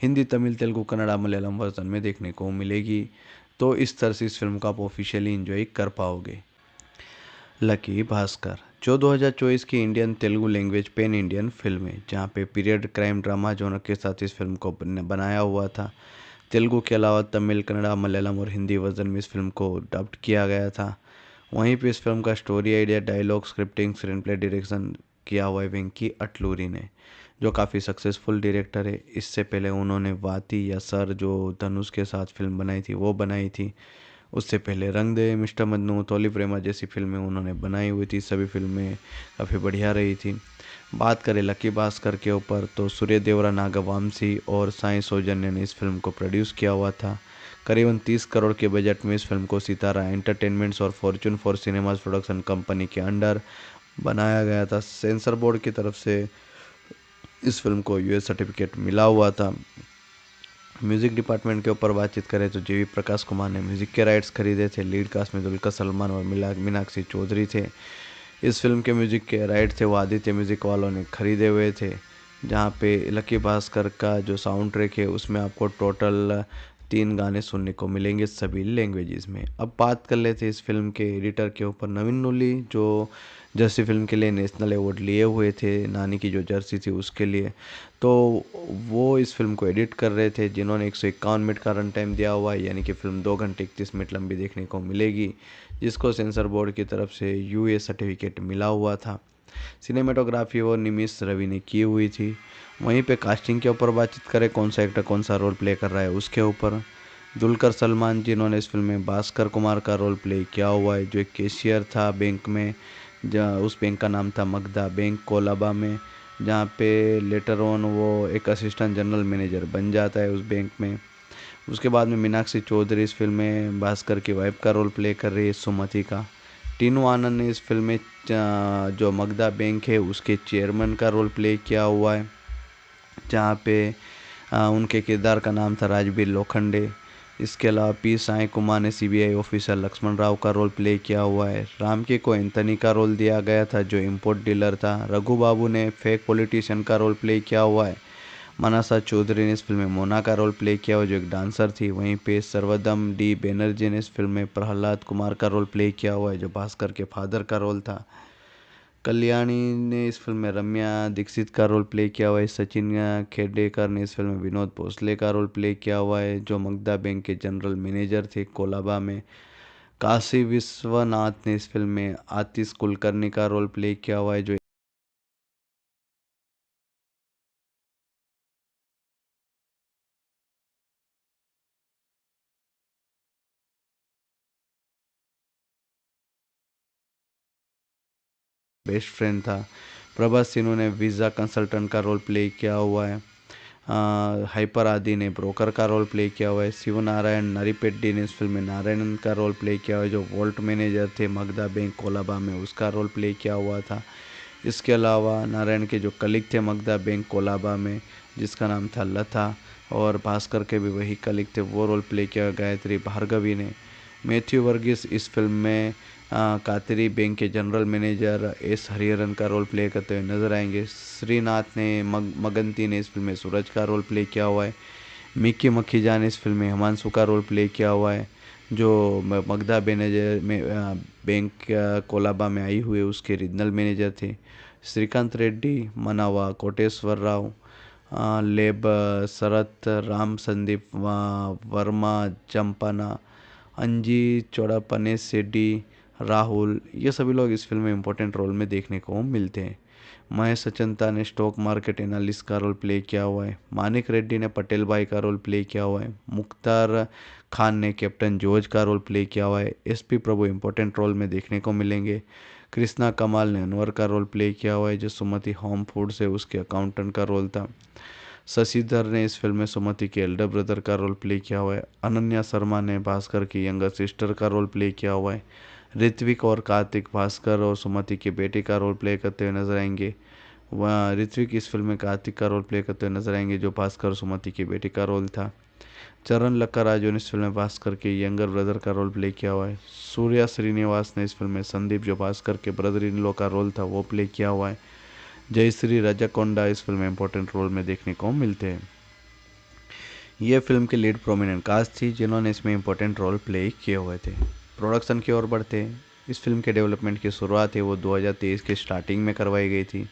हिंदी, तमिल, तेलुगु, कन्नड़ा, मलयालम वर्जन में देखने को मिलेगी। तो इस तरह से इस फिल्म को आप ऑफिशियली इंजॉय कर पाओगे। लकी भास्कर जो 2024 की Indian Telugu language pan Indian film है, जहाँ पे पीरियड क्राइम ड्रामा जॉनर के साथ इस फिल्म को बनाया हुआ था। तेलुगु के अलावा तमिल, कन्नड़ा, मलयालम और हिंदी वर्जन में इस फिल्म को डब्ड किया गया था। वहीं पे इस फिल्म का story idea, dialogue, scripting, screenplay, direction किया हुआ है वेंकी अटलूरी ने, जो काफ़ी सक्सेसफुल डायरेक्टर है। इससे पहले उन्होंने वाती या सर जो धनुष के साथ फिल्म बनाई थी वो बनाई थी। उससे पहले रंग दे, मिस्टर मन्नू, तोली प्रेमा जैसी फिल्में उन्होंने बनाई हुई थी। सभी फिल्में काफ़ी बढ़िया रही थी। बात करें लकी भास्कर के ऊपर तो सूर्य देवरा, नागवामसी और साई सौजन्य ने इस फिल्म को प्रोड्यूस किया हुआ था। करीबन 30 करोड़ के बजट में इस फिल्म को सितारा एंटरटेनमेंट्स और Fortune for cinemas production company के अंडर बनाया गया था। सेंसर बोर्ड की तरफ से इस फिल्म को US सर्टिफिकेट मिला हुआ था। म्यूज़िक डिपार्टमेंट के ऊपर बातचीत करें तो JV प्रकाश कुमार ने म्यूज़िक के राइट्स खरीदे थे। लीड कास्ट में दुलकर सलमान और मीनाक्षी चौधरी थे। इस फिल्म के म्यूज़िक के राइट्स थे वो आदित्य म्यूज़िक वालों ने खरीदे हुए थे। जहाँ पे लकी भास्कर का जो साउंड ट्रैक है उसमें आपको टोटल 3 गाने सुनने को मिलेंगे सभी लैंग्वेजेस में। अब बात कर लेते हैं इस फिल्म के एडिटर के ऊपर, नवीन नूली, जो जर्सी फिल्म के लिए नेशनल अवार्ड लिए हुए थे, नानी की जो जर्सी थी उसके लिए। तो वो इस फिल्म को एडिट कर रहे थे, जिन्होंने 151 मिनट का रन टाइम दिया हुआ है, यानी कि फिल्म 2 घंटे 31 मिनट लंबी देखने को मिलेगी, जिसको सेंसर बोर्ड की तरफ से US सर्टिफिकेट मिला हुआ था। सिनेमेटोग्राफी वो निमिष रवि ने की हुई थी। वहीं पे कास्टिंग के ऊपर बातचीत करें, कौन सा एक्टर कौन सा रोल प्ले कर रहा है उसके ऊपर, दुलकर सलमान जिन्होंने इस फिल्म में भास्कर कुमार का रोल प्ले किया हुआ है, जो एक कैशियर था बैंक में, उस बैंक का नाम था मगधा बैंक कोलाबा में, जहाँ पे लेटर ऑन वो एक असिस्टेंट जनरल मैनेजर बन जाता है उस बैंक में। उसके बाद में मीनाक्षी चौधरी इस फिल्म में भास्कर की वाइफ का रोल प्ले कर रही है, सुमति का। टीनू आनंद ने इस फिल्म में जो मगधा बैंक है उसके चेयरमैन का रोल प्ले किया हुआ है, जहाँ पे उनके किरदार का नाम था राजबीर लोखंडे। इसके अलावा P साई कुमार ने CBI ऑफिसर लक्ष्मण राव का रोल प्ले किया हुआ है। रामके को एंथनी का रोल दिया गया था, जो इंपोर्ट डीलर था। रघु बाबू ने फेक पॉलिटिशियन का रोल प्ले किया हुआ है। मनसा चौधरी ने इस फिल्म में मोना का रोल प्ले किया हुआ, जो एक डांसर थी। वहीं पे सर्वदम D बैनर्जी ने इस फिल्म में प्रहलाद कुमार का रोल प्ले किया हुआ है, जो भास्कर के फादर का रोल था। कल्याणी ने इस फिल्म में रम्या दीक्षित का रोल प्ले किया हुआ है। सचिन खेडेकर ने इस फिल्म में विनोद भोसले का रोल प्ले किया हुआ है, जो मगधा बैंक के जनरल मैनेजर थे कोलाबा में। काशी विश्वनाथ ने इस फिल्म में आतिश कुलकर्णी का रोल प्ले किया हुआ है, जो बेस्ट फ्रेंड था। प्रभास सिन्हा ने वीज़ा कंसल्टेंट का रोल प्ले किया हुआ है। हाइपर आदि ने ब्रोकर का रोल प्ले किया हुआ है। शिव नारायण नरीपेड्डी ने इस फिल्म में नारायणन का रोल प्ले किया हुआ है, जो वॉल्ट मैनेजर थे मगधा बैंक कोलाबा में, उसका रोल प्ले किया हुआ था। इसके अलावा नारायण के जो कलीग थे मगधा बैंक कोलाबा में, जिसका नाम था लता, और भास्कर के भी वही कलीग थे, वो रोल प्ले किया गायत्री भार्गवी ने। मैथ्यू वर्गीस इस फिल्म में कातरी बैंक के जनरल मैनेजर S हरिहरन का रोल प्ले करते हुए नजर आएंगे। श्रीनाथ ने मगंती ने इस फिल्म में सूरज का रोल प्ले किया हुआ है। मिक्की मखीजा ने इस फिल्म में हिमांशु का रोल प्ले किया हुआ है, जो मगधा मैनेजर में बैंक कोलाबा में आई हुए उसके रीजनल मैनेजर थे। श्रीकांत रेड्डी, मनावा कोटेश्वर राव, लेब शरत, राम संदीप वर्मा, चंपाना, अंजी चौड़ापने सेड्डी, राहुल, ये सभी लोग इस फिल्म में इम्पोर्टेंट रोल में देखने को मिलते हैं। महेश अचंता ने स्टॉक मार्केट एनालिस्ट का रोल प्ले किया हुआ है। मानिक रेड्डी ने पटेल भाई का रोल प्ले किया हुआ है। मुख्तार खान ने कैप्टन जॉर्ज का रोल प्ले किया हुआ है। SP प्रभु इम्पोर्टेंट रोल में देखने को मिलेंगे। कृष्णा कमाल ने अनवर का रोल प्ले किया हुआ है, जो सुमति होम फूड से उसके अकाउंटेंट का रोल था। शशिधर ने इस फिल्म में सुमति के एल्डर ब्रदर का रोल प्ले किया हुआ है। अनन्या शर्मा ने भास्कर की यंगर सिस्टर का रोल प्ले किया हुआ है। ऋत्विक और कार्तिक भास्कर और सुमति के बेटे का रोल प्ले करते हुए नजर आएंगे। वह ऋत्विक इस फिल्म में कार्तिक का रोल प्ले करते हुए नजर आएंगे, जो भास्कर और सुमति के बेटे का रोल था। चरण लक्काराजू ने इस फिल्म में भास्कर के यंगर ब्रदर का रोल प्ले किया हुआ है। सूर्या श्रीनिवास ने इस फिल्म में संदीप, जो भास्कर के ब्रदर इन लॉ का रोल था, वो प्ले किया हुआ है। जयश्री राजाकोंडा इस फिल्म में इंपॉर्टेंट रोल में देखने को मिलते हैं। ये फिल्म के लीड प्रोमिनेंट कास्ट थी जिन्होंने इसमें इंपॉर्टेंट रोल प्ले किए हुए थे। प्रोडक्शन की ओर बढ़ते हैं। इस फिल्म के डेवलपमेंट की शुरुआत है वो 2023 के स्टार्टिंग में करवाई गई थी।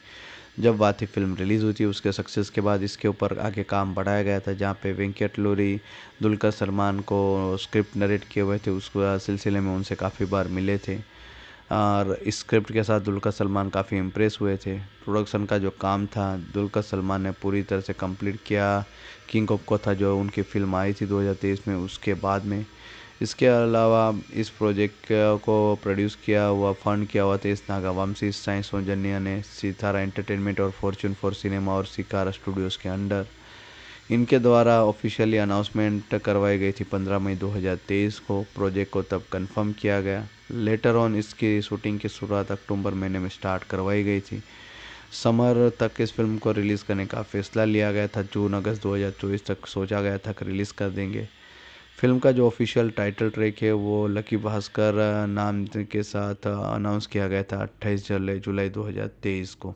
जब वाथी फिल्म रिलीज़ हुई थी उसके सक्सेस के बाद इसके ऊपर आगे काम बढ़ाया गया था, जहाँ पे वेंकट लूरी दुलकर सलमान को स्क्रिप्ट नरेट किए हुए थे। उस सिलसिले में उनसे काफ़ी बार मिले थे और इस स्क्रिप्ट के साथ दुलकर सलमान काफ़ी इम्प्रेस हुए थे। प्रोडक्शन का जो काम था दुलकर सलमान ने पूरी तरह से कंप्लीट किया। किंग ऑफ कोथा जो उनकी फिल्म आई थी 2023 में, उसके बाद में इसके अलावा इस प्रोजेक्ट को प्रोड्यूस किया हुआ, फंड किया हुआ तेज नागावंशी, साई सौजन्या ने, सितारा एंटरटेनमेंट और फॉर्च्यून फॉर सिनेमा और सिकारा स्टूडियोज़ के अंडर। इनके द्वारा ऑफिशियली अनाउंसमेंट करवाई गई थी 15 मई 2023 को। प्रोजेक्ट को तब कंफर्म किया गया। लेटर ऑन इसकी शूटिंग की शुरुआत अक्टूबर महीने में स्टार्ट करवाई गई थी। समर तक इस फिल्म को रिलीज़ करने का फैसला लिया गया था। जून अगस्त 2024 तक सोचा गया था कि रिलीज़ कर देंगे। फिल्म का जो ऑफिशियल टाइटल ट्रैक है वो लकी भास्कर नाम के साथ अनाउंस किया गया था 28 जुलाई 2023 को।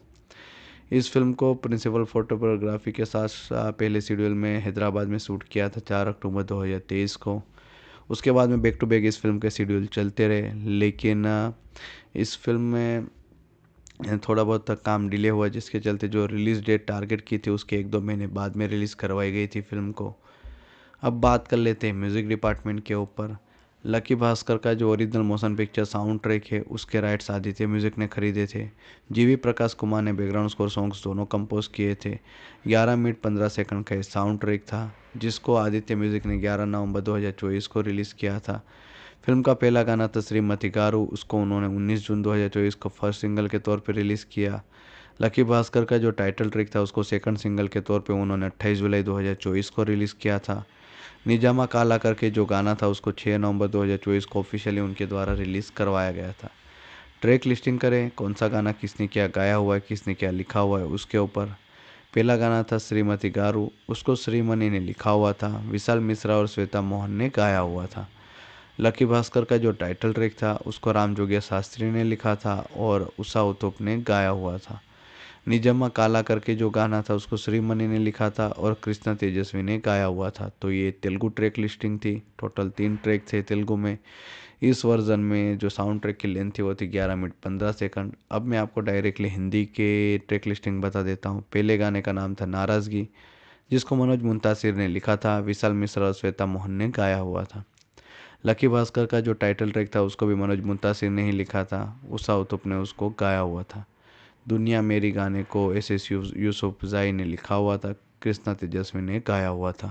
इस फिल्म को प्रिंसिपल फोटोग्राफी के साथ पहले शेड्यूल में हैदराबाद में शूट किया था 4 अक्टूबर 2023 को। उसके बाद में बैक टू बैक इस फिल्म के शेड्यूल चलते रहे, लेकिन इस फिल्म में थोड़ा बहुत तक काम डिले हुआ, जिसके चलते जो रिलीज़ डेट टारगेट की थी उसके 1-2 महीने बाद में रिलीज़ करवाई गई थी फिल्म को। अब बात कर लेते हैं म्यूज़िक डिपार्टमेंट के ऊपर। लकी भास्कर का जो original motion picture sound track है उसके राइट्स आदित्य म्यूज़िक ने खरीदे थे। जीवी प्रकाश कुमार ने बैकग्राउंड स्कोर सॉन्ग्स दोनों कंपोज किए थे। 11 मिनट 15 सेकंड का ये साउंड ट्रैक था जिसको आदित्य म्यूज़िक ने 11 नवंबर 2024 को रिलीज़ किया था। फिल्म का पहला गाना था श्रीमती गारू, उसको उन्होंने 19 जून 2024 को फर्स्ट सिंगल के तौर पर रिलीज़ किया। लकी भास्कर का जो टाइटल ट्रैक था उसको सेकंड सिंगल के तौर पे उन्होंने 28 जुलाई 2024 को रिलीज़ किया था। निजामा काला करके जो गाना था उसको 6 नवंबर 2024 को ऑफिशियली उनके द्वारा रिलीज़ करवाया गया था। ट्रैक लिस्टिंग करें, कौन सा गाना किसने क्या गाया हुआ है, किसने क्या लिखा हुआ है उसके ऊपर। पहला गाना था श्रीमती गारू, उसको श्रीमणि ने लिखा हुआ था, विशाल मिश्रा और श्वेता मोहन ने गाया हुआ था। लकी भास्कर का जो टाइटल ट्रैक था उसको रामजोगिया शास्त्री ने लिखा था और उषा उत्तुप ने गाया हुआ था। निजम्मा काला करके जो गाना था उसको श्रीमणि ने लिखा था और कृष्णा तेजस्वी ने गाया हुआ था। तो ये तेलुगु ट्रैक लिस्टिंग थी। टोटल 3 ट्रैक थे तेलुगु में। इस वर्जन में जो साउंड ट्रैक की लेंथ थी वो थी 11 मिनट 15 सेकंड। अब मैं आपको डायरेक्टली हिंदी के ट्रैक लिस्टिंग बता देता हूँ। पहले गाने का नाम था नाराज़गी, जिसको मनोज मुंतासिर ने लिखा था, विशाल मिश्रा और श्वेता मोहन ने गाया हुआ था। लकी भास्कर का जो टाइटल ट्रैक था उसको भी मनोज मुंतासिर ने ही लिखा था, उषा उत्तुप ने उसको गाया हुआ था। दुनिया मेरी गाने को एस यूसुफ जाई ने लिखा हुआ था, कृष्णा तेजस्वी ने गाया हुआ था।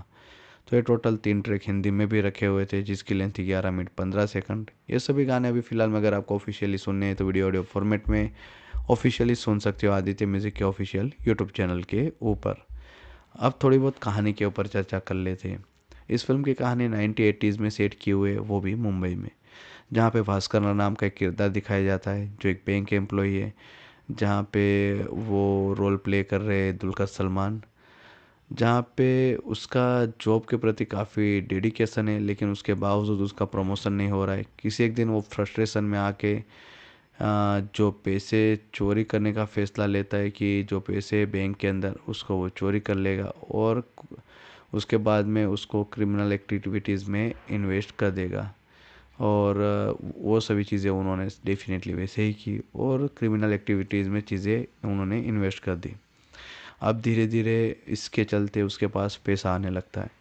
तो ये टोटल 3 ट्रैक हिंदी में भी रखे हुए थे जिसकी लेंथ थी 11 मिनट 15 सेकंड। ये सभी गाने अभी फिलहाल में अगर आपको ऑफिशियली सुनने हैं तो वीडियो ऑडियो फॉर्मेट में ऑफिशियली सुन सकते हो आदित्य म्यूजिक के ऑफिशियल यूट्यूब चैनल के ऊपर। अब थोड़ी बहुत कहानी के ऊपर चर्चा कर लेते हैं। इस फिल्म की कहानी 1980s में सेट की हुई है, वो भी मुंबई में, जहाँ पे भास्कर नाम का एक किरदार दिखाया जाता है जो एक बैंक एम्प्लॉई है, जहाँ पे वो रोल प्ले कर रहे हैं दुलकर सलमान, जहाँ पे उसका जॉब के प्रति काफ़ी डेडिकेशन है, लेकिन उसके बावजूद उसका प्रमोशन नहीं हो रहा है। किसी एक दिन वो फ्रस्ट्रेशन में आके जो पैसे चोरी करने का फैसला लेता है कि जो पैसे बैंक के अंदर उसको वो चोरी कर लेगा और उसके बाद में उसको क्रिमिनल एक्टिविटीज़ में इन्वेस्ट कर देगा। और वो सभी चीज़ें उन्होंने डेफिनेटली वैसे ही की और क्रिमिनल एक्टिविटीज़ में चीज़ें उन्होंने इन्वेस्ट कर दी। अब धीरे धीरे इसके चलते उसके पास पैसा आने लगता है।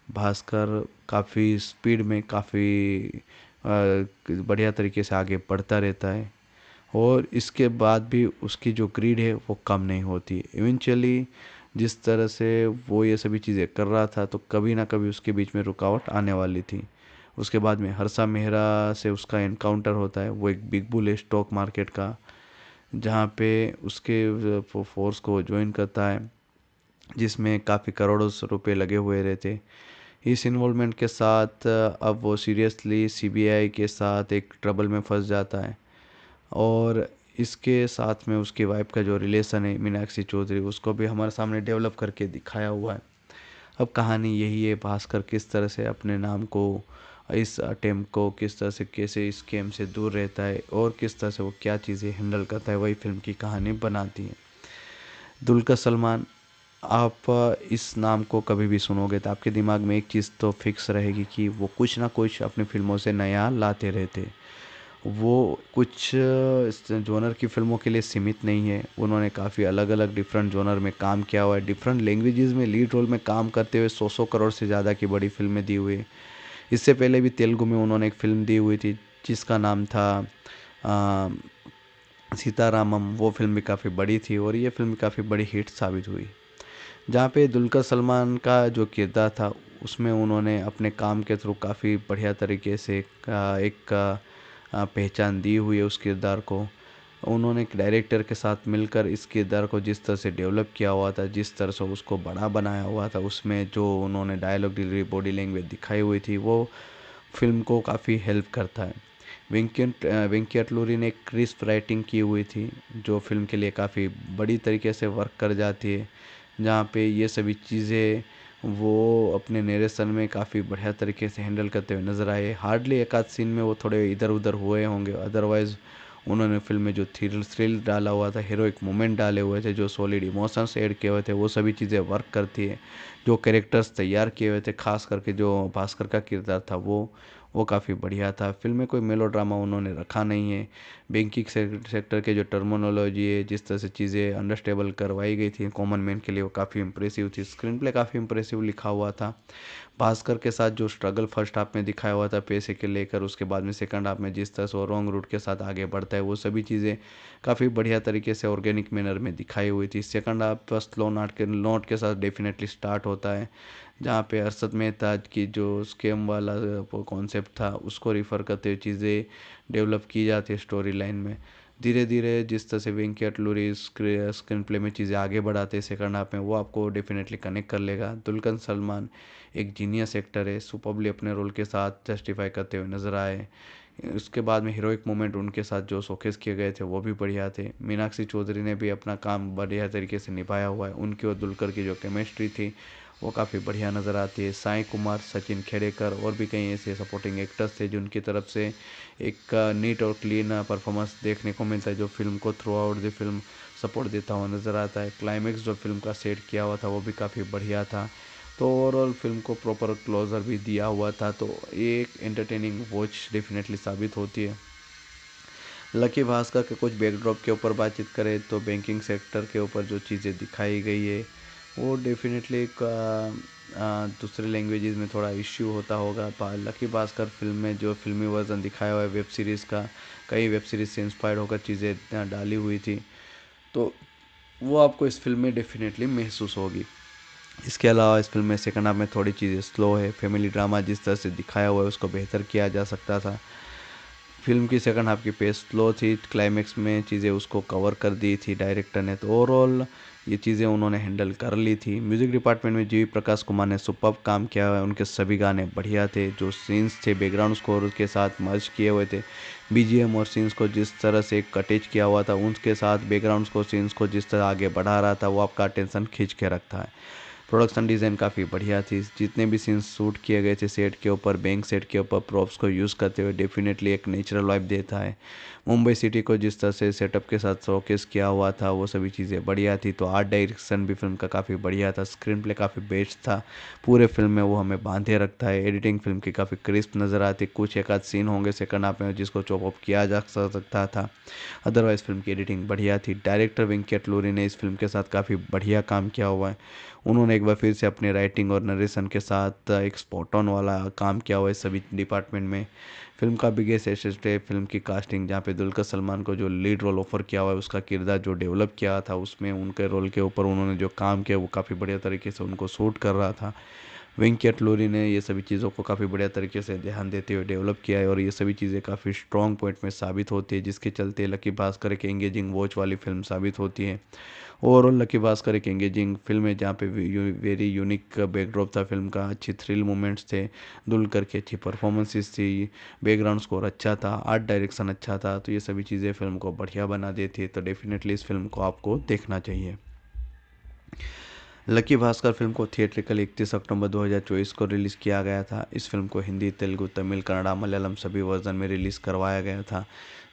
भास्कर काफ़ी स्पीड में काफ़ी बढ़िया तरीके से आगे बढ़ता रहता है और इसके बाद भी उसकी जो ग्रीड है वो कम नहीं होती। इवेंचुअली जिस तरह से वो ये सभी चीज़ें कर रहा था तो कभी ना कभी उसके बीच में रुकावट आने वाली थी। उसके बाद में हर्षा मेहरा से उसका एनकाउंटर होता है। वो एक बिग बुल है स्टॉक मार्केट का, जहाँ पे उसके फोर्स को ज्वाइन करता है जिसमें काफ़ी करोड़ों रुपए लगे हुए रहते। इस इन्वॉल्वमेंट के साथ अब वो सीरियसली सीबीआई के साथ एक ट्रबल में फंस जाता है और इसके साथ में उसकी वाइफ का जो रिलेशन है मीनाक्षी चौधरी, उसको भी हमारे सामने डेवलप करके दिखाया हुआ है। अब कहानी यही है, भास्कर किस तरह से अपने नाम को, इस अटेम्प्ट को किस तरह से, कैसे स्कैम से दूर रहता है और किस तरह से वो क्या चीज़ें हैंडल करता है, वही फिल्म की कहानी बनाती है। दुलकर सलमान, आप इस नाम को कभी भी सुनोगे तो आपके दिमाग में एक चीज़ तो फिक्स रहेगी कि वो कुछ ना कुछ अपनी फिल्मों से नया लाते रहते। वो कुछ जॉनर की फ़िल्मों के लिए सीमित नहीं है, उन्होंने काफ़ी अलग अलग डिफरेंट जॉनर में काम किया हुआ है, डिफरेंट लैंग्वेजेस में लीड रोल में काम करते हुए 100 करोड़ से ज़्यादा की बड़ी फिल्में दी हुई है। इससे पहले भी तेलुगु में उन्होंने एक फ़िल्म दी हुई थी जिसका नाम था आ, सीतारामम। वो फिल्म भी काफ़ी बड़ी थी और ये फिल्म भी काफ़ी बड़ी हिट साबित हुई, जहाँ पे दुलकर सलमान का जो किरदार था उसमें उन्होंने अपने काम के थ्रू काफ़ी बढ़िया तरीके से एक पहचान दी हुई है उस किरदार को। उन्होंने एक डायरेक्टर के साथ मिलकर इस किरदार को जिस तरह से डेवलप किया हुआ था, जिस तरह से उसको बड़ा बनाया हुआ था, उसमें जो उन्होंने डायलॉग डिलीवरी, बॉडी लैंग्वेज दिखाई हुई थी, वो फिल्म को काफ़ी हेल्प करता है। वेंकी अटलूरी ने एक क्रिस्प राइटिंग की हुई थी जो फिल्म के लिए काफ़ी बड़ी तरीके से वर्क कर जाती है, जहाँ पे ये सभी चीज़ें वो अपने नरेशन में काफ़ी बढ़िया तरीके से हैंडल करते हुए नज़र आए। हार्डली एक आध सीन में वो थोड़े इधर उधर हुए होंगे, अदरवाइज़ उन्होंने फिल्म में जो थ्रिल डाला हुआ था, हीरोइक मोमेंट डाले हुए थे, जो सॉलिड इमोशंस ऐड किए हुए थे, वो सभी चीज़ें वर्क करती है। जो कैरेक्टर्स तैयार किए हुए थे, खास करके जो भास्कर का किरदार था वो काफ़ी बढ़िया था। फिल्म में कोई मेलोड्रामा उन्होंने रखा नहीं है। बैंकिंग सेक्टर के जो टर्मिनोलॉजी है, जिस तरह से चीज़ें अंडरस्टेबल करवाई गई थी कॉमन मैन के लिए, वो काफ़ी इंप्रेसिव थी। स्क्रीन प्ले काफ़ी इंप्रेसिव लिखा हुआ था। भास्कर के साथ जो स्ट्रगल फर्स्ट हाफ में दिखाया हुआ था पैसे के लेकर, उसके बाद में सेकंड हाफ में जिस तरह से वो रॉन्ग रूट के साथ आगे बढ़ता है, वो सभी चीज़ें काफ़ी बढ़िया तरीके से ऑर्गेनिक मैनर में दिखाई हुई थी। सेकंड हाफ स्लो नोट के साथ डेफिनेटली स्टार्ट होता है, जहाँ पे अरशद मेहता की जो स्कैम वाला कॉन्सेप्ट था उसको रिफ़र करते हुए चीज़ें डेवलप की जाती है स्टोरी लाइन में। धीरे धीरे जिस तरह से वेंकी अटलूरी स्क्रीन प्ले में चीज़ें आगे बढ़ाते हैं सेकंड हाफ में, वो आपको डेफिनेटली कनेक्ट कर लेगा। दुल्कन सलमान एक जीनियस एक्टर है, सुपरबली अपने रोल के साथ जस्टिफाई करते हुए नजर आए। उसके बाद में हीरोइक मोमेंट उनके साथ जो शोकेस किए गए थे वो भी बढ़िया थे। मीनाक्षी चौधरी ने भी अपना काम बढ़िया तरीके से निभाया हुआ है। उनकी और दुलकर की जो केमिस्ट्री थी वो काफ़ी बढ़िया नज़र आती है। साई कुमार, सचिन खेड़ेकर और भी कई ऐसे सपोर्टिंग एक्टर्स थे जिनकी तरफ से एक नीट और क्लीन परफॉर्मेंस देखने को मिलता है, जो फिल्म को through out the film support देता हुआ नज़र आता है। क्लाइमेक्स जो फिल्म का सेट किया हुआ था वो भी काफ़ी बढ़िया था। तो ओवरऑल फिल्म को प्रॉपर क्लोजर भी दिया हुआ था, तो ये एक एंटरटेनिंग वॉच डेफिनेटली साबित होती है। लकी भास्कर के कुछ बैकड्रॉप के ऊपर बातचीत करें तो बैंकिंग सेक्टर के ऊपर जो चीज़ें दिखाई गई है वो डेफिनेटली एक दूसरे लैंग्वेजेस में थोड़ा इश्यू होता होगा। लकी भास्कर फिल्म में जो फिल्मी वर्जन दिखाया हुआ है वेब सीरीज़ का, कई वेब सीरीज़ से इंस्पायर्ड होकर चीज़ें डाली हुई थी, तो वो आपको इस फिल्म में डेफिनेटली महसूस होगी। इसके अलावा इस फिल्म में सेकंड हाफ में थोड़ी चीज़ें स्लो है। फैमिली ड्रामा जिस तरह से दिखाया हुआ है उसको बेहतर किया जा सकता था। फिल्म की सेकंड हाफ की पेस स्लो थी, क्लाइमेक्स में चीज़ें उसको कवर कर दी थी डायरेक्टर ने, तो ओवरऑल ये चीज़ें उन्होंने हैंडल कर ली थी। म्यूज़िक डिपार्टमेंट में जीवी प्रकाश कुमार ने सुपर्ब काम किया हुआ है, उनके सभी गाने बढ़िया थे। जो सीन्स थे बैकग्राउंड स्कोर के साथ मर्ज किए हुए थे, बीजीएम और सीन्स को जिस तरह से कटेज किया हुआ था, उनके साथ बैकग्राउंड स्कोर सीन्स को जिस तरह आगे बढ़ा रहा था, वो आपका अटेंशन खींच के रखता है। प्रोडक्शन डिज़ाइन काफ़ी बढ़िया थी। जितने भी सीन्स शूट किए गए थे सेट के ऊपर, बैंक सेट के ऊपर प्रॉप्स को यूज़ करते हुए डेफिनेटली एक नेचुरल वाइब देता है। मुंबई सिटी को जिस तरह से सेटअप के साथ शोकेस किया हुआ था वो सभी चीज़ें बढ़िया थी। तो आर्ट डायरेक्शन भी फिल्म का काफ़ी बढ़िया था। स्क्रीन प्ले काफ़ी बेस्ट था, पूरे फिल्म में वो हमें बांधे रखता है। एडिटिंग फिल्म की काफ़ी क्रिस्प नज़र आती। कुछ एक आध सीन होंगे सेकंड हाफ में जिसको चॉप अप किया जा सकता था, अदरवाइज फिल्म की एडिटिंग बढ़िया थी। डायरेक्टर वेंकी अटलूरी ने इस फिल्म के साथ काफ़ी बढ़िया काम किया हुआ है। उन्होंने एक बार फिर से अपनी राइटिंग और नरेशन के साथ एक स्पॉट ऑन वाला काम किया हुआ है सभी डिपार्टमेंट में। फिल्म का बिगेस्ट एसेट है फिल्म की कास्टिंग, जहाँ पे दुलकर सलमान को जो लीड रोल ऑफर किया हुआ है उसका किरदार जो डेवलप किया था, उसमें उनके रोल के ऊपर उन्होंने जो काम किया वो काफ़ी बढ़िया तरीके से उनको सूट कर रहा था। वेंकी अटलूरी ने ये सभी चीज़ों को काफ़ी बढ़िया तरीके से ध्यान देते हुए डेवलप किया है और ये सभी चीज़ें काफ़ी स्ट्रॉन्ग पॉइंट में साबित होती है, जिसके चलते लकी भास्कर एक एंगेजिंग वॉच वाली फिल्म साबित होती है। ओवरऑल लकी भास्कर एक एंगेजिंग फिल्म है जहाँ पे वेरी यूनिक बैकड्रॉप था फिल्म का, अच्छी थ्रिल मोमेंट्स थे, दुलकर की अच्छी परफॉर्मेंसेस थी, बैकग्राउंड स्कोर अच्छा था, आर्ट डायरेक्शन अच्छा था, तो ये सभी चीज़ें फिल्म को बढ़िया बना देती है। तो डेफिनेटली इस फिल्म को आपको देखना चाहिए। लकी भास्कर फिल्म को थिएट्रिकली 31 अक्टूबर 2024 को रिलीज़ किया गया था। इस फिल्म को हिंदी, तेलुगु, तमिल, कन्नड़ा, मलयालम सभी वर्जन में रिलीज़ करवाया गया था।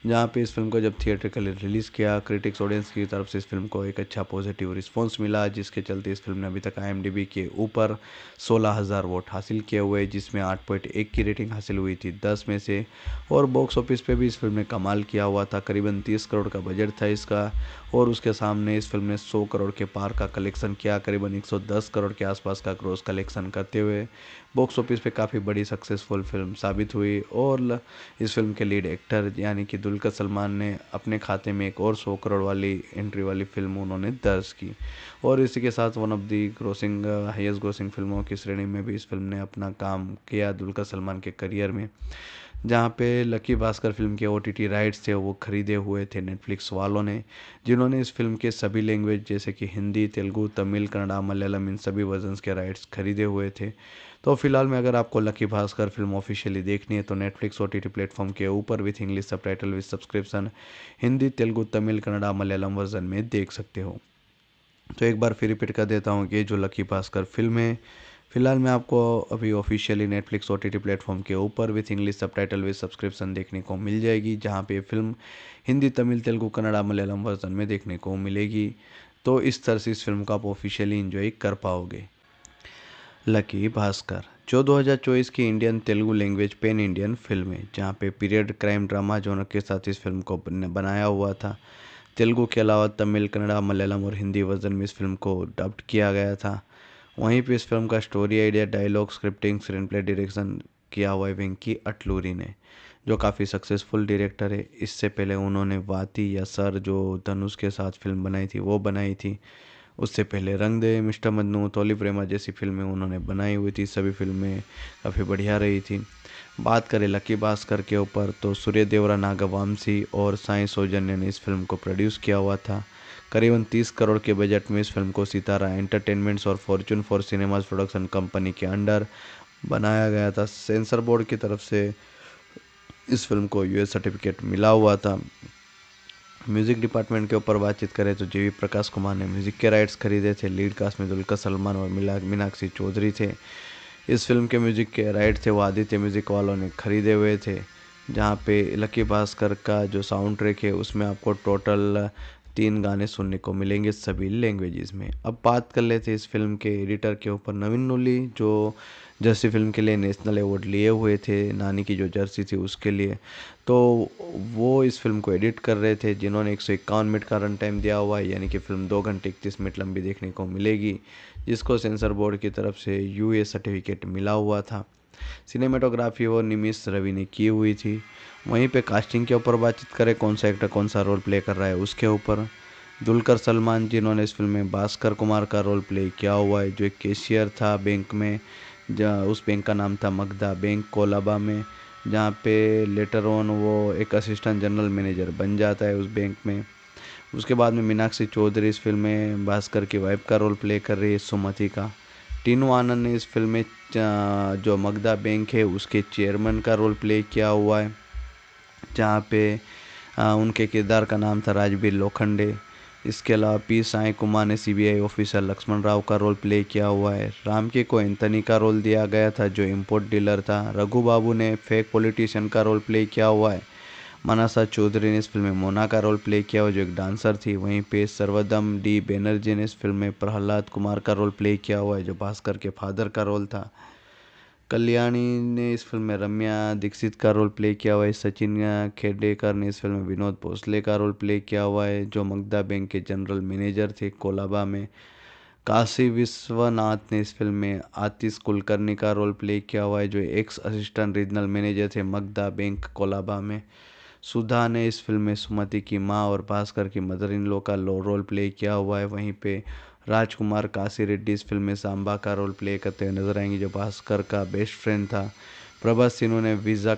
जहाँ पे इस फिल्म को जब थिएट्रिकली रिलीज़ किया, क्रिटिक्स ऑडियंस की तरफ से इस फिल्म को एक अच्छा पॉजिटिव रिस्पॉन्स मिला, जिसके चलते इस फिल्म ने अभी तक IMDb के ऊपर 16,000 वोट हासिल किए हुए, जिसमें 8.1 की रेटिंग हासिल हुई थी 10 में से। और बॉक्स ऑफिस पे भी इस फिल्म ने कमाल किया हुआ था। करीबन 30 करोड़ का बजट था इसका, और उसके सामने इस फिल्म ने 100 करोड़ के पार का कलेक्शन किया, करीबन 110 करोड़ के आसपास का ग्रॉस कलेक्शन करते हुए बॉक्स ऑफिस पे काफ़ी बड़ी सक्सेसफुल फिल्म साबित हुई। और इस फिल्म के लीड एक्टर यानी कि दुलकर सलमान ने अपने खाते में एक और 100 करोड़ वाली एंट्री वाली फिल्म उन्होंने दर्ज की। और इसी के साथ one of the grossing highest grossing फिल्मों की श्रेणी में भी इस फिल्म ने अपना काम किया दुलकर सलमान के करियर में। जहाँ पे लकी भास्कर फिल्म के OTT राइट्स थे वो खरीदे हुए थे नेटफ्लिक्स वालों ने, जिन्होंने इस फिल्म के सभी लैंग्वेज जैसे कि हिंदी, तेलुगु, तमिल, कन्नड़ा, मलयालम इन सभी वर्जन्स के राइट्स खरीदे हुए थे। तो फिलहाल में अगर आपको लकी भास्कर फिल्म ऑफिशियली देखनी है तो नेटफ्लिक्स OTT प्लेटफॉर्म के ऊपर with English subtitle with subscription Hindi, Telugu, Tamil, Kannada, Malayalam version में देख सकते हो। तो एक बार फिर रिपीट कर देता हूँ कि ये जो लकी भास्कर फिल्म है, फिलहाल मैं आपको अभी ऑफिशियली नेटफ्लिक्स OTT प्लेटफॉर्म के ऊपर with English subtitle with subscription देखने को मिल जाएगी, जहाँ पे फिल्म हिंदी, तमिल, तेलुगु, कन्नड़ा, मलयालम वर्जन में देखने को मिलेगी। तो इस तरह से इस फिल्म को आप ऑफिशियली इंजॉय कर पाओगे। लकी भास्कर जो 2024 की Indian Telugu language pan Indian film है, जहाँ पे पीरियड क्राइम ड्रामा जॉनर के साथ इस फिल्म को बनाया हुआ था। तेलुगु के अलावा तमिल, कन्नड़ा, मलयालम और हिंदी वर्जन में इस फिल्म को डब्ड किया गया था। वहीं पे इस फिल्म का story idea, dialogue, scripting, screenplay, direction किया हुआ है वेंकी अटलूरी ने, जो काफ़ी सक्सेसफुल डायरेक्टर है। इससे पहले उन्होंने वाती या सर जो धनुष के साथ फिल्म बनाई थी वो बनाई थी। उससे पहले रंग दे, मिस्टर मन्नू, तोली प्रेमा जैसी फिल्में उन्होंने बनाई हुई थी। सभी फिल्में काफ़ी बढ़िया रही थी। बात करें लकी भास्कर के ऊपर तो सूर्य देवरा, नागवामसी और साई सौजन्य ने इस फिल्म को प्रोड्यूस किया हुआ था। करीबन 30 करोड़ के बजट में इस फिल्म को सितारा एंटरटेनमेंट्स और Fortune for cinemas production company के अंडर बनाया गया था। सेंसर बोर्ड की तरफ से इस फिल्म को US सर्टिफिकेट मिला हुआ था। म्यूज़िक डिपार्टमेंट के ऊपर बातचीत करें तो JV प्रकाश कुमार ने म्यूज़िक के राइट्स खरीदे थे। लीड कास्ट में दुलकर सलमान और मीनाक्षी चौधरी थे। इस फिल्म के म्यूज़िक के राइट थे वो आदित्य म्यूज़िक वालों ने खरीदे हुए थे। जहाँ पे लकी भास्कर का जो साउंड ट्रैक है उसमें आपको टोटल 3 गाने सुनने को मिलेंगे सभी लैंग्वेजेस में। अब बात कर लेते हैं इस फिल्म के एडिटर के ऊपर, नवीन नूली, जो जर्सी फिल्म के लिए नेशनल अवार्ड लिए हुए थे, नानी की जो जर्सी थी उसके लिए। तो वो इस फिल्म को एडिट कर रहे थे, जिन्होंने 151 मिनट का रन टाइम दिया हुआ है, यानी कि फिल्म 2 घंटे 31 मिनट लंबी देखने को मिलेगी, जिसको सेंसर बोर्ड की तरफ से US सर्टिफिकेट मिला हुआ था। सिनेमेटोग्राफी वो निमिष रवि ने की हुई थी। वहीं पे कास्टिंग के ऊपर बातचीत करें, कौन सा एक्टर कौन सा रोल प्ले कर रहा है उसके ऊपर, दुलकर सलमान जिन्होंने इस फिल्म में भास्कर कुमार का रोल प्ले किया हुआ है, जो एक कैशियर था बैंक में, जहाँ उस बैंक का नाम था मगधा बैंक कोलाबा में, जहाँ पे लेटर ऑन वो एक असिस्टेंट जनरल मैनेजर बन जाता है उस बैंक में। उसके बाद में मीनाक्षी चौधरी इस फिल्म में भास्कर की वाइफ का रोल प्ले कर रही है, सुमति का। टीनू आनंद ने इस फिल्म में जो मगधा बैंक है उसके चेयरमैन का रोल प्ले किया हुआ है, जहाँ पे उनके किरदार का नाम था राजबीर लोखंडे। इसके अलावा P साई कुमार ने CBI ऑफिसर लक्ष्मण राव का रोल प्ले किया हुआ है। रामके को एंथनी का रोल दिया गया था जो इंपोर्ट डीलर था। रघु बाबू ने फेक पॉलिटिशियन का रोल प्ले किया हुआ है। मनसा चौधरी ने इस फिल्म में मोना का रोल प्ले किया हुआ जो एक डांसर थी। वहीं पे सर्वदम D बैनर्जी ने इस फिल्म में प्रहलाद कुमार का रोल प्ले किया हुआ है जो भास्कर के फादर का रोल था। कल्याणी ने इस फिल्म में रम्या दीक्षित का रोल प्ले किया हुआ है। सचिन खेडेकर ने इस फिल्म में विनोद भोसले का रोल प्ले किया हुआ है जो मगधा बैंक के जनरल मैनेजर थे कोलाबा में। काशी विश्वनाथ ने इस फिल्म में आतिश कुलकर्णी का रोल प्ले किया हुआ है जो एक्स असिस्टेंट रीजनल मैनेजर थे मगधा बैंक कोलाबा में। सुधा ने इस फिल्म में सुमति की मां और भास्कर की मदर इन लॉ का रोल प्ले किया हुआ है। वहीं पे राजकुमार काशी रेड्डी इस फिल्म में सांबा का रोल प्ले करते हुए नजर आएंगे जो भास्कर का बेस्ट फ्रेंड था। प्रभास सिन्हा ने वीज़ा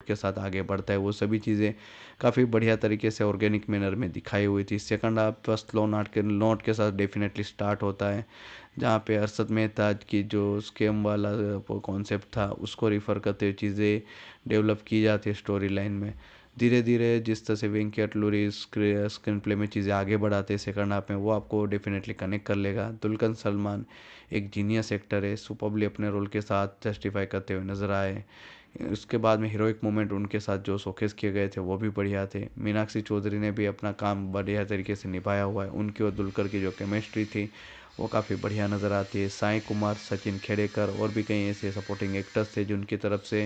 के साथ आगे बढ़ता है, वो सभी चीज़ें काफ़ी बढ़िया तरीके से ऑर्गेनिक मैनर में दिखाई हुई थी। सेकंड हाफ स्लो नोट के साथ डेफिनेटली स्टार्ट होता है, जहाँ पे अरशद मेहता की जो स्कैम वाला कॉन्सेप्ट था उसको रिफ़र करते हुए चीज़ें डेवलप की जाती है स्टोरी लाइन में। धीरे धीरे जिस तरह से वेंकट लूरी स्क्रीन प्ले में चीज़ें आगे बढ़ाते हैं सेकंड हाफ में, वो आपको डेफिनेटली कनेक्ट कर लेगा। दुल्कन सलमान एक जीनियस एक्टर है, सुपरबली अपने रोल के साथ जस्टिफाई करते हुए नजर आए। उसके बाद में हीरोइक मोमेंट उनके साथ जो शोकेस किए गए थे वो भी बढ़िया थे। मीनाक्षी चौधरी ने भी अपना काम बढ़िया तरीके से निभाया हुआ है। उनकी और दुलकर की जो केमिस्ट्री थी वो काफ़ी बढ़िया नज़र आती है। साई कुमार, सचिन खेड़ेकर और भी कई ऐसे सपोर्टिंग एक्टर्स थे जिनकी तरफ से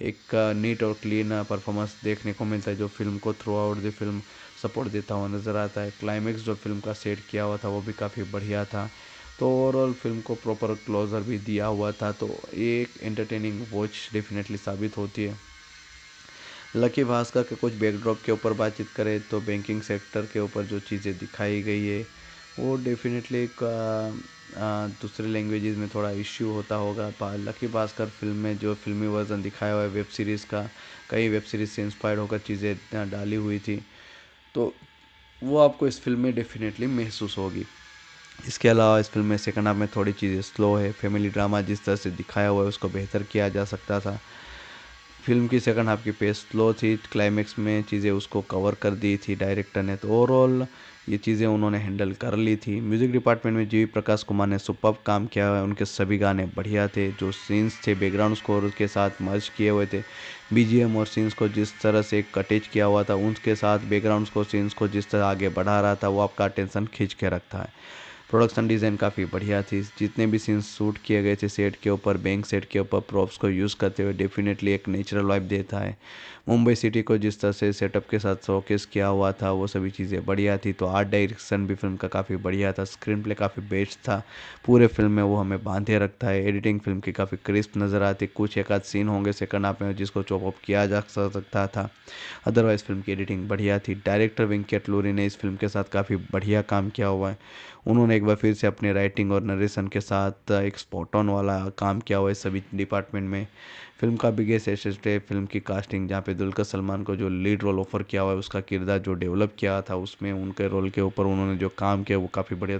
एक नीट और क्लीन परफॉर्मेंस देखने को मिलता है, जो फिल्म को through out the film support देता हुआ नज़र आता है। क्लाइमेक्स जो फिल्म का सेट किया हुआ था वो भी काफ़ी बढ़िया था। तो ओवरऑल फिल्म को प्रॉपर क्लोजर भी दिया हुआ था, तो एक एंटरटेनिंग वॉच डेफिनेटली साबित होती है। लकी भास्कर के कुछ बैकड्रॉप के ऊपर बातचीत करें तो बैंकिंग सेक्टर के ऊपर जो चीज़ें दिखाई गई है वो डेफिनेटली एक दूसरे लैंग्वेजेस में थोड़ा इश्यू होता होगा। लकी भास्कर फिल्म में जो फिल्मी वर्जन दिखाया हुआ है वेब सीरीज़ का, कई वेब सीरीज़ से इंस्पायर्ड होकर चीज़ें डाली हुई थी, तो वो आपको इस फिल्म में डेफिनेटली महसूस होगी। इसके अलावा इस फिल्म में सेकंड हाफ में थोड़ी चीज़ें स्लो है। फैमिली ड्रामा जिस तरह से दिखाया हुआ है उसको बेहतर किया जा सकता था। फिल्म की सेकंड हाफ की पेस स्लो थी, क्लाइमेक्स में चीज़ें उसको कवर कर दी थी डायरेक्टर ने, तो ओवरऑल ये चीज़ें उन्होंने हैंडल कर ली थी। म्यूज़िक डिपार्टमेंट में जीवी प्रकाश कुमार ने सुपर्ब काम किया है, उनके सभी गाने बढ़िया थे। जो सीन्स थे बैकग्राउंड स्कोर के साथ मर्ज किए हुए थे, बीजीएम और सीन्स को जिस तरह से कटेज किया हुआ था उनके साथ बैकग्राउंड स्कोर सीन्स को जिस तरह आगे बढ़ा रहा था वो आपका अटेंशन खींच के रखता है। प्रोडक्शन डिज़ाइन काफ़ी बढ़िया थी। जितने भी सीन्स शूट किए गए थे सेट के ऊपर, बैंक सेट के ऊपर प्रॉप्स को यूज़ करते हुए डेफिनेटली एक नेचुरल वाइब देता है। मुंबई सिटी को जिस तरह से सेटअप के साथ शोकेस किया हुआ था वो सभी चीज़ें बढ़िया थी। तो आर्ट डायरेक्शन भी फिल्म का काफ़ी बढ़िया था, स्क्रीन प्ले काफ़ी बेस्ट था, पूरे फिल्म में वो हमें बांधे रखता है। एडिटिंग फिल्म की काफ़ी क्रिस्प नज़र आती, कुछ एक आध सीन होंगे सेकंड हाफ में जिसको चॉप अप किया जा सकता था, अदरवाइज़ फिल्म की एडिटिंग बढ़िया थी। डायरेक्टर वेंकट लूरी ने इस फिल्म के साथ काफ़ी बढ़िया काम किया हुआ है। उन्होंने एक बार फिर से अपने राइटिंग और नरेशन के साथ एक स्पॉट ऑन वाला काम किया हुआ है सभी डिपार्टमेंट में। फिल्म का बिगेस्ट एसेट है फिल्म की कास्टिंग, जहाँ पे दुल्कर सलमान को जो लीड रोल ऑफर किया हुआ है उसका किरदार जो डेवलप किया था उसमें उनके रोल के ऊपर उन्होंने जो काम किया वो काफ़ी बढ़िया